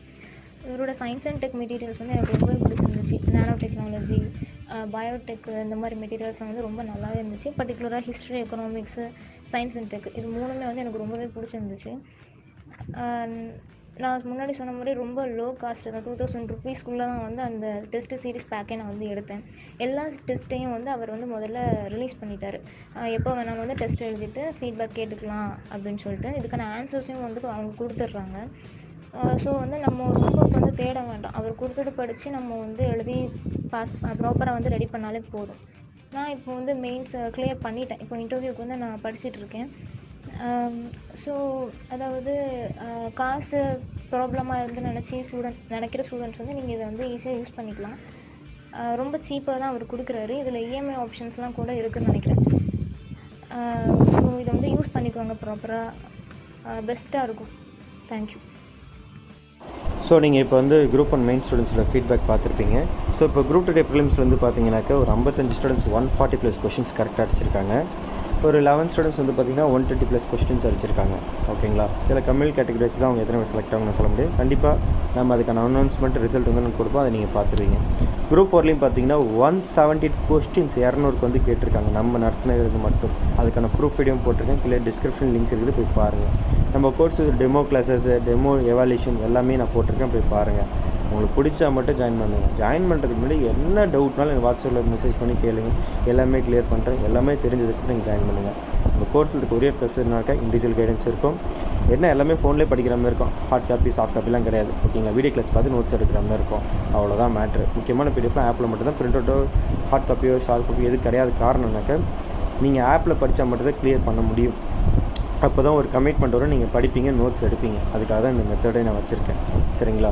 இவரோட சயின்ஸ் அண்ட் டெக் மெட்டீரியல்ஸ் வந்து எனக்கு ரொம்பவே பிடிச்சிருந்துச்சு. நானோ டெக்னாலஜி, பயோடெக், இந்த மாதிரி மெட்டீரியல்ஸ்லாம் வந்து ரொம்ப நல்லாவே இருந்துச்சு. பர்டிகுலராக history, economics, science and tech, இது 3மே வந்து எனக்கு ரொம்பவே பிடிச்சிருந்துச்சு. நான் முன்னாடி சொன்ன மாதிரி ரொம்ப லோ காஸ்ட் தான், 2000 ருபீஸ்க்குள்ளே தான் வந்து அந்த டெஸ்ட்டு சீரிஸ் பேக்கே நான் வந்து எடுத்தேன். எல்லா டெஸ்ட்டையும் வந்து அவர் வந்து முதல்ல ரிலீஸ் பண்ணிட்டார். எப்போ வேணாலும் வந்து டெஸ்ட் எழுதிட்டு ஃபீட்பேக் கேட்டுக்கலாம் அப்படின்னு சொல்லிட்டு. இதுக்கான ஆன்சர்ஸையும் வந்து அவங்க கொடுத்துட்றாங்க. ஸோ வந்து நம்ம ரொம்ப வந்து தேட வேண்டாம். அவர் கொடுத்தது படித்து நம்ம வந்து எழுதி பாஸ் ப்ராப்பராக வந்து ரெடி பண்ணாலே போதும். நான் இப்போ வந்து மெயின்ஸ் கிளியர் பண்ணிட்டேன். இப்போ இன்டர்வியூக்கு வந்து நான் படிச்சுட்ருக்கேன். ஸோ அதாவது காசு ப்ராப்ளமாக இருந்து நினைக்கிற ஸ்டூடெண்ட்ஸ் வந்து நீங்கள் இதை வந்து ஈஸியாக யூஸ் பண்ணிக்கலாம். ரொம்ப சீப்பாக தான் அவர் கொடுக்குறாரு. இதில் இஎம்ஐ ஆப்ஷன்ஸ்லாம் கூட இருக்குதுன்னு நினைக்கிறேன். ஸோ இதை வந்து யூஸ் பண்ணிக்கோங்க, ப்ராப்பராக பெஸ்ட்டாக இருக்கும். தேங்க்யூ. ஸோ நீங்கள் இப்போ வந்து Group 1 மெயின் ஸ்டூடெண்ட்ஸோட ஃபீட்பேக் பார்த்துருப்பீங்க. ஸோ இப்போ Group 2 ப்ரிலிம்ஸில் வந்து பார்த்தீங்கன்னாக்கா ஒரு 55 ஸ்டூடெண்ட்ஸ் 140+ கொஷின்ஸ் கரெக்டாக அடிச்சிருக்காங்க. ஒரு 11 ஸ்டூடெண்ட்ஸ் வந்து பார்த்திங்கன்னா 120+ கொஸ்டின்ஸ் அடிச்சிருக்காங்க. ஓகேங்களா? இதில் கம்யூனல் கேட்டகரி வச்சு தான் அவங்க எத்தனை பேர் செலக்ட் ஆகணும்னு சொல்ல முடியும். கண்டிப்பாக நம்ம அதுக்கான அனௌன்ஸ்மெண்ட் ரிசல்ட் வந்து நம்ம கொடுப்போம், அதை நீங்கள் பார்த்துருவீங்க. Group 4லையும் பார்த்தீங்கன்னா 170 கொஸ்டின்ஸ் 200க்கு வந்து கேட்டிருக்காங்க, நம்ம நடத்தினது மட்டும். அதுக்கான ப்ரூஃப் வீடியோ போட்டிருக்கேன், கீழே டிஸ்கிரிப்ஷன் லிங்க் இருக்குது, போய் பாருங்கள். நம்ம course demo classes, demo evaluation எல்லாமே நான் போட்டிருக்கேன், போய் பாருங்கள். உங்களுக்கு பிடிச்சா மட்டும் ஜாயின் பண்ணுங்கள். ஜாயின் பண்ணுறதுக்கு முன்னாடி என்ன டவுட்னாலும் எனக்கு வாட்ஸ்அப்பில் மெசேஜ் பண்ணி கேளுங்க, எல்லாமே கிளியர் பண்ணுறேன். எல்லாமே தெரிஞ்சதுக்கு நீங்கள் ஜாயின் பண்ணுங்கள். உங்கள் கோர்ஸில் இருக்க ஒரே ப்ளஸ்னாக்கா இண்டிவிஜுவல் கைடன்ஸ் இருக்கும். என்ன எல்லாமே ஃபோன்லேயே படிக்கிற மாதிரி இருக்கும். ஹார்ட் காப்பி சாஃப்ட் காப்பிலாம் கிடையாது. ஓகேங்களா? வீடியோ கிளாஸ் பார்த்து நோட்ஸ் எடுக்கிற மாதிரி இருக்கும். அவ்வளோதான் மேட்ரு. முக்கியமான பிடிஎஃப்லாம் ஆப்பில் மட்டும்தான். பிரிண்ட் அவுட்டோ ஹார்ட் காப்பியோ ஷார்ட் காப்பியோ எது கிடையாது. காரணம்னாக்கா நீங்கள் ஆப்பில் படித்தா மட்டும்தான் கிளியர் பண்ண முடியும். அப்போ தான் ஒரு கமிட்மெண்ட் வரும், நீங்கள் படிப்பீங்க, நோட்ஸ் எடுப்பீங்க. அதுக்காக தான் இந்த மெத்தடை நான் வச்சுருக்கேன். சரிங்களா?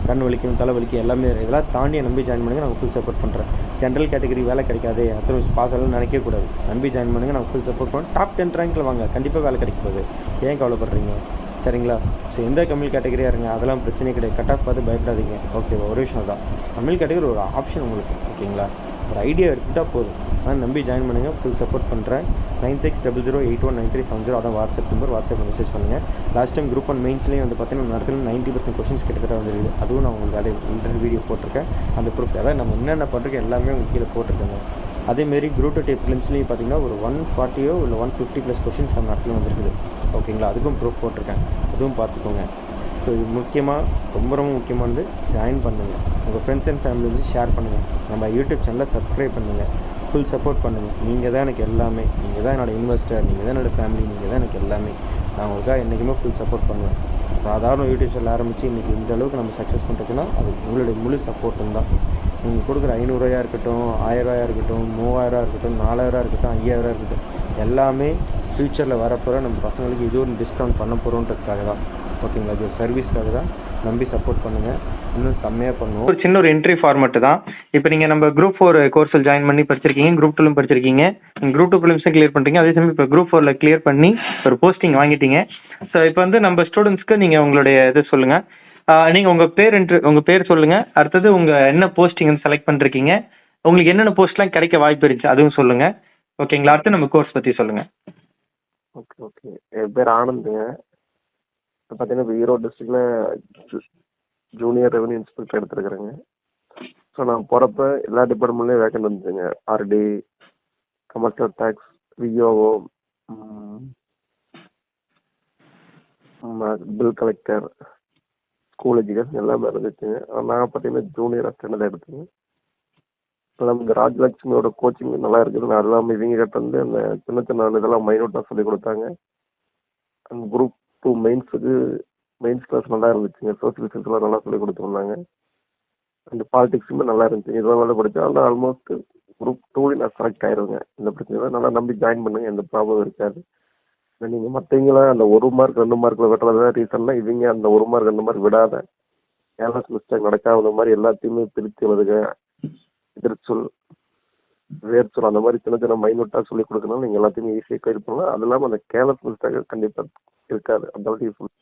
கண் வலிக்கும், தலை வலிக்கும், எல்லாமே இதெல்லாம் தாண்டி நம்பி ஜாயின் பண்ணுங்கள். நான் ஃபுல் சப்போர்ட் பண்ணுறேன். ஜென்ரல் கேட்டகரி வேலை கிடைக்காது, அத்தனை பாஸ் ஆகலாம் நினைக்கக்கூடாது. நம்பி ஜாயின் பண்ணுங்கள், நான் ஃபுல் சப்போர்ட் பண்ணுறேன். டாப் 10 ரேங்கில் வாங்க, கண்டிப்பாக வேலை கிடைக்க போகுது. ஏன் கவலைப்படுறீங்க? சரிங்களா? ஸோ எந்த கம்யூனல் கேட்டகரியாக இருங்க, அதெல்லாம் பிரச்சனையே கிடையாது. கட் ஆஃப் பார்த்து பயப்படாதீங்க. ஓகேவா? ஒரு விஷயம் தான், கம்யூனல் கேட்டகரி ஒரு ஆப்ஷன் உங்களுக்கு. ஓகேங்களா? ஒரு ஐடியா எடுத்துக்கிட்டால் போதும். ஆனால் நம்பி ஜாயின் பண்ணுங்கள், ஃபுல் சப்போர்ட் பண்ணுறேன். 9600819370 அதான் வாட்ஸ்அப் நம்பர். வாட்ஸ்அப்பில் மெசேஜ் பண்ணுங்கள். லாஸ்ட் டைம் Group 1 மெயின்ஸ்லேயும் வந்து பார்த்தீங்கன்னா நடத்துல 90% கொஷின்ஸ் கிட்டத்தட்ட வந்துருக்குது. அதுவும் நான் உங்களுக்கு ஆல்ரெடி வீடியோ போட்டிருக்கேன். அந்த ப்ரூஃப் அதாவது நம்ம என்னென்ன பண்ணுறோம் எல்லாமே உங்களுக்கு கீழே போட்டிருக்கேங்க. அதேமாரி Group 2 ப்ரிலிம்ஸ்லேயும் பார்த்தீங்கன்னா ஒரு 140 இல்லை 150+ கொஷின்ஸ் நம்ம நடத்துல வந்துருக்குது. ஓகேங்களா? அதுக்கும் ப்ரூஃப் போட்டிருக்கேன், அதுவும் பார்த்துக்கோங்க. ஸோ இது முக்கியமாக ரொம்ப ரொம்ப முக்கியமானது. ஜாயின் பண்ணுங்கள், உங்கள் ஃப்ரெண்ட்ஸ் அண்ட் ஃபேமிலி வந்து ஷேர் பண்ணுங்கள், நம்ம யூடியூப் சேனலை சப்ஸ்கிரைப் பண்ணுங்கள், ஃபுல் சப்போர்ட் பண்ணுங்கள். நீங்கள் தான் எனக்கு எல்லாமே, நீங்கள் தான் என்னோடய இன்வெஸ்டர், நீங்கள் தான் என்னோடய ஃபேமிலி, நீங்கள் தான் எனக்கு எல்லாமே. நான் உங்களுக்காக என்றைக்குமே ஃபுல் சப்போர்ட் பண்ணுவேன். சாதாரண யூடியூப் சேனல் ஆரம்பித்து இன்றைக்கி இந்த அளவுக்கு நம்ம சக்ஸஸ் பண்ணுறதுக்குன்னா அது உங்களுடைய முழு சப்போர்ட்டும் தான். நீங்கள் கொடுக்குற 500 ரூபாயா இருக்கட்டும், 1000 ரூபாயா இருக்கட்டும், 3000 இருக்கட்டும், 4000 இருக்கட்டும், 5000 இருக்கட்டும், எல்லாமே ஃப்யூச்சரில் வரப்போகிற நம்ம பசங்களுக்கு இது ஒரு டிஸ்கவுண்ட் பண்ண போகிறோன்றதுக்காக தான். ஓகேங்களா? இது ஒரு சர்வீஸ்க்காக தான். நம்பி சப்போர்ட் பண்ணுங்கள், இன்னும் செம்மையாக பண்ணுவோம். ஒரு சின்ன ஒரு என்ட்ரி ஃபார்மெட்டு தான். இப்போ நீங்கள் நம்ம குரூப் 4 கோர்ஸில் ஜாயின் பண்ணி படிச்சிருக்கீங்க, குரூப் 2லும் படிச்சிருக்கீங்க, நீங்கள் குரூப் 2 ப்ரிலிம்ஸும் கிளியர் பண்ணிட்டீங்க, அதே சமயம் இப்போ குரூப் 4ல் கிளியர் பண்ணி ஒரு போஸ்டிங் வாங்கிட்டீங்க. ஸோ இப்போ வந்து நம்ம ஸ்டூடெண்ட்ஸ்க்கு நீங்கள் உங்களுடைய இது சொல்லுங்கள். நீங்கள் உங்கள் பேர் சொல்லுங்கள். அடுத்தது உங்கள் என்ன போஸ்டிங் வந்து செலக்ட் பண்ணிருக்கீங்க, உங்களுக்கு என்னென்ன போஸ்ட்லாம் கிடைக்க வாய்ப்பு இருந்துச்சு அதுவும் சொல்லுங்கள். ஓகேங்களா? அடுத்து நம்ம கோர்ஸ் பற்றி சொல்லுங்கள். ஓகே ஓகே என் பேர் ஆனந்துங்க. இப்போ பார்த்தீங்கன்னா இப்போ ஈரோடு டிஸ்ட்ரிக்டில் ஜூனியர் ரெவன்யூ இன்ஸ்பெக்டர் எடுத்துருக்குறேங்க. ஸோ நான் போகிறப்ப எல்லா டிபார்ட்மெண்ட்லேயும் வேக்கன்ட் வந்துச்சுங்க. RT, commercial tax, விஓஓ, bill collector, school education எல்லாமே இருந்துச்சுங்க. நான் பார்த்தீங்கன்னா ஜூனியர் அசிஸ்டன்ட் தான் எடுத்தேங்க. எல்லாம் இந்த ராஜலட்சுமியோட கோச்சிங் நல்லா இருக்குது. நான் எல்லாம் இவங்க கிட்ட வந்து அந்த சின்ன சின்ன இதெல்லாம் மைனூட்டாக சொல்லி கொடுத்தாங்க. அந்த குரூப் 2 மெயின்ஸ் கிளாஸ் நல்லா இருந்துச்சுங்க. சோசியல் சயின்ஸ்லாம் நல்லா சொல்லி கொடுத்துருந்தாங்க. அந்த பாலிடிக்ஸுமே நல்லா இருந்துச்சு. இதெல்லாம் நல்லா படித்தேன். ஆனால் ஆல்மோஸ்ட் குரூப் 2 நான் செலக்ட் ஆயிடுவேங்க. இந்த பிரச்சனை நல்லா நம்பி ஜாயின் பண்ணுங்க, எந்த ப்ராப்ளம் இருக்காது. நீங்கள் மற்றவங்களாம் அந்த 1 மார்க் 2 மார்க்கில் வெட்டுறதா ரீசன்னா இவங்க அந்த 1 மார்க் 2 மார்க் விடாத கேர்லெஸ் மிஸ்டேக் நடக்காத மாதிரி எல்லாத்தையுமே பிரித்து எழுதுக, எதிர்ச்சொல், வேர்ச்சொல், அந்த மாதிரி சின்ன சின்ன மைனூட்டாக சொல்லி கொடுக்கணும். நீங்கள் எல்லாத்தையுமே ஈஸியாக கிளியர் பண்ணலாம். அது இல்லாமல் அந்த கேர்லெஸ் மிஸ்டேக் கண்டிப்பாக இருக்காது. அந்த அளவுக்கு யூஸ்ஃபுல்.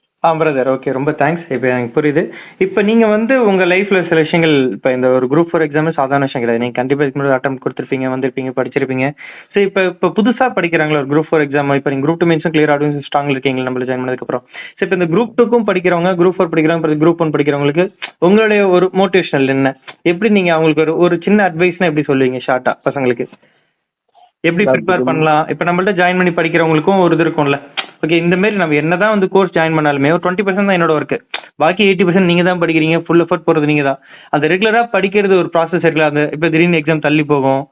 பிரதர், ஓகே, ரொம்ப தேங்க்ஸ். இப்போ எனக்கு புரியுது. இப்போ நீங்கள் வந்து உங்கள் லைஃப்பில் சில விஷயங்கள், இப்போ இந்த ஒரு குரூப் 4 எக்ஸாமே சாதாரண விஷயம் கிடையாது. நீங்கள் கண்டிப்பாக இதுக்கு முன்னாடி அட்டம் கொடுத்துருப்பீங்க, வந்திருப்பீங்க, படிச்சிருப்பீங்க. ஸோ இப்போ புதுசாக படிக்கிறாங்களா ஒரு குரூப் 4 எக்ஸாம், இப்போ நீங்கள் குரூப் 2 மெயின்ஸும் கிளியர் ஆகும் ஸ்ட்ராங் இருக்கீங்க நம்மள ஜாயின் பண்ணதுக்கப்புறம். ஸோ இப்போ இந்த குரூப் 2க்கும் படிக்கிறவங்க, குரூப் 4 படிக்கிறவங்க, குரூப் 1 படிக்கிறவங்களுக்கு உங்களுடைய ஒரு மோட்டிவேஷனல் என்ன, எப்படி நீங்கள் அவங்களுக்கு ஒரு சின்ன அட்வைஸ்னா எப்படி சொல்லுவீங்க ஷார்ட்டாக பசங்களுக்கு எப்படி ப்ரிப்பேர் பண்ணலாம்? இப்போ நம்மள்ட்ட ஜாயின் பண்ணி படிக்கிறவங்களுக்கும் ஒரு இது இருக்கும்ல, ஓகே இந்த மாதிரி நம்ம என்னதான் வந்து கோர்ஸ் ஜாயின் பண்ணாலுமே ஒரு 20% தான் என்னோட ஒர்க்கு, பாக்கி 80% நீங்க தான் படிக்கிறீங்க, ஃபுல் எஃபர்ட் போறது நீங்க தான். அந்த ரெகுலரா படிக்கிறது ஒரு ப்ராசஸ் இருக்குல்ல, அந்த இப்போ திடீர்னு எக்ஸாம் தள்ளி போகும்,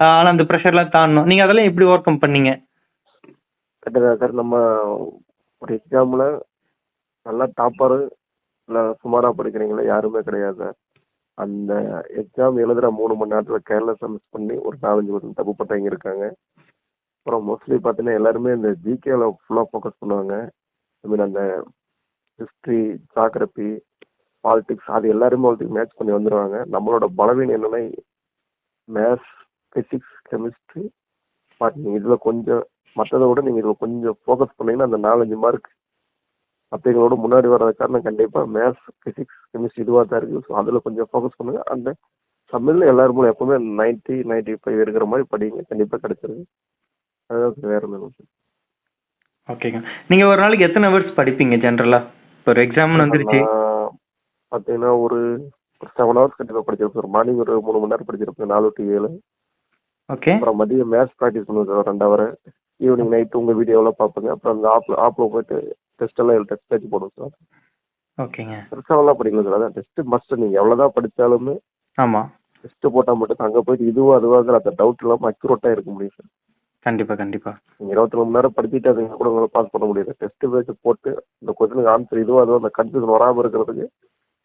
ஆனால் அந்த ப்ரெஷர்லாம் தாண்டணும். நீங்க அதெல்லாம் எப்படி ஓவர் கம் பண்ணீங்க? சார் நம்ம ஒரு எக்ஸாமில் நல்லா டாப்பரு இல்லை சுமாராக படிக்கிறீங்களா யாருமே கிடையாது. அந்த எக்ஸாம் எழுதுகிற 3 மணி நேரத்தில் கேர்லெஸ்ஸாக மிஸ் பண்ணி ஒரு 4-5% தப்பு பட்டவங்க இருக்காங்க. அப்புறம் மோஸ்ட்லி பார்த்தீங்கன்னா எல்லாருமே இந்த ஜிகேல ஃபுல்லாக ஃபோக்கஸ் பண்ணுவாங்க. ஐ மீன் அந்த ஹிஸ்ட்ரி, ஜாகிரபி, பாலிடிக்ஸ் அது எல்லாருமே ஒருத்தருக்கு மேட்ச் பண்ணி வந்துடுவாங்க. நம்மளோட பலவீனம் என்னென்னா மேத்ஸ், ஃபிசிக்ஸ், கெமிஸ்ட்ரி, பாட்னி இதில் கொஞ்சம் மற்றதை விட நீங்கள் இதில் கொஞ்சம் ஃபோக்கஸ் பண்ணீங்கன்னா அந்த 4-5 மார்க் மற்றவங்களோட முன்னாடி வர்றது காரணம் கண்டிப்பாக மேத்ஸ், ஃபிசிக்ஸ், கெமிஸ்ட்ரி இதுவாக தான் இருக்குது. ஸோ அதில் கொஞ்சம் ஃபோக்கஸ் பண்ணுங்கள். அந்த தமிழில் எல்லாருமே எப்போவுமே 90-95 இருக்கிற மாதிரி படிங்க, கண்டிப்பாக கிடைச்சிருக்கு. அதாவது வேற ஒன்றும். ஓகேங்க. நீங்கள் ஒரு நாளைக்கு எத்தனை ஹவர்ஸ் படிப்பீங்க ஜென்ரலாக? இப்போ ஒரு எக்ஸாம்னு வந்துருச்சு பார்த்தீங்கன்னா ஒரு 7 ஹவர்ஸ் கண்டிப்பாக படிச்சிருப்பேன். மார்னிங் ஒரு 3 மணி நேரம் படிச்சிருப்பேன், 4 to 7. ஓகே. அப்புறம் மதியம் மேத்ஸ் ப்ராக்டிஸ் பண்ணுவேன் 2 ஹவர். ஈவினிங் நைட்டு உங்கள் வீடியோலாம் பார்ப்பேங்க. அப்புறம் அந்த ஆப்பில் போயிட்டு டெஸ்ட் பேச்சு போடுவோம் சார். ஓகேங்க. பெருசாவெல்லாம் படிக்கல சார். அதான் டெஸ்ட் மஸ்ட். நீங்கள் எவ்வளோதான் படித்தாலுமே ஆமாம், டெஸ்ட் போட்டால் மட்டும் அங்கே போயிட்டு இதுவா அதுவாங்கிற அந்த டவுட் இல்லாமல் அக்யூரேட்டாக இருக்க முடியும் சார். கண்டிப்பாக. நீங்கள் 24 மணி நேரம் படிச்சுட்டு அதுங்க கூட உங்களை பாஸ் பண்ண முடியாது. டெஸ்ட் பேச்சு போட்டு இந்த கொஸ்டினுக்கு ஆன்சர் இதுவோ அதுவோ அந்த கன்ஃபியூஷன் வராமல் இருக்கிறதுக்கு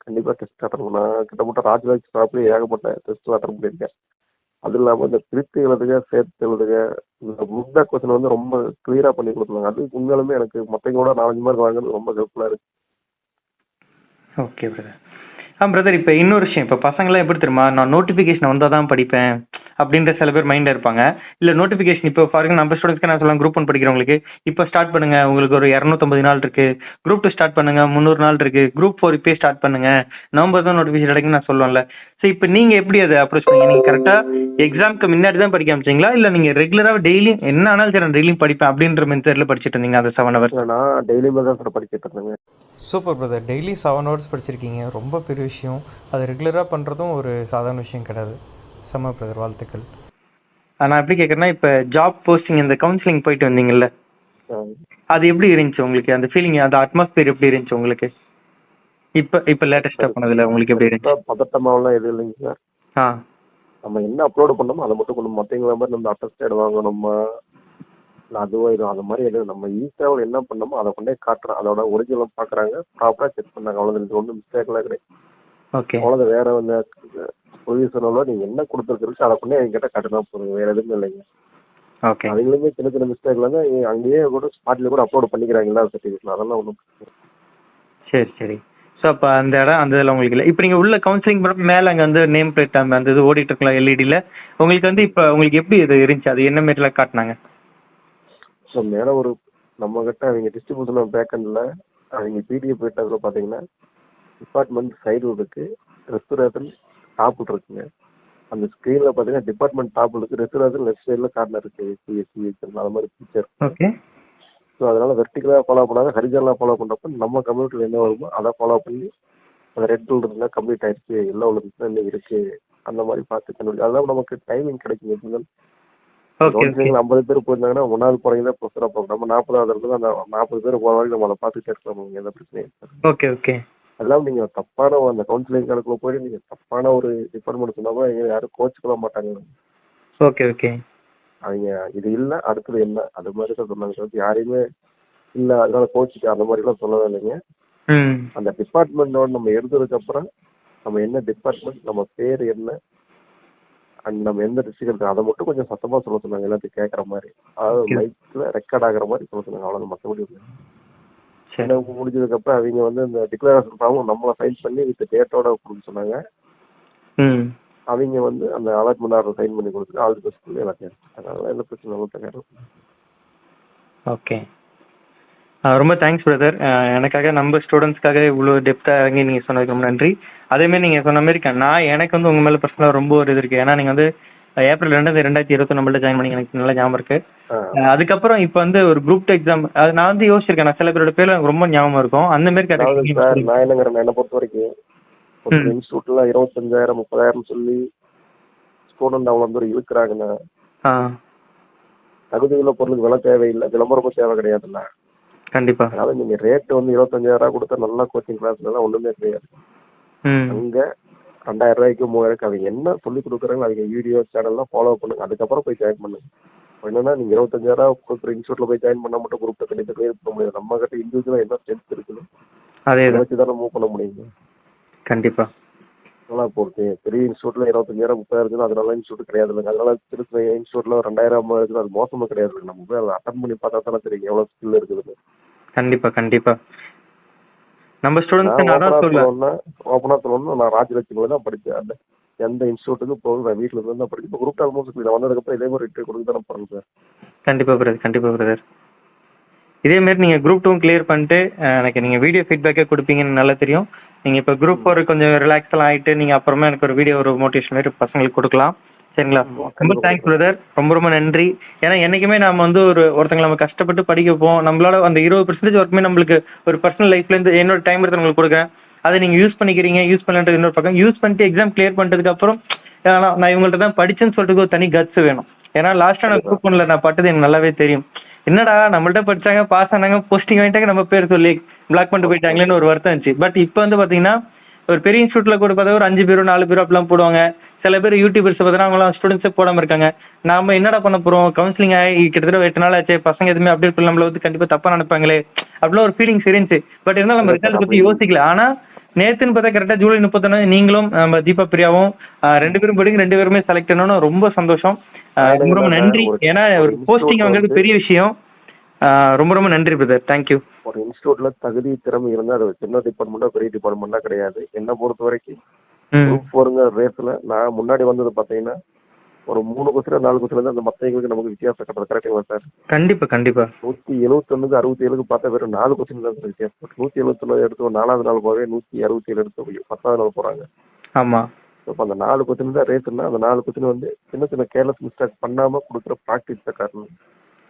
கண்டிப்பாக டெஸ்ட் அட்டன் பண்ண. நான் கிட்டத்தட்ட ராஜ்லாட்சி ஸ்டாப்லேயே ஏகப்பட்ட டெஸ்ட் அட்டன் பண்ணியிருக்கேன். அது இல்லாமல் இந்த பிரித்து எழுதுக, சேர்த்து எழுதுக, இந்த முட்டா கொஸ்டின் வந்து ரொம்ப கிளியராக பண்ணி கொடுத்துருவாங்க. அது உண்மையாலுமே எனக்கு மற்றவங்களோட 4-5 மார்க் வாங்குறது ரொம்ப ஹெல்ப்ஃபுல்லாக இருக்குது. Okay brother. பிரதர், இப்போ இன்னொரு விஷயம், இப்போ பசங்களாம் எப்படி தெரியுமா, நான் நோட்டிஃபிகேஷன் வந்தால் தான் படிப்பேன் அப்படின்ற சில பேர் மைண்டில் இருப்பாங்க. இல்லை நோட்டிஃபிகேஷன் இப்போ ஃபார் எக்ஸாம்பிள் நம்ம ஸ்டூடெண்ட்ஸ்க்கு நான் சொல்லலாம், குரூப் 1 படிக்கிறவங்களுக்கு இப்போ ஸ்டார்ட் பண்ணுங்க, உங்களுக்கு ஒரு 250 நாள் இருக்கு. குரூப் 2 ஸ்டார்ட் பண்ணுங்க, 300 நாள் இருக்கு. குரூப் 4 இப்போ ஸ்டார்ட் பண்ணுங்க, நவம்பர் தான் நோட்டிஃபிகேஷன் கிடைக்குன்னு நான் சொல்லுவேன்ல. ஸோ இப்போ நீங்கள் எப்படி அதை அப்ரோச் பண்ணீங்க? நீங்கள் கரெக்டாக எக்ஸாமுக்கு முன்னாடி தான் படிக்க ஆரம்பிச்சிங்களா, இல்லை நீங்கள் ரெகுலராக டெய்லியும் என்ன ஆனாலும் சரி நான் டெய்லியும் படிப்பேன் அப்படின்ற மெத்தடில் படிச்சுட்டு இருந்தீங்க அந்த 7 ஹவர்ஸ்? நான் டெய்லியுமே தான் சார் படிச்சுட்டு இருந்தேங்க. சூப்பர் பிரதர், டெய்லி 7 ஹவர்ஸ் படிச்சிருக்கீங்க, ரொம்ப பெரிய விஷயம். அது ரெகுலராக பண்ணுறதும் ஒரு சாதாரண விஷயம் கிடையாது. செம்ம பிரதர், வாழ்த்துக்கள். நான் எப்படி கேட்குறேன்னா, இப்போ ஜாப் போஸ்டிங் இந்த கவுன்சிலிங் போயிட்டு வந்தீங்கல்ல, அது எப்படி இருந்துச்சு உங்களுக்கு? அந்த ஃபீலிங், அந்த அட்மாஸ்பியர் எப்படி இருந்துச்சு உங்களுக்கு? இப்போ லேட்டஸ்ட்டாக பண்ணதில்ல உங்களுக்கு எப்படி இருந்துச்சு? பதட்டமாவெல்லாம் எதுவும் இல்லைங்க சார். ஆ நம்ம என்ன அப்லோடு பண்ணோமோ அதை மட்டும் கொண்டு மற்றவங்கள மாதிரி நம்ம அட்டஸ்டேட் வாங்கணுமா இல்லை அதுவோ இது அந்த மாதிரி எதுவும் நம்ம ஈஸியாக என்ன பண்ணோமோ அதை கொண்டே காட்டுறோம். அதோட ஒரிஜினல் பார்க்குறாங்க, ப்ராப்பராக செக் பண்ணாங்க, அவ்வளோதான். இது ஒன்றும் மிஸ்டேக்லாம் கிடையாது. ஓகே அவ்வளோதான். வேற வந்து பொசிஷனோ நீங்கள் என்ன கொடுத்துருக்கு அதை கொண்டே என்கிட்ட காட்டுனா போதுங்க, வேற எதுவும் இல்லைங்க. ஓகே அவங்களுமே சின்ன சின்ன மிஸ்டேக்ல வந்து அங்கேயே கூட ஸ்பாட்ல கூட அப்லோட் பண்ணிக்கிறாங்க எல்லா சர்டிஃபிகேட்ல, அதெல்லாம் ஒன்றும் சரி சரி. ஸோ அப்போ அந்த இடம் அந்த இதில் உங்களுக்கு இல்லை. இப்போ நீங்கள் உள்ள கவுன்சிலிங் பண்ணுறப்ப மேலே அங்கே வந்து நேம் பிளேட் அந்த இது ஓடிட்டு இருக்கலாம் எல்இடியில். உங்களுக்கு வந்து இப்போ உங்களுக்கு எப்படி இது இருந்துச்சு, அது என்ன மாரிலாம் காட்டினாங்க? ஸோ மேலே ஒரு நம்ம கிட்ட அவங்க டிஸ்ட்ரிபியூஷன் பேக்கெண்டில் அவங்க பிடிஎஃப் போயிட்டதில் பார்த்தீங்கன்னா டிபார்ட்மெண்ட் சைடு இருக்கு, ரெஸ்பிரேட்டர் டாப்பில் இருக்குங்க. அந்த ஸ்க்ரீனில் பார்த்தீங்கன்னா டிபார்ட்மெண்ட் டாப்பில் இருக்கு, ரெஸ்பிரேட்டர் லெஃப்ட் சைடில் கார்னர் இருக்கு, சிஎஸ்சி அது மாதிரி பிக்சர். ஓகே. ஸோ அதனால வெர்டிகலாக ஃபாலோ பண்ணாங்க, ஹரிஜனலாக ஃபாலோ பண்ணுறப்ப நம்ம கம்ப்யூட்டர் என்ன வருமோ அதை ஃபாலோ பண்ணி அந்த ரெட் இருந்தால் கம்ப்ளீட் ஆயிடுச்சு, எல்லாம் ஒன்று இன்னும் இருக்கு, அந்த மாதிரி பார்த்து கண்டுபிடி. அதெல்லாம் நமக்கு டைமிங் கிடைக்கும். எப்படின்னா ஓகே ஓகே 50 பேர் போயிருந்தாங்கன்னா 1 போறீங்க தான் ப்ரொஃபராக போகும். நம்ம 40வது இடத்துல அந்த 40 பேர் போகிற வரைக்கும் நம்ம அதை பார்த்துட்டே இருக்கணும், எந்த பிரச்சனையும் இருக்காது. ஓகே ஓகே அதெல்லாம் நீங்கள் தப்பான அந்த கவுன்சிலிங் கணக்குள்ள போய் நீங்கள் தப்பான ஒரு டிபார்ட்மெண்ட் சொன்னா கூட யாரும் கோச்சுக்கல மாட்டாங்க. ஓகே ஓகே அவங்க இது இல்லை அடுத்தது என்ன அது மாதிரி தான் சொன்னாங்க. யாரையுமே இல்லை அதனால கோச்சுக்கு அந்த மாதிரிலாம் சொல்லவே இல்லைங்க. ம் அந்த டிபார்ட்மெண்டோட நம்ம எடுத்ததுக்கு அப்புறம் நம்ம என்ன டிபார்ட்மெண்ட், நம்ம பேர் என்ன, அண்ட் நம்ம எந்த டிஸ்ட்ரிக்ட் இருக்கு அதை மட்டும் கொஞ்சம் சத்தமாக சொல்ல சொன்னாங்க, எல்லாத்தையும் கேட்குற மாதிரி. அதாவது மைக்கில் ரெக்கார்ட் ஆகிற மாதிரி சொல்ல சொன்னாங்க, அவ்வளோ மற்றபடி சரி முடிஞ்சதுக்கு அப்புறம் அவங்க வந்து இந்த டிக்ளரேஷன் ஃபார்மும் நம்மளை சைன் பண்ணி வித் டேட்டோட கொடுக்க சொன்னாங்க. ம் அவங்க வந்து அந்த அலாட்மெண்ட் ஆர்டர் சைன் பண்ணி கொடுத்துட்டு ஆல் பஸ் சொல்லி எல்லாத்தையும் அதனால எந்த பிரச்சனை ஓகே. ரொம்ப தேங்க்ஸ் பிரதர். எனக்காக நம்ம ஸ்டூடெண்ட்ஸ்க்காக இவ்வளோ டெப்த்தாக இறங்கி நீங்கள் சொன்னதுக்கு ரொம்ப நன்றி. அதேமாதிரி நீங்கள் சொன்ன மாதிரி நான் எனக்கு வந்து உங்கள் மேலே பர்சனலாக ரொம்ப ஒரு இது இருக்குது. ஏன்னா நீங்கள் வந்து ஏப்ரல் 2 2021 ஜாயின் பண்ணி எனக்கு நல்லா ஞாபகம் இருக்கு. அதுக்கப்புறம் இப்போ வந்து ஒரு குரூப் 2 எக்ஸாம் அது நான் வந்து யோசிச்சிருக்கேன். நான் சில பேரோட பேர் எனக்கு ரொம்ப ஞாபகம் இருக்கும். அந்த மாதிரி சார் நான் என்னங்கிறேன், என்னை பொறுத்த வரைக்கும் ஒரு இன்ஸ்டியூட்ல 25,000 30,000 சொல்லி ஸ்டூடெண்ட் அவ்வளோ தூரம் இழுக்கிறாங்கன்னா தகுதியுள்ள பொருளுக்கு விலை தேவையில்லை, விளம்பரமும் தேவை கிடையாதுல்ல. கண்டிப்பா. அதனால நீங்க ரேட் வந்து 25,000 கொடுத்தா நல்லா கோச்சிங் கிளாஸ்ல எல்லாம் ஒண்ணுமே கிடையாது. அங்க 2,000 ரூபாய்க்கு 3,000 அவங்க என்ன சொல்லி கொடுக்குறாங்க அவங்க வீடியோ சேனல்லாம் ஃபாலோ பண்ணுங்க, அதுக்கப்புறம் போய் ஜாயின் பண்ணுங்க. என்னன்னா நீங்க 25,000 கொடுக்குற இன்ஸ்டியூட்ல போய் ஜாயின் பண்ணா மட்டும் குரூப் கண்டிப்பா கிளியர் பண்ண முடியாது. நம்ம கிட்ட இண்டிவிஜுவலா என்ன ஸ்ட்ரென்த் இருக்குது அதை வச்சுதானே மூவ் பண்ண முடியுங்க. கண்டிப்பா. நல்லா போட்டு பெரிய இன்ஸ்டியூட்ல 25,000 30,000 அதனால இன்ஸ்டியூட் கிடையாது இல்லைங்க. அதனால திருச்சி இன்ஸ்டியூட்ல 2,000 இருக்குது, அது மோசமும் கிடையாது. நம்ம போய் அதை அட்டன் பண்ணி பார்த்தா தானே தெரியும் எவ்வளவு ஸ்கில் இருக்குது. கண்டிப்பா கண்டிப்பா. நம்ம ஸ்டூடெண்ட்ஸ் ஓப்பனா சொல்லணும், நான் ராஜலட்சுமியில தான் படித்தேன். அந்த எந்த இன்ஸ்டியூட்டுக்கு போகுது நான் வீட்டில் இருந்து தான் படிச்சு இப்போ குரூப் ஆல்மோஸ்ட் நான் வந்ததுக்கப்புறம் இதே மாதிரி ரிட்டர்ன் கொடுத்து தானே போகிறேன் சார். கண்டிப்பா பிரதர், கண்டிப்பா பிரதர். இதே மாதிரி நீங்கள் குரூப் 2 கிளியர் பண்ணிட்டு எனக்கு நீங்கள் வீடியோ ஃபீட்பேக்கே கொடுப்பீங்கன்னு நல்லா தெரியும். நீங்கள் இப்போ குரூப் 4 கொஞ்சம் ரிலாக்ஸ்லாம் ஆகிட்டு நீங்கள் அப்புறமா எனக்கு ஒரு வீடியோ ஒரு மோட்டிவேஷன் மாதிரி பசங்களுக்கு கொடுக்கலாம். சரிங்களா? ரொம்ப தேங்க்ஸ் பிரதர், ரொம்ப ரொம்ப நன்றி. ஏன்னா என்றைக்குமே நம்ம வந்து ஒருத்தங்களை நம்ம கஷ்டப்பட்டு படிக்க வைப்போம். நம்மளால அந்த 20% ஒர்க்குமே நம்மளுக்கு ஒரு பர்சனல் லைஃப்லேருந்து என்னோட டைம் எடுத்து உங்களுக்கு கொடுக்குறேன். அதை நீங்கள் யூஸ் பண்ணிக்கிறீங்க, யூஸ் பண்ணுறது இன்னொரு பக்கம். யூஸ் பண்ணிட்டு எக்ஸாம் கிளியர் பண்ணிட்டதுக்கு அப்புறம் நான் இவங்கள்ட்ட தான் படிச்சேன்னு சொல்லிட்டு ஒரு தனி கட்ஸ் வேணும். ஏன்னா லாஸ்ட்டாக நான் குரூப் 1ல நான் பட்டது எனக்கு நல்லாவே தெரியும். என்னடா நம்மள்ட்ட படிச்சாங்க, பாஸ் ஆனாங்க, போஸ்டிங் வாங்கிட்டாங்க, நம்ம பேர் சொல்லி பிளாக் பண்ணிட்டு போயிட்டாங்களேன்னு ஒரு வருத்தம் இருந்துச்சு. பட் இப்போ வந்து பார்த்தீங்கன்னா ஒரு பெரிய இன்ஸ்டியூட்ல கூட பார்த்தா ஒரு 5 பேரோ 4 பேரோ அப்படிலாம் போடுவாங்க. சில பேர் யூடியூபர்ஸ் பார்த்தீங்கன்னா அவங்களாம் ஸ்டூடெண்ட்ஸே போடாமல் இருக்காங்க. நாம என்னடா பண்ண போகிறோம், கவுன்சிலிங் ஆகி கிட்டத்தட்ட 8 நாள் ஆச்சு, பசங்க எதுவுமே அப்டேட் பண்ணல, நம்மள வந்து கண்டிப்பாக தப்பாக நினைப்பாங்களே அப்படிலாம் ஒரு ஃபீலிங்ஸ் இருந்துச்சு. பட் இருந்தாலும் நம்ம ரிசல்ட் பற்றி யோசிக்கல. ஆனால் நேத்துன்னு பார்த்தா கரெக்டாக ஜூலை 31 நீங்களும் நம்ம தீபா பிரியாவும் 2 பேரும் படிங்க, 2 பேருமே செலக்ட் பண்ணணும். ரொம்ப சந்தோஷம், ரொம்ப ரொம்ப நன்றி. ஏன்னா ஒரு போஸ்டிங் வாங்குறது பெரிய விஷயம். ரொம்ப ரொம்ப நன்றி பிரதர், தேங்க்யூ. ஒரு இன்ஸ்டியூட்ல தகுதி திறமை இருந்தால் அது சின்ன டிபார்ட்மெண்டா பெரிய டிபார்ட்மெண்டா கிடையாது. என்ன பொறுத்த வரைக்கும் குரூப் 4 ரேஸ்ல நான் முன்னாடி வந்தது பார்த்தீங்கன்னா ஒரு 3 கொஸ்டின் 4 கொஸ்டின் அந்த மற்றவங்களுக்கு நமக்கு வித்தியாசம் கட்டுறது கரெக்டுங்களா சார்? கண்டிப்பா கண்டிப்பா. 171க்கு 67க்கு பார்த்தா வெறும் 4 கொஸ்டின் தான் சார் வித்தியாசம். 171 எடுத்து 4வது நாள் போகவே 167 எடுத்து 10வது நாள் போறாங்க. ஆமா. இப்போ அந்த 4 கொஸ்டின் தான் ரேஸ்னா அந்த 4 கொஸ்டின் வந்து சின்ன சின்ன கேர்லெஸ் மிஸ்டேக் பண்ணாம கொடுக்குற ப்ராக்டிஸ் தான் காரணம்.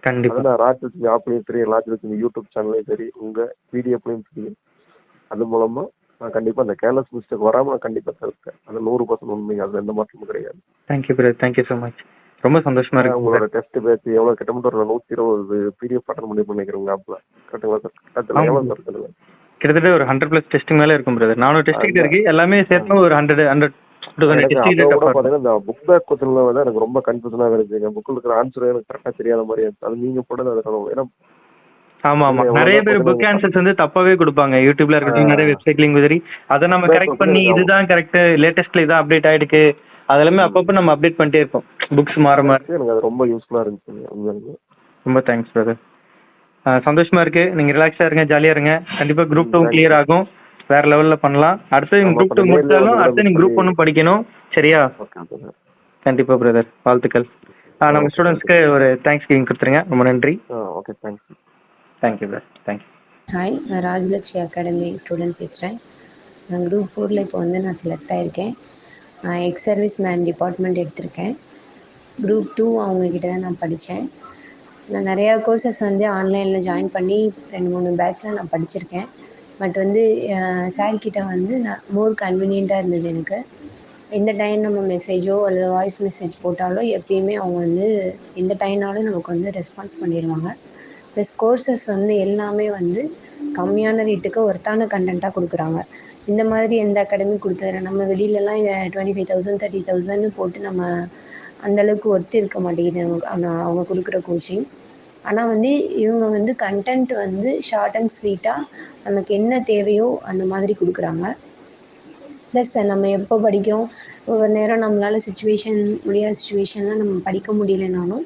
கண்டிப்பா. நான் ராஜலட்சுமி ஆப்லையும் சரி, ராஜலட்சுமி யூடியூப் சேனல்லையும் சரி, உங்க பிடிஎஃப்லையும் சரி, அது மூலமா நான் கண்டிப்பா அந்த கேர்லெஸ் மிஸ்டேக் வராம நான் கண்டிப்பா தவிர்த்தேன். அது 100% உண்மை, அது எந்த மாற்றமும் கிடையாது. Thank you brother, thank you so much. ரொம்ப சந்தோஷமா இருக்கு. உங்களோட டெஸ்ட் பேட்ச் எவ்வளவு கிட்டத்தட்ட ஒரு 120 பிடிஎஃப் அட்டன் பண்ணி பண்ணிக்கிறோம் ஆப்ல, கரெக்டுங்களா சார்? எவ்வளவு சார் இருக்குதுங்க? கிட்டத்தட்ட ஒரு 100+ டெஸ்ட் மேல இருக்கும் பிரதர். 400 டெஸ்ட் கிட்ட இருக்கு. எல்லாமே சேர்த்து ஒரு 100 200 எனக்கு டெஸ்ட் அப்போ கிட்ட கூட டஃபா இருக்கும். பாத்தீங்கன்னா இந்த புக் பேக் கொஸ்டின்ல வந்து எனக்கு ரொம்ப கன்ஃபியூஷனாக இருந்துச்சுங்க. புக்கில் இருக்கிற ஆன்சர் எனக்கு கரெக்டாக தெரியாத மாதிரி இருந்துச்சு. அது நீங்க போட்டது அது ஏன்னா ஆமா ஆமா, நீங்க நிறைய எவ்வளவுதான் பேர் புக் பார்த்தீங்கன்னா ஆன்சர்ஸ் வந்து தப்பாவே கொடுப்பாங்க. யூடியூப்ல இருக்கட்டும், நிறைய வெப்சைட்லயும் சரி, அதை புக் நம்ம பேக் கரெக்ட் கொஸ்டின் பண்ணி எனக்கு இதுதான் கரெக்ட், லேட்டஸ்ட்ல இதான் அப்டேட் ஆயிடுக்கு, அதெல்லாமே அப்பப்போ நம்ம அப்டேட் பண்ணிட்டே இருப்போம், புக்ஸ் மாற மாற. எனக்கு அது ரொம்ப யூஸ்ஃபுல்லாக இருந்துச்சுங்க உண்மையிலுமே. ரொம்ப தேங்க்ஸ் பிரதர். சந்தோஷமா இருக்கு. நீங்க ரிலாக்ஸா இருங்க, ஜாலியா இருங்க. கண்டிப்பா குரூப் 2 கிளியர் ஆகும். வேற லெவல்ல பண்ணலாம். அடுத்து நீங்க ஆமா, குரூப் 2 நேர்லயே வந்து முடிச்சாலும் கூட அடுத்து மீட் நீங்க பண்ணி. குரூப் 1 படிக்கணும். சரியா? Okay brother. கண்டிப்பா பிரதர், வாழ்த்துக்கள். நம்ம ஓகே, ஸ்டூடெண்ட்ஸ்க்கு ஒரு தேங்க்ஸ் கிவிங் கொடுத்துருங்க. ரொம்ப நன்றி. Okay, thanks. Thank you brother, thank you. Hi, நான் ராஜலக்ஷ்மி அகாடமி ஸ்டூடெண்ட் பேசுகிறேன். நான் குரூப் 4ல் இப்போ வந்து நான் செலக்ட் ஆகியிருக்கேன். நான் எக்ஸ் சர்வீஸ் மேன் டிபார்ட்மெண்ட் எடுத்திருக்கேன். குரூப் 2 அவங்கக்கிட்ட தான் நான் படித்தேன். நான் நிறையா கோர்சஸ் வந்து ஆன்லைனில் ஜாயின் பண்ணி 2-3 பேட்சில் நான் படிச்சிருக்கேன். பட் வந்து சார்கிட்ட வந்து நான் மோர் கன்வீனியண்ட்டாக இருந்தது எனக்கு. எந்த டைம் நம்ம மெசேஜோ அல்லது வாய்ஸ் மெசேஜ் போட்டாலோ எப்பயுமே அவங்க வந்து எந்த டைம்னாலும் நமக்கு வந்து ரெஸ்பான்ஸ் பண்ணிடுவாங்க. ப்ளஸ் கோர்சஸ் வந்து எல்லாமே வந்து கம்மியான ரேட்டுக்கு ஒர்த்தான கண்டென்ட்டாக கொடுக்குறாங்க. இந்த மாதிரி எந்த அகாடமி கொடுத்ததில்ல. நம்ம வெளியிலலாம் 25,000 30,000ன்னு போட்டு நம்ம அந்தளவுக்கு ஒர்த்து இருக்க மாட்டேங்குது நமக்கு அவங்க கொடுக்குற கோச்சிங். ஆனால் வந்து இவங்க வந்து கண்டென்ட் வந்து ஷார்ட் அண்ட் ஸ்வீட்டாக நமக்கு என்ன தேவையோ அந்த மாதிரி கொடுக்குறாங்க. ப்ளஸ் நம்ம எப்போ படிக்கிறோம், ஒவ்வொரு நேரம் நம்மளால் முடியாத சுச்சுவேஷனில் நம்ம படிக்க முடியலைனாலும்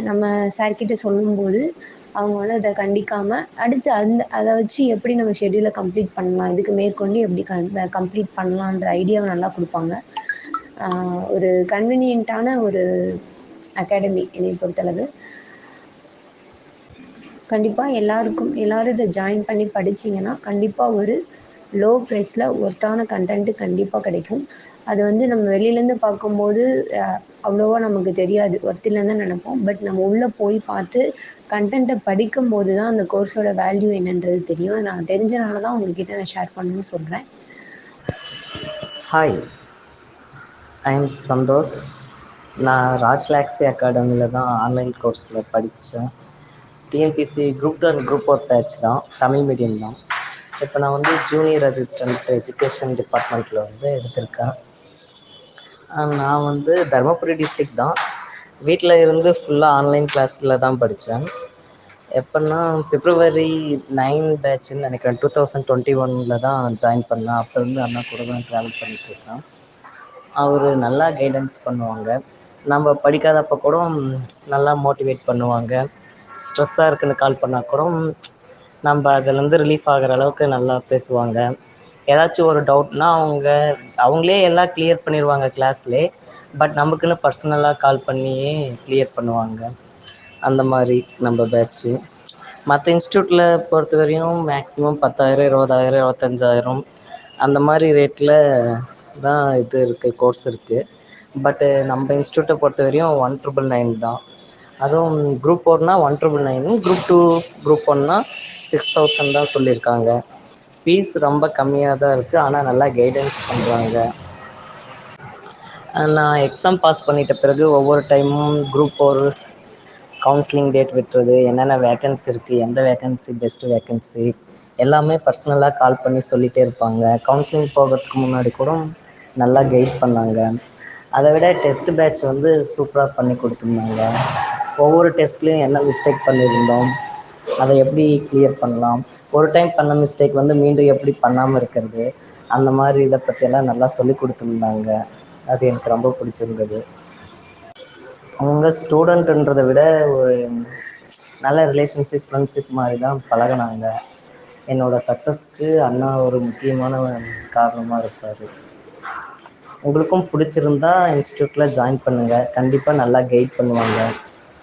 நம்ம சார்கிட்ட சொல்லும்போது அவங்க வந்து அதை கண்டிக்காமல் அடுத்து அதை வச்சு எப்படி நம்ம ஷெட்யூலை கம்ப்ளீட் பண்ணலாம், இதுக்கு மேற்கொண்டு எப்படி கம்ப்ளீட் பண்ணலான்ற ஐடியாவை நல்லா கொடுப்பாங்க. ஒரு கன்வீனியண்ட்டான ஒரு அகாடமி என்னை பொறுத்தளவு. கண்டிப்பாக எல்லோரும் இதை ஜாயின் பண்ணி படிச்சிங்கன்னா கண்டிப்பாக ஒரு லோ ப்ரைஸில் ஒர்த்தான கண்டென்ட்டு கண்டிப்பாக கிடைக்கும். அது வந்து நம்ம வெளியிலேருந்து பார்க்கும்போது அவ்வளோவா நமக்கு தெரியாது, ஒர்த் இல்லைன்னு தான் நினைப்போம். பட் நம்ம உள்ளே போய் பார்த்து கண்டென்ட்டை படிக்கும்போது தான் அந்த கோர்ஸோட வேல்யூ என்னன்றது தெரியும். நான் தெரிஞ்சனால தான் உங்ககிட்ட நான் ஷேர் பண்ணணும்னு சொல்கிறேன். Hi, I am Santhosh. நான் ராஜ்லாக்ஸி அகாடமியில் தான் ஆன்லைன் கோர்ஸில் படித்தேன். டிஎன்பிசி குரூப் 2 அண்ட் குரூப் 4 பேட்ச் தான், தமிழ் மீடியம் தான். இப்போ நான் வந்து ஜூனியர் அசிஸ்டண்ட் எஜுகேஷன் டிபார்ட்மெண்ட்டில் வந்து எடுத்திருக்கேன். நான் வந்து தருமபுரி டிஸ்ட்ரிக்ட் தான். வீட்டில் இருந்து ஃபுல்லாக ஆன்லைன் கிளாஸில் தான் படித்தேன். எப்போன்னா February 9 பேட்சுன்னு நினைக்கிறேன், 2021 தான் ஜாயின் பண்ணேன். அப்போ இருந்து அண்ணா கூட தான் ட்ராவல் பண்ணிகிட்ருக்கேன். அவர் நல்லா கைடன்ஸ் பண்ணுவாங்க. நம்ம படிக்காதப்போ கூட நல்லா மோட்டிவேட் பண்ணுவாங்க. ஸ்ட்ரெஸ்ஸாக இருக்குன்னு கால் பண்ணால் கூட நம்ம அதிலேருந்து ரிலீஃப் ஆகிற அளவுக்கு நல்லா பேசுவாங்க. ஏதாச்சும் ஒரு டவுட்னா அவங்களே எல்லாம் கிளியர் பண்ணிடுவாங்க கிளாஸ்லேயே. பட் நமக்குன்னு பர்சனலாக கால் பண்ணியே கிளியர் பண்ணுவாங்க. அந்த மாதிரி நம்ம பேட்ச்சு. மற்ற இன்ஸ்டியூட்டில் பொறுத்த வரையும் மேக்ஸிமம் 10,000 20,000 25,000 அந்த மாதிரி ரேட்டில் தான் இது இருக்குது, கோர்ஸ் இருக்குது. பட்டு நம்ம இன்ஸ்டியூட்டை பொறுத்த வரையும் 1,999 தான். அதுவும் குரூப் 4னா 1,999, குரூப் 2 குரூப் 1னா 6,000 தான் சொல்லியிருக்காங்க. ஃபீஸ் ரொம்ப கம்மியாக தான் இருக்குது, ஆனால் நல்லா கைடன்ஸ் பண்ணுறாங்க. நான் எக்ஸாம் பாஸ் பண்ணிட்ட பிறகு ஒவ்வொரு டைமும் குரூப் 4 கவுன்சிலிங் டேட் விட்டுறது, என்னென்ன வேக்கன்சி இருக்குது, எந்த வேக்கன்சி பெஸ்ட்டு வேக்கன்சி எல்லாமே பர்சனலாக கால் பண்ணி சொல்லிகிட்டே இருப்பாங்க. கவுன்சிலிங் போகிறதுக்கு முன்னாடி கூட நல்லா கைட் பண்ணாங்க. அதை விட டெஸ்ட் பேட்ச் வந்து சூப்பராக பண்ணி கொடுத்துருந்தாங்க. ஒவ்வொரு டெஸ்ட்லேயும் என்ன மிஸ்டேக் பண்ணியிருந்தோம், அதை எப்படி கிளியர் பண்ணலாம், ஒரு டைம் பண்ண மிஸ்டேக் வந்து மீண்டும் எப்படி பண்ணாமல் இருக்கிறது, அந்த மாதிரி இதை பற்றியெல்லாம் நல்லா சொல்லி கொடுத்துருந்தாங்க. அது எனக்கு ரொம்ப பிடிச்சிருந்தது. அவங்க ஸ்டூடெண்ட்டுன்றதை விட ஒரு நல்ல ரிலேஷன்ஷிப், ஃப்ரெண்ட்ஷிப் மாதிரி தான் பழகினாங்க. என்னோடய சக்ஸஸ்க்கு அண்ணா ஒரு முக்கியமான காரணமாக இருப்பார். உங்களுக்கும் பிடிச்சிருந்தா இன்ஸ்டியூட்டில் ஜாயின் பண்ணுங்கள். கண்டிப்பாக நல்லா கைட் பண்ணுவாங்க.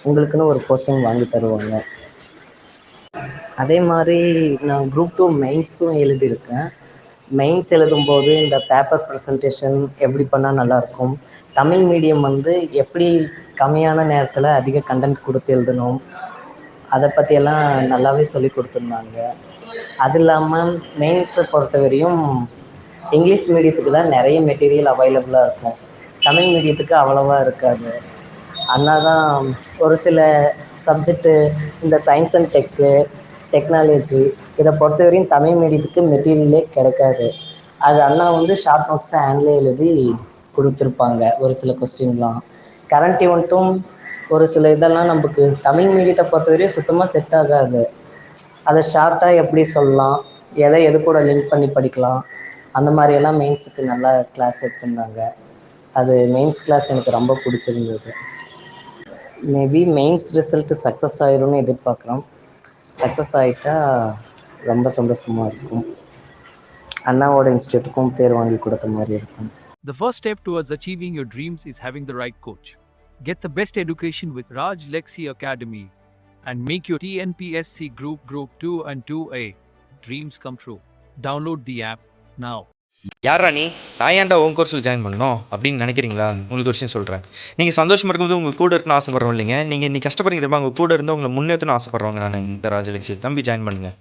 உங்களுக்குன்னு ஒரு போஸ்டிங் வாங்கி தருவாங்க. அதே மாதிரி நான் குரூப் 2 மெயின்ஸும் எழுதியிருக்கேன். மெயின்ஸ் எழுதும்போது இந்த பேப்பர் ப்ரெசன்டேஷன் எப்படி பண்ணால் நல்லாயிருக்கும், தமிழ் மீடியம் வந்து எப்படி கம்மியான நேரத்தில் அதிக கண்டென்ட் கொடுத்து எழுதணும், அதை பற்றியெல்லாம் நல்லாவே சொல்லி கொடுத்துருந்தாங்க. அது இல்லாமல் மெயின்ஸை பொறுத்த வரையும் இங்கிலீஷ் மீடியத்துக்கு தான் நிறைய மெட்டீரியல் அவைலபிளாக இருக்கும், தமிழ் மீடியத்துக்கு அவ்வளோவா இருக்காது. அண்ணா தான் ஒரு சில சப்ஜெக்டு, இந்த சயின்ஸ் அண்ட் டெக்கு, டெக்னாலஜி இதை பொறுத்தவரையும் தமிழ் மீடியத்துக்கு மெட்டீரியலே கிடைக்காது. அது அண்ணா வந்து ஷார்ட் நோட்ஸை ஹேண்ட்லேயே எழுதி கொடுத்துருப்பாங்க ஒரு சில கொஸ்டின்லாம். கரண்ட் ஈவெண்ட்டும் ஒரு சில இதெல்லாம் நமக்கு தமிழ் மீடியத்தை பொறுத்தவரையும் சுத்தமாக செட் ஆகாது. அதை ஷார்ட்டாக எப்படி சொல்லலாம், எது கூட லிங்க் பண்ணி படிக்கலாம், அந்த மாதிரியெல்லாம் மெயின்ஸுக்கு நல்லா கிளாஸ் எடுத்திருந்தாங்க. அது மெயின்ஸ் கிளாஸ் எனக்கு ரொம்ப பிடிச்சிருந்தது. மேபி மெயின்ஸ் ரிசல்ட்டு சக்ஸஸ் ஆயிரும்னு எதிர்பார்க்குறோம். சக்ஸஸ் ஆகிட்டா ரொம்ப சந்தோஷமாக இருக்கும். அண்ணாவோட இன்ஸ்டியூட்டுக்கும் பேர் வாங்கி கொடுத்த மாதிரி இருக்கும். The first step towards achieving your dreams is having the right coach. Get the best education with Raj Lexi Academy and make your TNPSC Group 2 and 2A dreams come true. Download the app now. யாரா நீ, நான் ஏன்டா உன் கோர்ஸில் join பண்ணணும் அப்படின்னு நினைக்கிறீங்களா? உங்களுக்கு ஒரு விஷயம் சொல்கிறேன். நீங்கள் சந்தோஷமாக இருக்கும்போது உங்கள் கூட இருக்குன்னு ஆசைப்படுறோம் இல்லைங்க. நீங்கள் இன்னைக்கு கஷ்டப்படுறீங்க தெரியுமா, உங்கள் கூட இருந்து உங்களை முன்னேற்றணும்னு ஆசைப்படுறவங்க நான் இந்த ராஜலட்சுமி தம்பி ஜாயின் பண்ணுங்கள்.